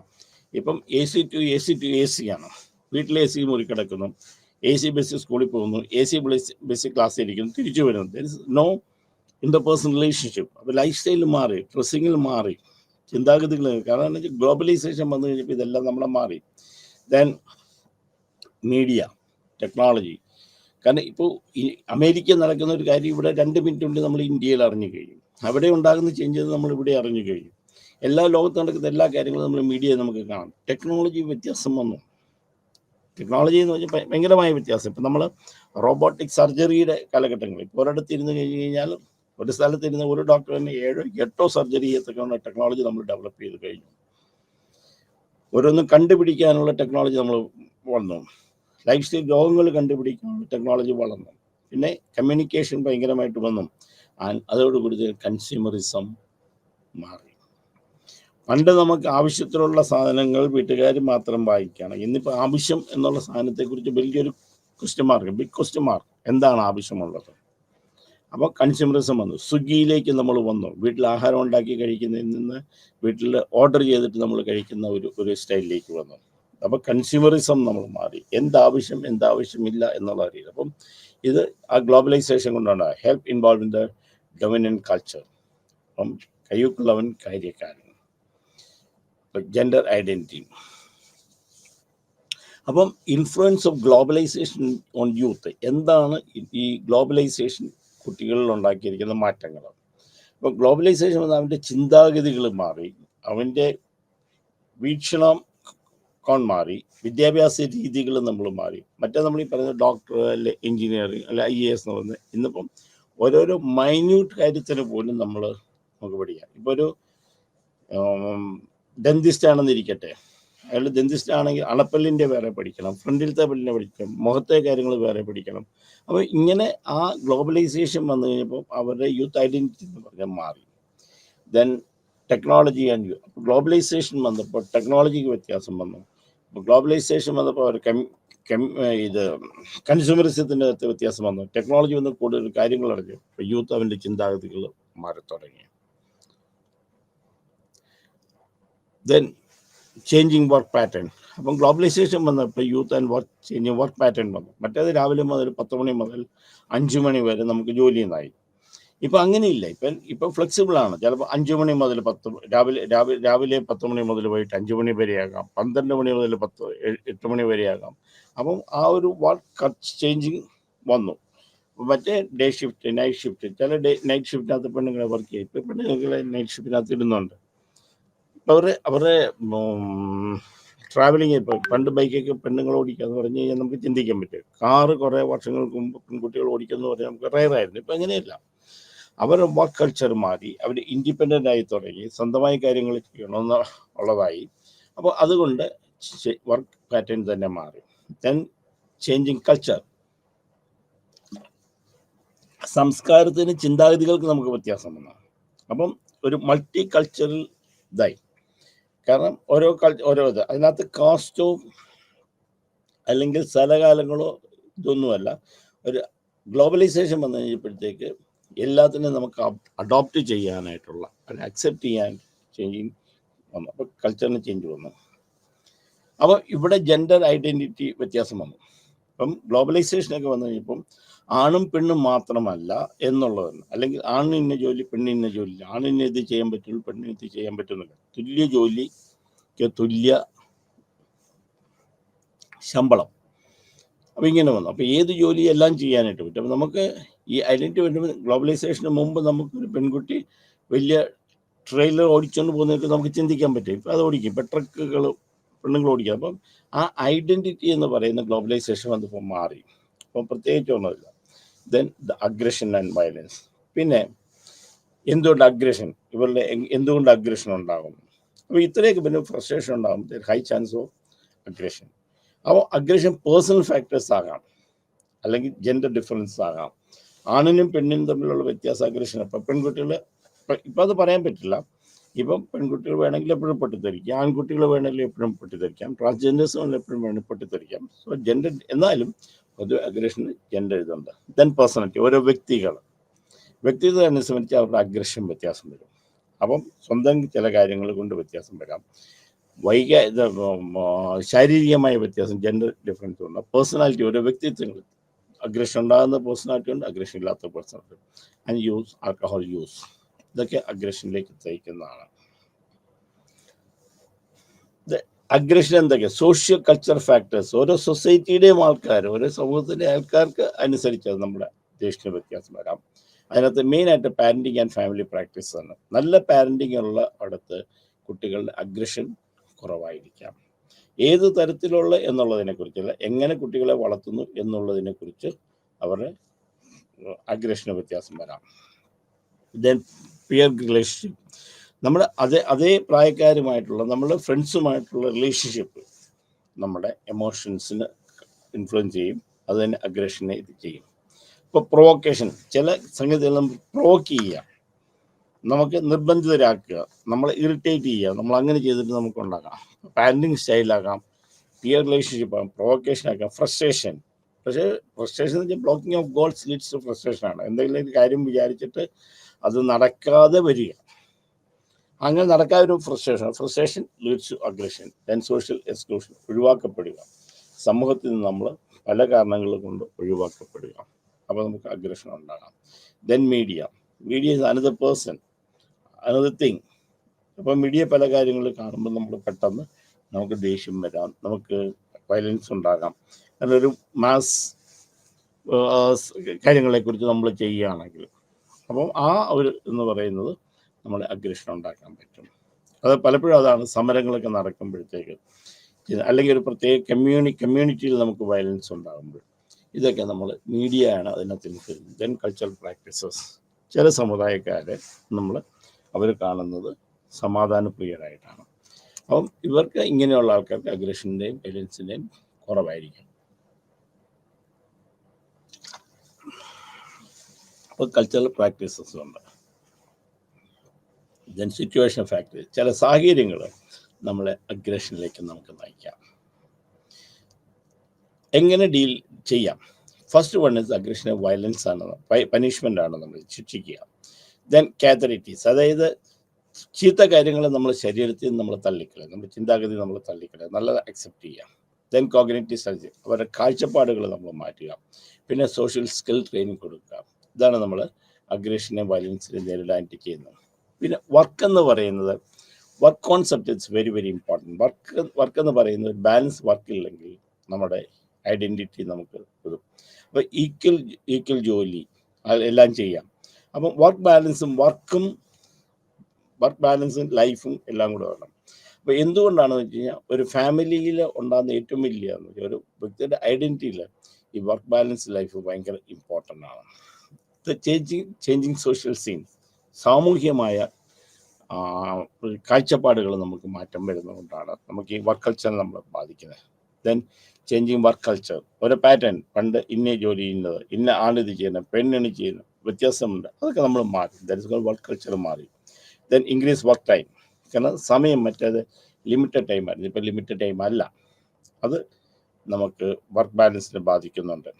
ഇപ്പം AC ആണ്. വീട്ടിൽ AC മുറി കിടക്കുന്നു, AC ബസ് സ്കൂളിൽ പോകുന്നു, AC ബസ് ക്ലാസ്സിൽ ഇരിക്കുന്നു, തിരിച്ചു വരുന്നു. There is no interpersonal relationship. അപ്പോൾ ലൈഫ് സ്റ്റൈൽ മാറി, ഡ്രസ്സിങ്ങിൽ മാറി, ചിന്താഗതികൾ. കാരണം ഗ്ലോബലൈസേഷൻ വന്നു കഴിഞ്ഞപ്പോൾ ഇതെല്ലാം നമ്മളെ മാറി. Then media, technology. കാരണം ഇപ്പോൾ ഈ അമേരിക്ക നടക്കുന്ന ഒരു കാര്യം ഇവിടെ 2 മിനിറ്റ് കൊണ്ട് നമ്മൾ ഇന്ത്യയിൽ അറിഞ്ഞു കഴിയും. അവിടെ ഉണ്ടാകുന്ന ചേഞ്ചസ് നമ്മൾ ഇവിടെ അറിഞ്ഞു കഴിയും. എല്ലാ ലോകത്ത് നടക്കുന്ന എല്ലാ കാര്യങ്ങളും നമ്മൾ മീഡിയയിൽ നമുക്ക് കാണാം. ടെക്നോളജി വ്യത്യാസം വന്നു. ടെക്നോളജി എന്ന് പറഞ്ഞാൽ ഭയങ്കരമായ വ്യത്യാസം. ഇപ്പം നമ്മൾ റോബോട്ടിക് സർജറിയുടെ കാലഘട്ടങ്ങളിൽ ഇപ്പോൾ ഒരിടത്ത് ഇരുന്ന് കഴിഞ്ഞ് കഴിഞ്ഞാൽ ഒരു സ്ഥലത്തിരുന്ന് ഒരു ഡോക്ടർ തന്നെ 7-8 സർജറി ചെയ്യത്തക്ക ടെക്നോളജി നമ്മൾ ഡെവലപ്പ് ചെയ്ത് കഴിഞ്ഞു. ഓരോന്നും കണ്ടുപിടിക്കാനുള്ള ടെക്നോളജി നമ്മൾ വന്നു. ലൈഫ് സ്റ്റൈൽ രോഗങ്ങൾ കണ്ടുപിടിക്കാനുള്ള ടെക്നോളജി വളർന്നു. പിന്നെ കമ്മ്യൂണിക്കേഷൻ ഭയങ്കരമായിട്ട് വന്നു. അതോടുകൂടി കൺസ്യൂമറിസം മാറി. പണ്ട് നമുക്ക് ആവശ്യത്തിലുള്ള സാധനങ്ങൾ വീട്ടുകാർ മാത്രം വായിക്കുകയാണ്. ഇന്നിപ്പോൾ ആവശ്യം എന്നുള്ള സാധനത്തെക്കുറിച്ച് വലിയൊരു ബിഗ് ക്വസ്റ്റ്യൻ മാർക്ക്. എന്താണ് ആവശ്യമുള്ളത്? അപ്പോൾ കൺസ്യൂമറിസം വന്നു. സ്വിഗ്ഗിയിലേക്ക് നമ്മൾ വന്നു. വീട്ടിൽ ആഹാരം ഉണ്ടാക്കി കഴിക്കുന്നതിൽ നിന്ന് വീട്ടിൽ ഓർഡർ ചെയ്തിട്ട് നമ്മൾ കഴിക്കുന്ന ഒരു സ്റ്റൈലിലേക്ക് വന്നു. അപ്പോൾ കൺസ്യൂമറിസം നമ്മൾ മാറി. എന്താവശ്യമില്ല എന്നുള്ള അറിയില്ല. അപ്പം ഇത് ആ ഗ്ലോബലൈസേഷൻ കൊണ്ടാണ് help involve in the dominant culture. അപ്പം കയ്യൂക്കുള്ളവൻ കാര്യക്കാരൻ, ജെൻഡർ ഐഡൻറ്റിറ്റി. അപ്പം influence of globalisation on youth. എന്താണ് ഈ ഗ്ലോബലൈസേഷൻ കുട്ടികളിൽ ഉണ്ടാക്കിയിരിക്കുന്ന മാറ്റങ്ങൾ? അപ്പോൾ ഗ്ലോബലൈസേഷൻ വന്ന് അവൻ്റെ ചിന്താഗതികൾ മാറി, അവൻ്റെ വീക്ഷണം മാറി, വിദ്യാഭ്യാസ രീതികൾ നമ്മൾ മാറി. മറ്റേ നമ്മൾ ഈ പറയുന്ന ഡോക്ടർ അല്ലെ എഞ്ചിനീയറിങ് അല്ലെ IAS എന്ന് പറയുന്നത് ഇന്നിപ്പം ഓരോരോ മൈന്യൂട്ട് കാര്യത്തിന് പോലും നമുക്ക് പഠിക്കാം. ഇപ്പോൾ ഒരു ഡെന്റിസ്റ്റ് ആണെന്നിരിക്കട്ടെ, അയാൾ ഡെന്റിസ്റ്റ് ആണെങ്കിൽ അണപ്പല്ലിൻ്റെ വേറെ പഠിക്കണം, ഫ്രണ്ടിലത്തെ പല്ലിനെ പഠിക്കണം, മുഖത്തെ കാര്യങ്ങൾ വേറെ പഠിക്കണം. അപ്പോൾ ഇങ്ങനെ ആ ഗ്ലോബലൈസേഷൻ വന്നു കഴിഞ്ഞപ്പോൾ അവരുടെ യൂത്ത് ഐഡൻറ്റിറ്റി എന്ന് പറഞ്ഞാൽ മാറി. ദെൻ ടെക്നോളജി ആൻഡ് ഗ്ലോബലൈസേഷൻ വന്നപ്പോൾ ടെക്നോളജിക്ക് വ്യത്യാസം വന്നു. അപ്പോൾ ഗ്ലോബലൈസേഷൻ വന്നപ്പോൾ അവർ ഇത് കൺസ്യൂമറിസത്തിൻ്റെ അകത്ത് വ്യത്യാസം വന്നു. ടെക്നോളജി വന്ന് കൂടുതൽ കാര്യങ്ങൾ അറിഞ്ഞു. അപ്പോൾ യൂത്ത് അവൻ്റെ ചിന്താഗതികൾ മാറി തുടങ്ങി. Then changing work pattern. അപ്പം ഗ്ലോബലൈസേഷൻ വന്നപ്പോൾ youth and changing work pattern വന്നു. മറ്റേത് രാവിലെ മുതൽ 10 മണി മുതൽ 5 മണി വരെ നമുക്ക് ജോലി എന്നായി. ഇപ്പം അങ്ങനെയില്ല. ഇപ്പം ഫ്ലെക്സിബിളാണ്. ചിലപ്പോൾ 5 മണി മുതൽ 10 രാവിലെ 10 മണി മുതൽ വൈകിട്ട് 5 മണി വരെയാകാം, 12 മണി മുതൽ 8 മണി വരെയാകാം. അപ്പം ആ ഒരു വർക്ക് ചേഞ്ചിങ് വന്നു. മറ്റേ ഡേ ഷിഫ്റ്റ്, നൈറ്റ് ഷിഫ്റ്റ്, ചില നൈറ്റ് ഷിഫ്റ്റിനകത്ത് പെണ്ണുങ്ങളെ വർക്ക് ചെയ്യും. ഇപ്പം പെണ്ണുങ്ങളെ നൈറ്റ് ഷിഫ്റ്റിനകത്ത് ഇടുന്നുണ്ട്. അവരുടെ ട്രാവലിങ് ഇപ്പോൾ പണ്ട് ബൈക്കൊക്കെ പെണ്ണുങ്ങൾ ഓടിക്കുക എന്ന് പറഞ്ഞു കഴിഞ്ഞാൽ നമുക്ക് ചിന്തിക്കാൻ പറ്റും. കാറ് കുറേ വർഷങ്ങൾക്ക് മുമ്പ് പെൺകുട്ടികൾ ഓടിക്കുമെന്ന് പറഞ്ഞാൽ നമുക്ക് റയറായിരുന്നു. ഇപ്പം അങ്ങനെയല്ല. അവരുടെ വർക്ക് കൾച്ചർ മാറി, അവർ ഇൻഡിപെൻഡൻ്റ് ആയി തുടങ്ങി, സ്വന്തമായി കാര്യങ്ങൾ ചെയ്യണമെന്ന് ഉള്ളതായി. അപ്പോൾ അതുകൊണ്ട് വർക്ക് പാറ്റേൺ തന്നെ മാറി. ദെൻ ചേഞ്ചിങ് കൾച്ചർ, സംസ്കാരത്തിന് ചിന്താഗതികൾക്ക് നമുക്ക് വ്യത്യാസം വന്നു. അപ്പം ഒരു മൾട്ടി കൾച്ചറൽ ഇതായി. കാരണം ഓരോ ഇത് അതിനകത്ത് കാസ്റ്റോ അല്ലെങ്കിൽ സ്ഥലകാലങ്ങളോ ഇതൊന്നുമല്ല. ഒരു ഗ്ലോബലൈസേഷൻ വന്നു കഴിഞ്ഞപ്പോഴത്തേക്ക് എല്ലാത്തിനും നമുക്ക് അഡോപ്റ്റ് ചെയ്യാനായിട്ടുള്ള, അക്സെപ്റ്റ് ചെയ്യാൻ ചേഞ്ചിങ് വന്നു. അപ്പോൾ കൾച്ചറിന് ചേഞ്ച് വന്നു. അപ്പോൾ ഇവിടെ ജെൻഡർ ഐഡൻറ്റിറ്റി വ്യത്യാസം വന്നു. അപ്പം ഗ്ലോബലൈസേഷനൊക്കെ വന്നു കഴിഞ്ഞപ്പം ആണും പെണ്ണും മാത്രമല്ല എന്നുള്ളതാണ്. അല്ലെങ്കിൽ ആണിന് ഇന്ന ജോലി, പെണ്ണിന് ജോലി, ആണിന് ഇത് ചെയ്യാൻ പറ്റുള്ളൂ, പെണ്ണിന് ഇത് ചെയ്യാൻ പറ്റുന്നില്ല. തുല്യ ജോലിക്ക് തുല്യ ശമ്പളം. അപ്പോൾ ഇങ്ങനെ വന്നു. അപ്പോൾ ഏത് ജോലി എല്ലാം ചെയ്യാനായിട്ട് പറ്റും. അപ്പോൾ നമുക്ക് ഈ ഐഡൻറ്റിറ്റി വരുമ്പോൾ ഗ്ലോബലൈസേഷന് മുമ്പ് നമുക്കൊരു പെൺകുട്ടി വലിയ ട്രെയിലർ ഓടിച്ചുകൊണ്ട് പോകുന്നതൊക്കെ നമുക്ക് ചിന്തിക്കാൻ പറ്റും. ഇപ്പം അത് ഓടിക്കും. ഇപ്പം ട്രക്കുകൾ പെണ്ണുങ്ങൾ ഓടിക്കുക. അപ്പം ആ ഐഡൻറ്റിറ്റി എന്ന് പറയുന്ന ഗ്ലോബലൈസേഷൻ വന്നപ്പോൾ മാറി. അപ്പം പ്രത്യേകിച്ച് ഒന്നുമില്ല. Then the aggression and violence. പിന്നെ എന്തുകൊണ്ട് അഗ്രഷൻ, ഇവരുടെ എന്തുകൊണ്ട് അഗ്രഷൻ ഉണ്ടാകും? അപ്പോൾ ഇത്രയൊക്കെ പിന്നെ ഫ്രസ്ട്രേഷൻ ഉണ്ടാകും. High chance of aggression. അപ്പോൾ അഗ്രഷൻ പേഴ്സണൽ ഫാക്ടേഴ്സ് ആകാം, അല്ലെങ്കിൽ ജെൻഡർ ഡിഫറൻസ് ആകാം. ആണിനും പെണ്ണിനും തമ്മിലുള്ള വ്യത്യാസം അഗ്രഷൻ. അപ്പം പെൺകുട്ടികൾ ഇപ്പം അത് പറയാൻ പറ്റില്ല. ഇപ്പം പെൺകുട്ടികൾ വേണമെങ്കിൽ എപ്പോഴും പൊട്ടിത്തെറിക്കാം, ആൺകുട്ടികൾ വേണമെങ്കിൽ എപ്പോഴും പൊട്ടിത്തെറിക്കാം, ട്രാൻസ്ജെൻഡേഴ്സ് വേണമെങ്കിൽ എപ്പോഴും വേണമെങ്കിൽ പൊട്ടിത്തെറിക്കാം. സോ ജെൻഡർ എന്നാലും പൊതുവെ അഗ്രഷന് ജെൻഡർ ഇതുണ്ട്. Then personality. ഓരോ വ്യക്തിത്വം അനുസരിച്ച് അവരുടെ അഗ്രഷൻ വ്യത്യാസം വരും. അപ്പം സ്വന്തം ചില കാര്യങ്ങൾ കൊണ്ട് വ്യത്യാസം വരാം. ശാരീരികമായ വ്യത്യാസം, ജെൻഡർ ഡിഫറൻസ് ഉണ്ട്. പേഴ്സണാലിറ്റി, ഓരോ വ്യക്തിത്വങ്ങൾ, അഗ്രഷൻ ഉണ്ടാകുന്ന പേഴ്സണാലിറ്റി ഉണ്ട്, അഗ്രഷൻ ഇല്ലാത്ത personality. And use, alcohol use, ഇതൊക്കെ അഗ്രഷനിലേക്ക് നയിക്കുന്നതാണ്. അഗ്രഷൻ എന്തൊക്കെ? Socio culture factors. ഓരോ സൊസൈറ്റിയുടെയും ആൾക്കാർ, ഓരോ സമൂഹത്തിൻ്റെ ആൾക്കാർക്ക് അനുസരിച്ച് അത് നമ്മുടെ ദേശത്തിന് വ്യത്യാസം വരാം. അതിനകത്ത് മെയിനായിട്ട് പാരൻറ്റിങ് ആൻഡ് ഫാമിലി പ്രാക്ടീസ് ആണ്. നല്ല പാരൻറ്റിങ് ഉള്ള അടുത്ത് കുട്ടികളുടെ അഗ്രഷൻ കുറവായിരിക്കാം. ഏത് തരത്തിലുള്ള എന്നുള്ളതിനെക്കുറിച്ചല്ല, എങ്ങനെ കുട്ടികളെ വളർത്തുന്നു എന്നുള്ളതിനെക്കുറിച്ച് അവരുടെ അഗ്രഷന് വ്യത്യാസം വരാം. Then peer relationship. നമ്മുടെ അതേ പ്രായക്കാരുമായിട്ടുള്ള, നമ്മുടെ ഫ്രണ്ട്സുമായിട്ടുള്ള റിലേഷൻഷിപ്പ് നമ്മുടെ എമോഷൻസിന് ഇൻഫ്ലുവൻസ് ചെയ്യും. അത് തന്നെ അഗ്രഷനെ ഇത് ചെയ്യും. ഇപ്പോൾ പ്രൊവോക്കേഷൻ, ചില സംഗതികൾ നമുക്ക് പ്രൊവോക്ക് ചെയ്യുക, നമുക്ക് നിർബന്ധിതരാക്കുക, നമ്മളെ ഇറിറ്റേറ്റ് ചെയ്യുക, നമ്മൾ അങ്ങനെ ചെയ്തിട്ട് നമുക്ക് ഉണ്ടാക്കാം. പാരൻറ്റിങ് സ്റ്റൈലാകാം, പിയർ റിലേഷൻഷിപ്പ് ആകാം, പ്രൊവോക്കേഷൻ ആക്കാം, ഫ്രസ്ട്രേഷൻ എന്ന് വെച്ചാൽ blocking of goals leads to frustration ആണ്. എന്തെങ്കിലും ഒരു കാര്യം വിചാരിച്ചിട്ട് അത് നടക്കാതെ വരിക, അങ്ങനെ നടക്കാതെ ഒരു frustration leads to aggression. Then social exclusion, ഒഴിവാക്കപ്പെടുക, സമൂഹത്തിൽ നിന്ന് നമ്മൾ പല കാരണങ്ങൾ കൊണ്ട് ഒഴിവാക്കപ്പെടുക. അപ്പോൾ നമുക്ക് അഗ്രഷൻ ഉണ്ടാകാം. Then media is another person, another thing. അപ്പോൾ മീഡിയ പല കാര്യങ്ങൾ കാണുമ്പോൾ നമ്മൾ പെട്ടെന്ന് നമുക്ക് ദേഷ്യം വരാം, നമുക്ക് വയലൻസ് ഉണ്ടാകാം. അതിലൊരു മാസ് കാര്യങ്ങളെക്കുറിച്ച് നമ്മൾ ചെയ്യുകയാണെങ്കിൽ, അപ്പം ആ ഒരു എന്ന് പറയുന്നത് നമ്മളെ അഗ്രഷൻ ഉണ്ടാക്കാൻ പറ്റും. അത് പലപ്പോഴും അതാണ് സമരങ്ങളൊക്കെ നടക്കുമ്പോഴത്തേക്ക്, അല്ലെങ്കിൽ ഒരു പ്രത്യേക കമ്മ്യൂണിറ്റിയിൽ നമുക്ക് വയലൻസ് ഉണ്ടാകുമ്പോൾ, ഇതൊക്കെ നമ്മൾ മീഡിയ ആണ് അതിനകത്ത് ഇൻഫ്ലുവൻസ്. Then cultural practices. ചില സമുദായക്കാരെ അവർ കാണുന്നത് സമാധാനപ്രിയരായിട്ടാണ്. അപ്പം ഇവർക്ക് ഇങ്ങനെയുള്ള ആൾക്കാർക്ക് അഗ്രഷൻ്റെയും വയലൻസിൻ്റെയും കുറവായിരിക്കും. അപ്പോൾ കൾച്ചറൽ പ്രാക്ടീസസ് ഉണ്ട്. ദെൻ സിറ്റുവേഷൻ ഫാക്ടേഴ്സ്, ചില സാഹചര്യങ്ങൾ നമ്മളെ അഗ്രഷനിലേക്ക് നമുക്ക് നയിക്കാം. എങ്ങനെ ഡീൽ ചെയ്യാം? ഫസ്റ്റ് വൺ ഇസ് അഗ്രഷനെ വയലൻസ് ആണ്, പനിഷ്മെൻ്റ് ആണ് നമ്മൾ ശിക്ഷിക്കുക. ദെൻ കാതറിറ്റീസ്, അതായത് ചീത്ത കാര്യങ്ങൾ നമ്മൾ ശരീരത്തിൽ നമ്മൾ തള്ളിക്കളയും, നമ്മുടെ ചിന്താഗതി നമ്മൾ തള്ളിക്കളയും, നല്ലത് അക്സെപ്റ്റ് ചെയ്യാം. ദെൻ കോഗ്നിറ്റീവ് സ്ട്രാറ്റജി, അവരുടെ കാഴ്ചപ്പാടുകൾ നമ്മൾ മാറ്റുക. പിന്നെ സോഷ്യൽ സ്കിൽ ട്രെയിനിങ് കൊടുക്കുക. ഇതാണ് നമ്മൾ അഗ്രഷനെ വയലൻസിനെ നേരിടാനായിട്ട് ചെയ്യുന്നത്. പിന്നെ വർക്ക് എന്ന് പറയുന്നത്, work concept it's very very important. Work എന്ന് പറയുന്നത് ബാലൻസ് വർക്ക് ഇല്ലെങ്കിൽ നമ്മുടെ ഐഡൻറ്റിറ്റി നമുക്ക് വരും. അപ്പോൾ ഈക്വൽ ജോലി എല്ലാം ചെയ്യാം. അപ്പം വർക്ക് ബാലൻസും ലൈഫും എല്ലാം കൂടെ വേണം. അപ്പോൾ എന്തുകൊണ്ടാണെന്ന് വെച്ച് കഴിഞ്ഞാൽ ഒരു ഫാമിലിയിൽ ഉണ്ടാകുന്ന ഏറ്റവും വലിയ എന്ന് വെച്ചാൽ ഒരു വ്യക്തിയുടെ ഐഡൻറ്റിറ്റിയിൽ ഈ വർക്ക് ബാലൻസ് ലൈഫ് ഭയങ്കര ഇമ്പോർട്ടൻ്റ് ആണ്. ചേഞ്ചിങ് സോഷ്യൽ സീൻ, സാമൂഹികമായ കാഴ്ചപ്പാടുകൾ നമുക്ക് മാറ്റം വരുന്നതുകൊണ്ടാണ് നമുക്ക് ഈ വർക്ക് കൾച്ചറിനെ നമ്മൾ ബാധിക്കുന്നത്. ദെൻ ചേഞ്ചിങ് വർക്ക് കൾച്ചർ, ഒരു പാറ്റേൺ, പണ്ട് ഇന്ന ജോലി ചെയ്യുന്നത്, ഇന്ന ആണിത് ചെയ്യുന്നത്, പെണ്ണിന് ചെയ്യുന്നത്, വ്യത്യാസമുണ്ട്, അതൊക്കെ നമ്മൾ മാറി. That is called work culture മാറി. ദെൻ ഇൻക്രീസ് വർക്ക് ടൈം, കാരണം സമയം മറ്റേത് ലിമിറ്റഡ് ടൈം ആയിരുന്നു, ഇപ്പം ലിമിറ്റഡ് ടൈം അല്ല. അത് നമുക്ക് വർക്ക് ബാലൻസിനെ ബാധിക്കുന്നുണ്ട്.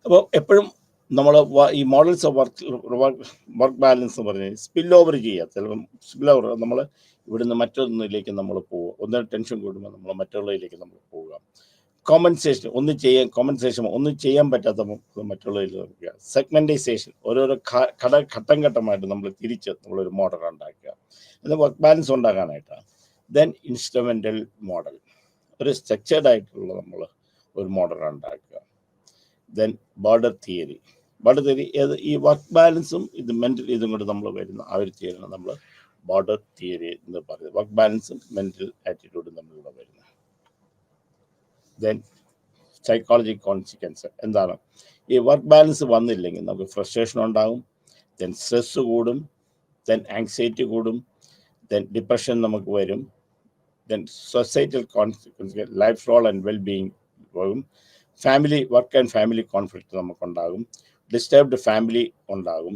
അപ്പോൾ എപ്പോഴും നമ്മൾ ഈ മോഡൽസ് ഓഫ് വർക്ക് ബാലൻസ് എന്ന് പറഞ്ഞാൽ സ്പിൽ ഓവർ ചെയ്യുക. ചിലപ്പം സ്പിൽ ഓവർ, നമ്മൾ ഇവിടുന്ന് മറ്റൊന്നിലേക്ക് നമ്മൾ പോവുക, ഒന്ന് ടെൻഷൻ കൂടുമ്പോൾ നമ്മൾ മറ്റുള്ളതിലേക്ക് നമ്മൾ പോവുക. കോമ്പൻസേഷൻ, ഒന്നും ചെയ്യാൻ പറ്റാത്തപ്പോൾ മറ്റുള്ളതിലേക്ക് നോക്കുക. സെഗ്മെൻറ്റൈസേഷൻ, ഓരോരോ ഘട്ടം ഘട്ടമായിട്ട് നമ്മൾ തിരിച്ച് നമ്മളൊരു മോഡൽ ഉണ്ടാക്കുക, അത് വർക്ക് ബാലൻസ് ഉണ്ടാക്കാനായിട്ടാണ്. ദെൻ ഇൻസ്ട്രുമെൻ്റൽ മോഡൽ, ഒരു സ്ട്രക്ചേർഡ് ആയിട്ടുള്ള നമ്മൾ ഒരു മോഡൽ ഉണ്ടാക്കുക. ദെൻ ബോർഡർ തിയറി ഏത് ഈ വർക്ക് ബാലൻസും ഇത് മെൻ്റൽ ഇതും കൂടെ നമ്മൾ വരുന്ന ആ ഒരു തിയറിയാണ് നമ്മൾ ബോർഡർ തിയറി എന്ന് പറയുന്നത്. വർക്ക് ബാലൻസും മെൻ്റൽ ആറ്റിറ്റ്യൂഡും നമ്മളിവിടെ വരുന്നത്. ദെൻ സൈക്കോളജി കോൺസിക്വൻസ് എന്താണ്? ഈ വർക്ക് ബാലൻസ് വന്നില്ലെങ്കിൽ നമുക്ക് ഫ്രസ്ട്രേഷൻ ഉണ്ടാകും, ദെൻ സ്ട്രെസ് കൂടും, ദെൻ ആങ്സൈറ്റി കൂടും, ദെൻ ഡിപ്രഷൻ നമുക്ക് വരും, then societal consequence, life role and wellbeing പോകും, വർക്ക് ആൻഡ് ഫാമിലി കോൺഫ്ലിക്റ്റ് നമുക്കുണ്ടാകും, ഡിസ്റ്റർബ്ഡ് ഫാമിലി ഉണ്ടാകും,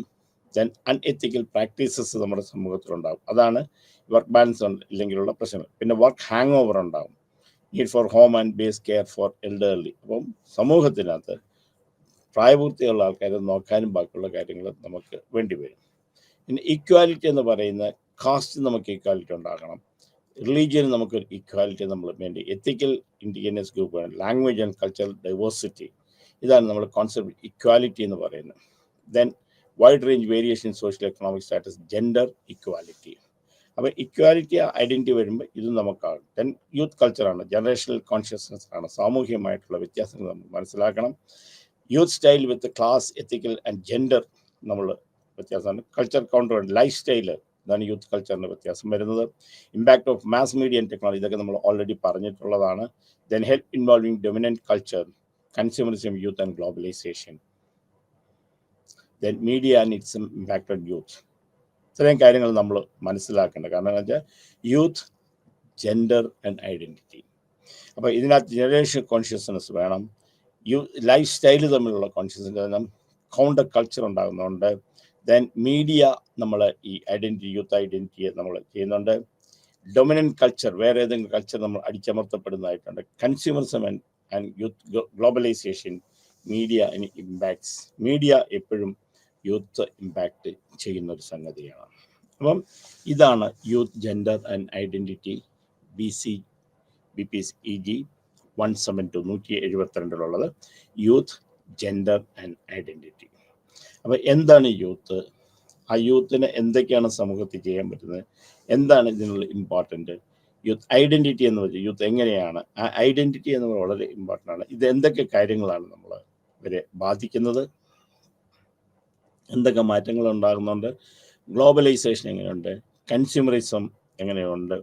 ദെൻ അൺഎത്തിക്കൽ പ്രാക്ടീസസ് നമ്മുടെ സമൂഹത്തിലുണ്ടാകും. അതാണ് വർക്ക് ബാലൻസ് ഇല്ലെങ്കിലുള്ള പ്രശ്നം. പിന്നെ വർക്ക് ഹാങ് ഓവർ ഉണ്ടാകും, need for home and base care for elderly. അപ്പം സമൂഹത്തിനകത്ത് പ്രായപൂർത്തിയുള്ള ആൾക്കാരെ നോക്കാനും ബാക്കിയുള്ള കാര്യങ്ങൾ നമുക്ക് വേണ്ടി വരും. പിന്നെ ഈക്വാലിറ്റി എന്ന് പറയുന്ന കാസ്റ്റ് നമുക്ക് ഈക്വാലിറ്റി ഉണ്ടാകണം, റിലീജിയൻ നമുക്ക് ഈക്വാലിറ്റി നമ്മൾ വേണ്ടി, എത്തിക്കൽ ഇൻഡിജിനസ് ഗ്രൂപ്പ് വേണം, ലാംഗ്വേജ് ആൻഡ് കൾച്ചറൽ ഡൈവേഴ്സിറ്റി, ഇതാണ് നമ്മൾ കോൺസെപ്റ്റ് ഇക്വാലിറ്റി എന്ന് പറയുന്നത്. Then wide range variation in social economic status, gender equality. അപ്പോൾ ഇക്വാലിറ്റി ഐഡൻറ്റിറ്റി വരുമ്പോൾ ഇത് നമുക്കാകും. ദെൻ യൂത്ത് കൾച്ചറാണ്, ജനറേഷണൽ കോൺഷ്യസ്നസ് ആണ്, സാമൂഹികമായിട്ടുള്ള വ്യത്യാസങ്ങൾ നമ്മൾ മനസ്സിലാക്കണം. Youth style with class, ethical and gender നമ്മൾ വ്യത്യാസമാണ്. കൾച്ചർ കൗണ്ടർ, ലൈഫ് സ്റ്റൈല്, ഇതാണ് യൂത്ത് കൾച്ചറിൻ്റെ വ്യത്യാസം വരുന്നത്. Impact of mass media and technology, ഇതൊക്കെ നമ്മൾ ഓൾറെഡി പറഞ്ഞിട്ടുള്ളതാണ്. Then help involving dominant culture, consumerism, youth and globalisation, then media and its impact on youth. ഇത്രയും കാര്യങ്ങൾ നമ്മൾ മനസ്സിലാക്കേണ്ടത്. കാരണം എന്ന് വെച്ചാൽ യൂത്ത്, ജെൻഡർ ആൻഡ് ഐഡൻറ്റിറ്റി. അപ്പോൾ ഇതിനകത്ത് ജനറേഷൻ കോൺഷ്യസ്നസ് വേണം, ലൈഫ് സ്റ്റൈല് തമ്മിലുള്ള കോൺഷ്യസ്നസ് വേണം, കൗണ്ടർ കൾച്ചർ ഉണ്ടാകുന്നുണ്ട്. ദെൻ മീഡിയ നമ്മൾ ഈ ഐഡൻറ്റിറ്റി, യൂത്ത് ഐഡൻറ്റിറ്റിയെ നമ്മൾ ചെയ്യുന്നുണ്ട്. ഡൊമിനൻറ്റ് കൾച്ചർ, വേറെ ഏതെങ്കിലും കൾച്ചർ നമ്മൾ അടിച്ചമർത്തപ്പെടുന്നതായിട്ടുണ്ട്. Consumerism and youth globalisation, media and impacts. Media എപ്പോഴും യൂത്ത് ഇമ്പാക്റ്റ് ചെയ്യുന്ന ഒരു സംഗതിയാണ്. അപ്പം ഇതാണ് youth, gender and identity, BPCEG 172 172 youth, gender and identity. അപ്പോൾ എന്താണ് യൂത്ത്? ആ യൂത്തിന് എന്തൊക്കെയാണ് സമൂഹത്തിൽ ചെയ്യാൻ പറ്റുന്നത്? എന്താണ് ഇതിനുള്ള ഇമ്പോർട്ടൻറ്റ്? യൂത്ത് ഐഡൻറ്റിറ്റി എന്ന് വെച്ചാൽ യൂത്ത് എങ്ങനെയാണ്, ആ ഐഡൻറ്റിറ്റി എന്ന് വളരെ ഇമ്പോർട്ടൻ്റ് ആണ്. ഇത് എന്തൊക്കെ കാര്യങ്ങളാണ് നമ്മൾ ഇവരെ ബാധിക്കുന്നത്, എന്തൊക്കെ മാറ്റങ്ങൾ ഉണ്ടാകുന്നുണ്ട്, ഗ്ലോബലൈസേഷൻ എങ്ങനെയുണ്ട്, കൺസ്യൂമറിസം എങ്ങനെയുണ്ട്,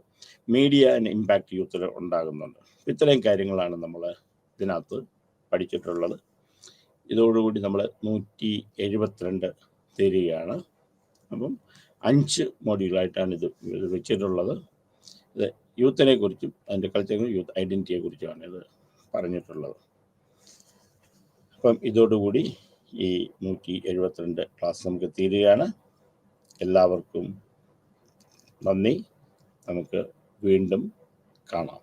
മീഡിയ ആൻഡ് ഇമ്പാക്റ്റ് യൂത്തിൽ ഉണ്ടാകുന്നുണ്ട്. ഇത്രയും കാര്യങ്ങളാണ് നമ്മൾ ഇതിനകത്ത് പഠിച്ചിട്ടുള്ളത്. ഇതോടുകൂടി നമ്മൾ 172 തീരുകയാണ്. അപ്പം 5 മോഡ്യൂളായിട്ടാണ് ഇത് വെച്ചിട്ടുള്ളത്. ഇത് യൂത്തിനെ കുറിച്ചും അതിൻ്റെ കൾച്ചറിനും യൂത്ത് ഐഡൻറ്റിറ്റിയെ കുറിച്ചുമാണ് ഇത് പറഞ്ഞിട്ടുള്ളത്. അപ്പം ഇതോടുകൂടി ഈ 172 ക്ലാസ് നമുക്ക് തീരുകയാണ്. എല്ലാവർക്കും നന്ദി. നമുക്ക് വീണ്ടും കാണാം.